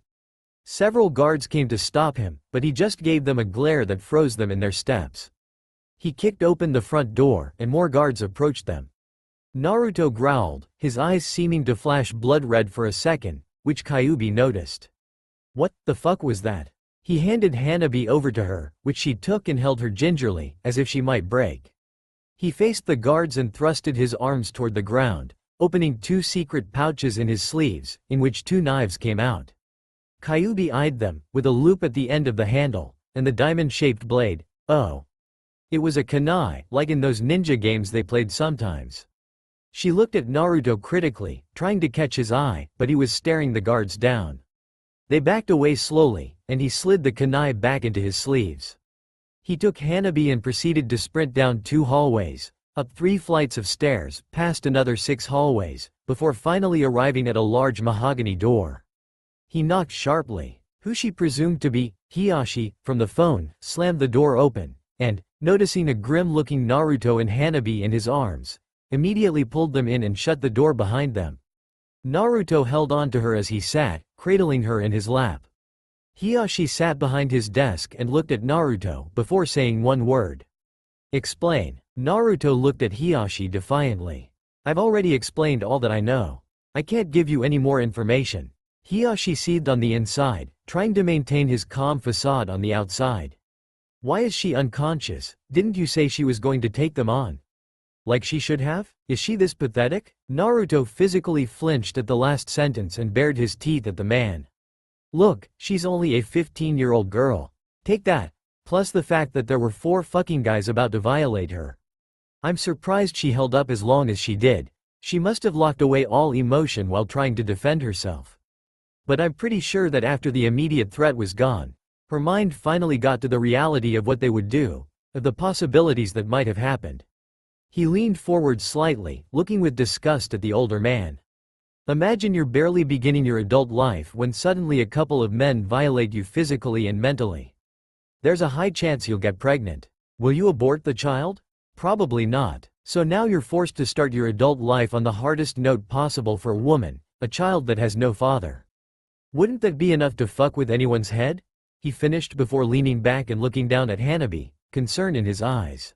Several guards came to stop him, but he just gave them a glare that froze them in their steps. He kicked open the front door, and more guards approached them. Naruto growled, his eyes seeming to flash blood red for a second, which Kyuubi noticed. What the fuck was that? He handed Hanabi over to her, which she took and held her gingerly, as if she might break. He faced the guards and thrusted his arms toward the ground, opening 2 secret pouches in his sleeves, in which 2 knives came out. Kyuubi eyed them, with a loop at the end of the handle, and the diamond-shaped blade. Oh. It was a kunai, like in those ninja games they played sometimes. She looked at Naruto critically, trying to catch his eye, but he was staring the guards down. They backed away slowly, and he slid the kunai back into his sleeves. He took Hanabi and proceeded to sprint down 2 hallways, up 3 flights of stairs, past another 6 hallways, before finally arriving at a large mahogany door. He knocked sharply. Who she presumed to be, Hiyashi, from the phone, slammed the door open, and, noticing a grim-looking Naruto and Hanabi in his arms, immediately pulled them in and shut the door behind them. Naruto held on to her as he sat, cradling her in his lap. Hiyashi sat behind his desk and looked at Naruto before saying one word. Explain. Naruto looked at Hiyashi defiantly. I've already explained all that I know. I can't give you any more information. Hiyashi seethed on the inside, trying to maintain his calm facade on the outside. Why is she unconscious? Didn't you say she was going to take them on? Like she should have? Is she this pathetic? Naruto physically flinched at the last sentence and bared his teeth at the man. Look, she's only a 15-year-old girl. Take that. Plus the fact that there were 4 fucking guys about to violate her. I'm surprised she held up as long as she did. She must have locked away all emotion while trying to defend herself. But I'm pretty sure that after the immediate threat was gone, her mind finally got to the reality of what they would do, of the possibilities that might have happened. He leaned forward slightly, looking with disgust at the older man. Imagine you're barely beginning your adult life when suddenly a couple of men violate you physically and mentally. There's a high chance you'll get pregnant. Will you abort the child? Probably not. So now you're forced to start your adult life on the hardest note possible for a woman, a child that has no father. Wouldn't that be enough to fuck with anyone's head? He finished before leaning back and looking down at Hanabi, concern in his eyes.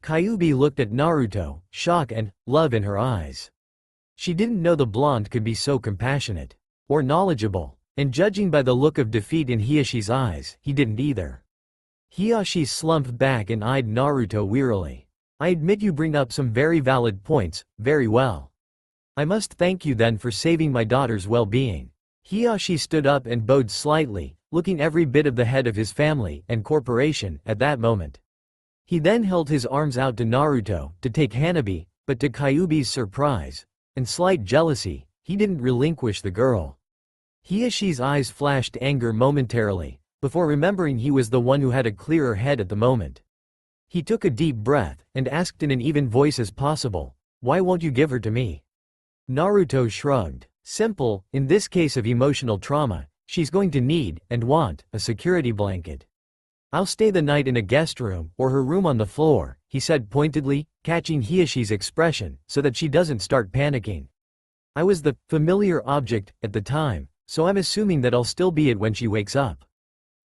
Kyuubi looked at Naruto, shock and love in her eyes. She didn't know the blonde could be so compassionate. Or knowledgeable. And judging by the look of defeat in Hiyashi's eyes, he didn't either. Hiyashi slumped back and eyed Naruto wearily. I admit you bring up some very valid points, very well. I must thank you then for saving my daughter's well-being. Hiyashi stood up and bowed slightly, looking every bit of the head of his family and corporation at that moment. He then held his arms out to Naruto to take Hanabi, but to Kyuubi's surprise and slight jealousy, he didn't relinquish the girl. Hiyashi's eyes flashed anger momentarily, before remembering he was the one who had a clearer head at the moment. He took a deep breath and asked in an even voice as possible, "Why won't you give her to me?" Naruto shrugged. Simple, in this case of emotional trauma, she's going to need, and want, a security blanket. I'll stay the night in a guest room, or her room on the floor, he said pointedly, catching Hiyashi's expression, so that she doesn't start panicking. I was the familiar object at the time, so I'm assuming that I'll still be it when she wakes up.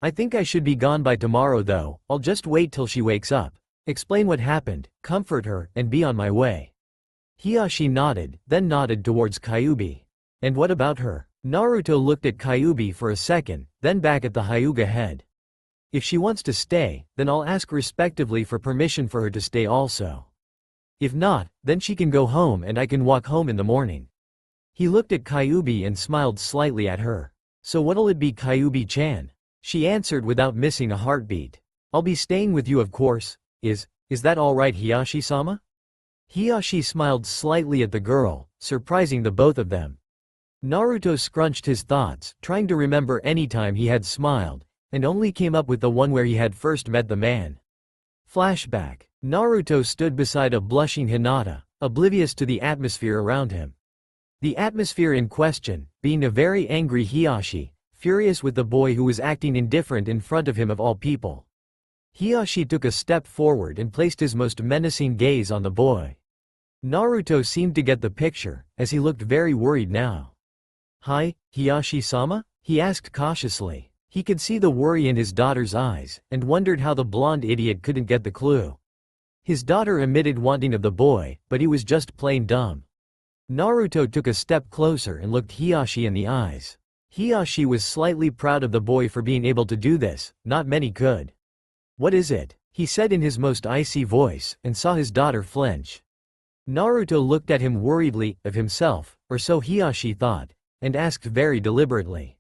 I think I should be gone by tomorrow though, I'll just wait till she wakes up, explain what happened, comfort her, and be on my way. Hiyashi nodded, then nodded towards Kyuubi. And what about her? Naruto looked at Kyuubi for a second, then back at the Hyuga head. If she wants to stay, then I'll ask respectively for permission for her to stay also. If not, then she can go home and I can walk home in the morning. He looked at Kyuubi and smiled slightly at her. So what'll it be, Kyuubi-chan? She answered without missing a heartbeat. I'll be staying with you, of course. Is that alright, Hiyashi-sama? Hiyashi smiled slightly at the girl, surprising the both of them. Naruto scrunched his thoughts, trying to remember any time he had smiled, and only came up with the one where he had first met the man. Flashback. Naruto stood beside a blushing Hinata, oblivious to the atmosphere around him. The atmosphere in question, being a very angry Hiyashi, furious with the boy who was acting indifferent in front of him of all people. Hiyashi took a step forward and placed his most menacing gaze on the boy. Naruto seemed to get the picture, as he looked very worried now. "Hi, Hiyashi-sama?" he asked cautiously. He could see the worry in his daughter's eyes, and wondered how the blonde idiot couldn't get the clue. His daughter admitted wanting of the boy, but he was just plain dumb. Naruto took a step closer and looked Hiyashi in the eyes. Hiyashi was slightly proud of the boy for being able to do this, not many could. "What is it?" he said in his most icy voice, and saw his daughter flinch. Naruto looked at him worriedly, of himself, or so Hiyashi thought, and asked very deliberately.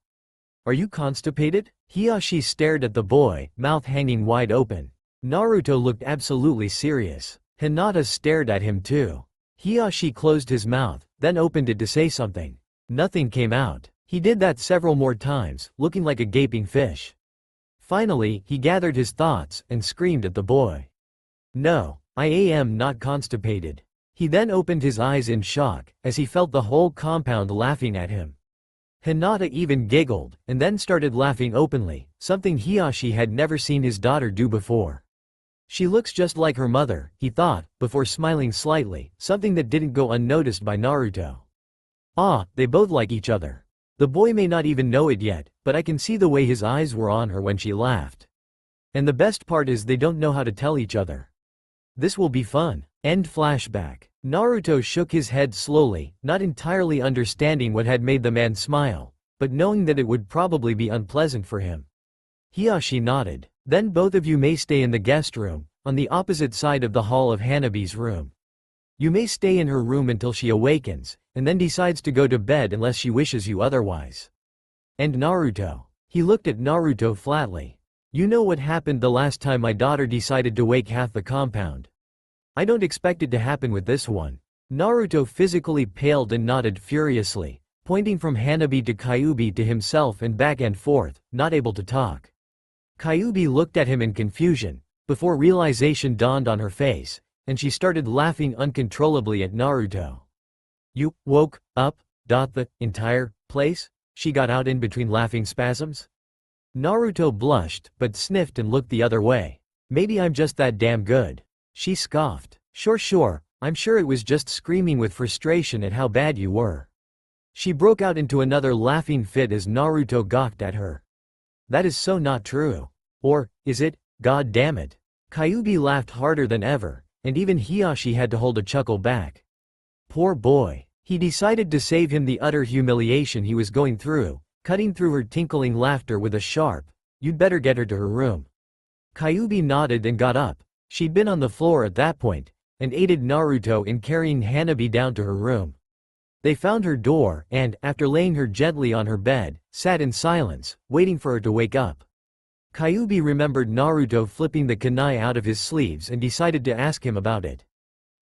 "Are you constipated?" Hiyashi stared at the boy, mouth hanging wide open. Naruto looked absolutely serious. Hinata stared at him too. Hiyashi closed his mouth, then opened it to say something. Nothing came out. He did that several more times, looking like a gaping fish. Finally, he gathered his thoughts, and screamed at the boy. "No, I am not constipated." He then opened his eyes in shock, as he felt the whole compound laughing at him. Hinata even giggled, and then started laughing openly, something Hiyashi had never seen his daughter do before. She looks just like her mother, he thought, before smiling slightly, something that didn't go unnoticed by Naruto. Ah, they both like each other. The boy may not even know it yet, but I can see the way his eyes were on her when she laughed. And the best part is they don't know how to tell each other. This will be fun. End flashback. Naruto shook his head slowly, not entirely understanding what had made the man smile, but knowing that it would probably be unpleasant for him. Hiyashi nodded. "Then both of you may stay in the guest room, on the opposite side of the hall of Hanabi's room. You may stay in her room until she awakens, and then decides to go to bed unless she wishes you otherwise." And Naruto. He looked at Naruto flatly. "You know what happened the last time my daughter decided to wake half the compound. I don't expect it to happen with this one." Naruto physically paled and nodded furiously, pointing from Hanabi to Kyuubi to himself and back and forth, not able to talk. Kyuubi looked at him in confusion, before realization dawned on her face, and she started laughing uncontrollably at Naruto. "You woke up the entire place?" she got out in between laughing spasms. Naruto blushed, but sniffed and looked the other way. "Maybe I'm just that damn good." She scoffed. Sure, I'm sure it was just screaming with frustration at how bad you were." She broke out into another laughing fit as Naruto gawked at her. "That is so not true. Or, is it? God damn it." Kyuubi laughed harder than ever, and even Hiyashi had to hold a chuckle back. Poor boy. He decided to save him the utter humiliation he was going through, cutting through her tinkling laughter with a sharp, "You'd better get her to her room." Kyuubi nodded and got up. She'd been on the floor at that point, and aided Naruto in carrying Hanabi down to her room. They found her door, and, after laying her gently on her bed, sat in silence, waiting for her to wake up. Kyuubi remembered Naruto flipping the kunai out of his sleeves and decided to ask him about it.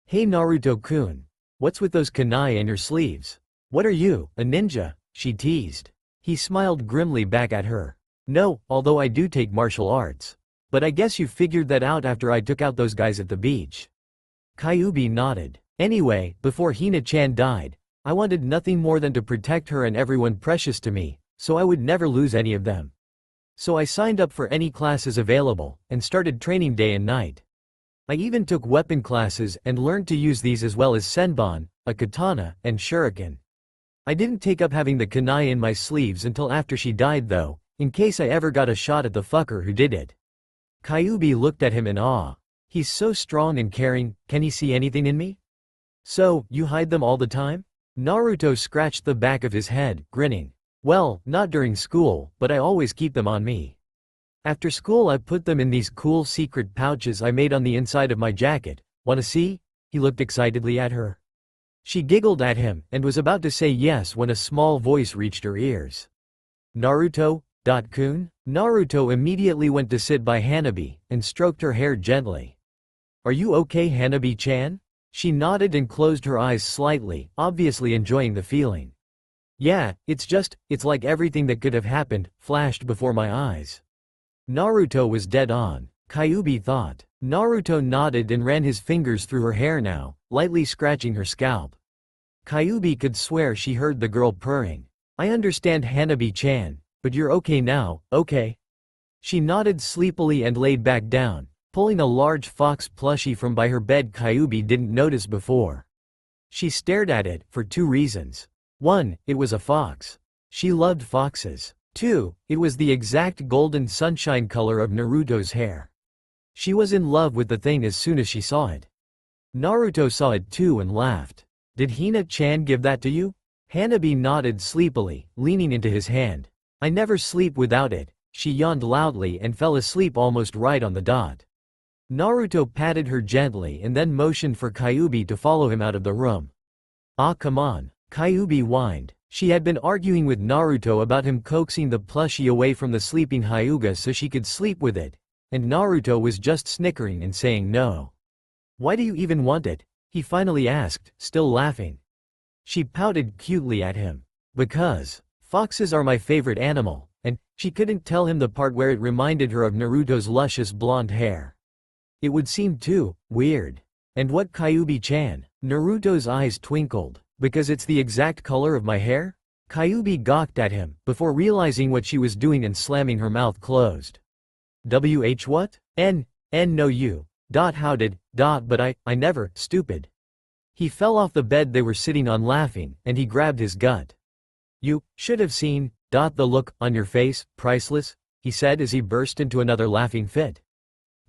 "Hey Naruto-kun. What's with those kunai in your sleeves? What are you, a ninja?" she teased. He smiled grimly back at her. "No, although I do take martial arts. But I guess you figured that out after I took out those guys at the beach." Kyuubi nodded. "Anyway, before Hina-chan died, I wanted nothing more than to protect her and everyone precious to me, so I would never lose any of them. So I signed up for any classes available, and started training day and night. I even took weapon classes and learned to use these as well as senbon, a katana, and shuriken. I didn't take up having the kunai in my sleeves until after she died though, in case I ever got a shot at the fucker who did it." Kyuubi looked at him in awe. "He's so strong and caring, can he see anything in me?" "So, you hide them all the time?" Naruto scratched the back of his head, grinning. "Well, not during school, but I always keep them on me. After school I put them in these cool secret pouches I made on the inside of my jacket. Wanna see?" He looked excitedly at her. She giggled at him and was about to say yes when a small voice reached her ears. Naruto? Kun? Naruto immediately went to sit by Hanabi and stroked her hair gently. Are you okay, Hanabi-chan? She nodded and closed her eyes slightly, obviously enjoying the feeling. Yeah, it's like everything that could have happened flashed before my eyes. Naruto was dead on, Kyuubi thought. Naruto nodded and ran his fingers through her hair now, lightly scratching her scalp. Kyuubi could swear she heard the girl purring. I understand, Hanabi-chan, but you're okay now, okay? She nodded sleepily and laid back down, pulling a large fox plushie from by her bed Kyuubi didn't notice before. She stared at it for two reasons. 1. It was a fox. She loved foxes. 2. It was the exact golden sunshine color of Naruto's hair. She was in love with the thing as soon as she saw it. Naruto saw it too and laughed. Did Hina-chan give that to you? Hanabi nodded sleepily, leaning into his hand. I never sleep without it. She yawned loudly and fell asleep almost right on the dot. Naruto patted her gently and then motioned for Kyuubi to follow him out of the room. Ah, come on, Kyuubi whined. She had been arguing with Naruto about him coaxing the plushie away from the sleeping Hyuga so she could sleep with it, and Naruto was just snickering and saying no. Why do you even want it? He finally asked, still laughing. She pouted cutely at him. Because foxes are my favorite animal, and she couldn't tell him the part where it reminded her of Naruto's luscious blonde hair. It would seem too weird. And what, Kyuubi-chan? Naruto's eyes twinkled. Because it's the exact color of my hair? Kyuubi gawked at him, before realizing what she was doing and slamming her mouth closed. What? No you. How did, but I never, stupid. He fell off the bed they were sitting on laughing, and he grabbed his gut. You should have seen, the look on your face, priceless, he said as he burst into another laughing fit.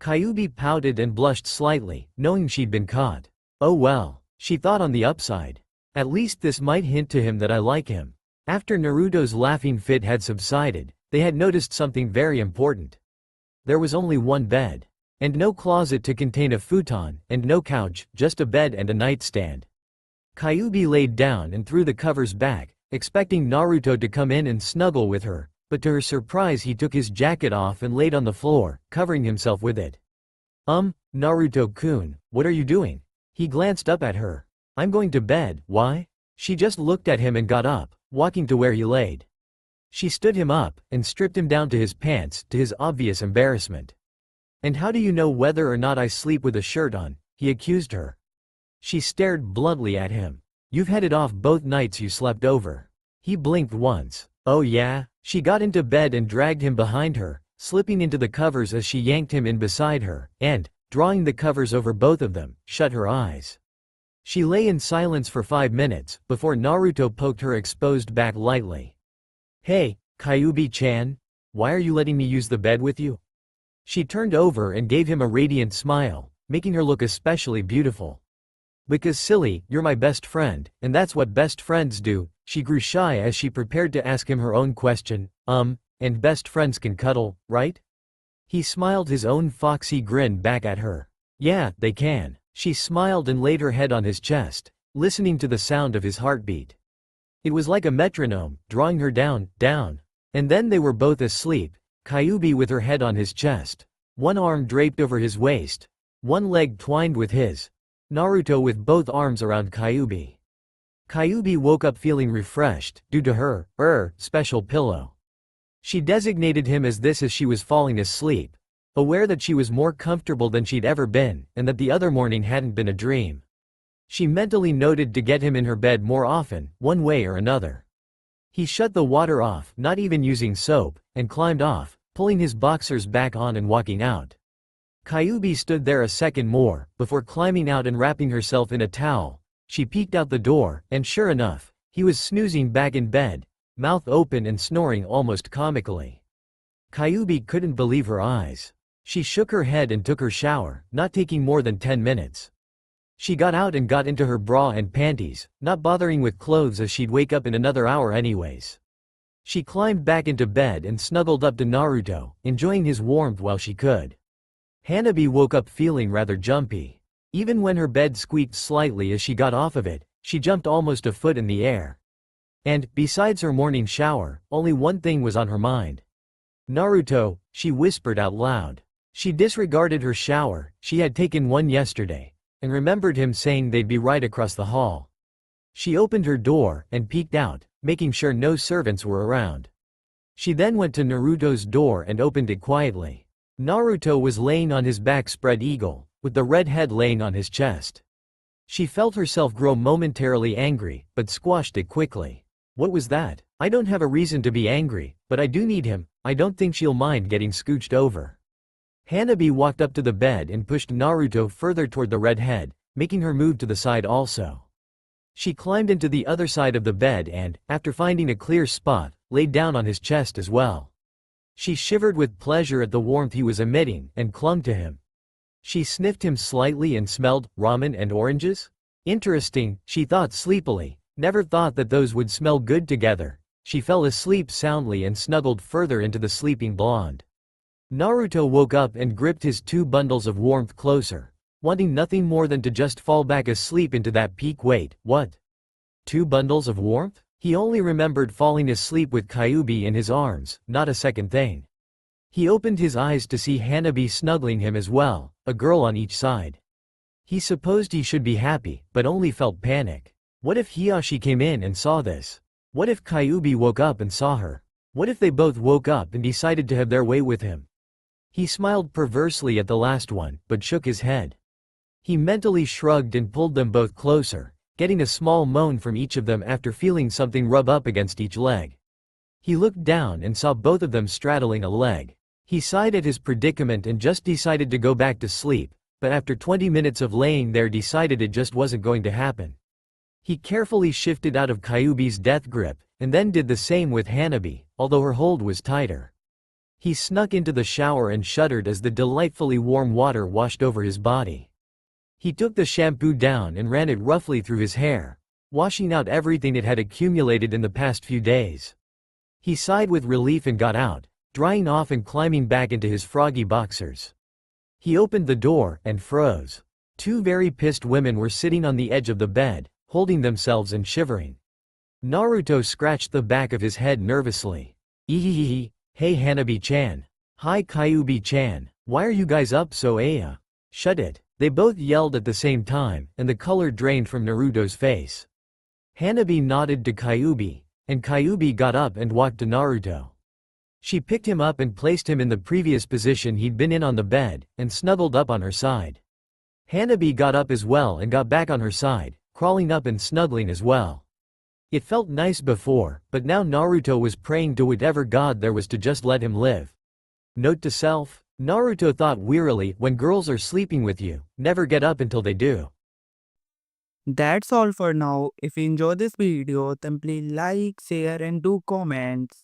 Kyuubi pouted and blushed slightly, knowing she'd been caught. Oh well, she thought on the upside. At least this might hint to him that I like him. After Naruto's laughing fit had subsided, they had noticed something very important. There was only one bed. And no closet to contain a futon, and no couch, just a bed and a nightstand. Kyuubi laid down and threw the covers back, expecting Naruto to come in and snuggle with her, but to her surprise he took his jacket off and laid on the floor, covering himself with it. Naruto-kun, what are you doing? He glanced up at her. I'm going to bed, why? She just looked at him and got up, walking to where he laid. She stood him up, and stripped him down to his pants, to his obvious embarrassment. And how do you know whether or not I sleep with a shirt on? He accused her. She stared bluntly at him. You've had it off both nights you slept over. He blinked once. Oh yeah? She got into bed and dragged him behind her, slipping into the covers as she yanked him in beside her, and, drawing the covers over both of them, shut her eyes. She lay in silence for 5 minutes, before Naruto poked her exposed back lightly. Hey, Kyuubi-chan? Why are you letting me use the bed with you? She turned over and gave him a radiant smile, making her look especially beautiful. Because silly, you're my best friend, and that's what best friends do. She grew shy as she prepared to ask him her own question, and best friends can cuddle, right? He smiled his own foxy grin back at her. Yeah, they can. She smiled and laid her head on his chest, listening to the sound of his heartbeat. It was like a metronome, drawing her down, down. And then they were both asleep, Kyuubi with her head on his chest, one arm draped over his waist, one leg twined with his, Naruto with both arms around Kyuubi. Kyuubi woke up feeling refreshed, due to her, special pillow. She designated him as this as she was falling asleep, aware that she was more comfortable than she'd ever been, and that the other morning hadn't been a dream. She mentally noted to get him in her bed more often, one way or another. He shut the water off, not even using soap, and climbed off, pulling his boxers back on and walking out. Kyuubi stood there a second more, before climbing out and wrapping herself in a towel. She peeked out the door, and sure enough, he was snoozing back in bed, mouth open and snoring almost comically. Kyuubi couldn't believe her eyes. She shook her head and took her shower, not taking more than 10 minutes. She got out and got into her bra and panties, not bothering with clothes as she'd wake up in another hour anyways. She climbed back into bed and snuggled up to Naruto, enjoying his warmth while she could. Hanabi woke up feeling rather jumpy. Even when her bed squeaked slightly as she got off of it, She jumped almost a foot in the air. And, besides her morning shower, only one thing was on her mind. Naruto, she whispered out loud. She disregarded her shower, she had taken one yesterday, and remembered him saying they'd be right across the hall. She opened her door and peeked out, making sure no servants were around. She then went to Naruto's door and opened it quietly. Naruto was laying on his back spread eagle, with the red head laying on his chest. She felt herself grow momentarily angry, but squashed it quickly. What was that? I don't have a reason to be angry, but I do need him. I don't think she'll mind getting scooched over. Hanabi walked up to the bed and pushed Naruto further toward the red head, making her move to the side also. She climbed into the other side of the bed and, after finding a clear spot, laid down on his chest as well. She shivered with pleasure at the warmth he was emitting and clung to him. She sniffed him slightly and smelled ramen and oranges? Interesting, she thought sleepily, never thought that those would smell good together. She fell asleep soundly and snuggled further into the sleeping blonde. Naruto woke up and gripped his two bundles of warmth closer, wanting nothing more than to just fall back asleep into that peak. Wait, what? 2 bundles of warmth? He only remembered falling asleep with Kyuubi in his arms, not a second thing. He opened his eyes to see Hanabi snuggling him as well, a girl on each side. He supposed he should be happy, but only felt panic. What if Hiyashi came in and saw this? What if Kyuubi woke up and saw her? What if they both woke up and decided to have their way with him? He smiled perversely at the last one, but shook his head. He mentally shrugged and pulled them both closer, getting a small moan from each of them after feeling something rub up against each leg. He looked down and saw both of them straddling a leg. He sighed at his predicament and just decided to go back to sleep, but after 20 minutes of laying there decided it just wasn't going to happen. He carefully shifted out of Kyuubi's death grip, and then did the same with Hanabi, although her hold was tighter. He snuck into the shower and shuddered as the delightfully warm water washed over his body. He took the shampoo down and ran it roughly through his hair, washing out everything it had accumulated in the past few days. He sighed with relief and got out, drying off and climbing back into his froggy boxers. He opened the door and froze. 2 very pissed women were sitting on the edge of the bed, holding themselves and shivering. Naruto scratched the back of his head nervously. Ehehehe, hey Hanabi-chan. Hi Kyuubi-chan, why are you guys up so Shut it. They both yelled at the same time, and the color drained from Naruto's face. Hanabi nodded to Kyuubi, and Kyuubi got up and walked to Naruto. She picked him up and placed him in the previous position he'd been in on the bed, and snuggled up on her side. Hanabi got up as well and got back on her side, crawling up and snuggling as well. It felt nice before, but now Naruto was praying to whatever god there was to just let him live. Note to self, Naruto thought wearily, when girls are sleeping with you, never get up until they do. That's all for now. If you enjoy this video, then please like, share and do comments.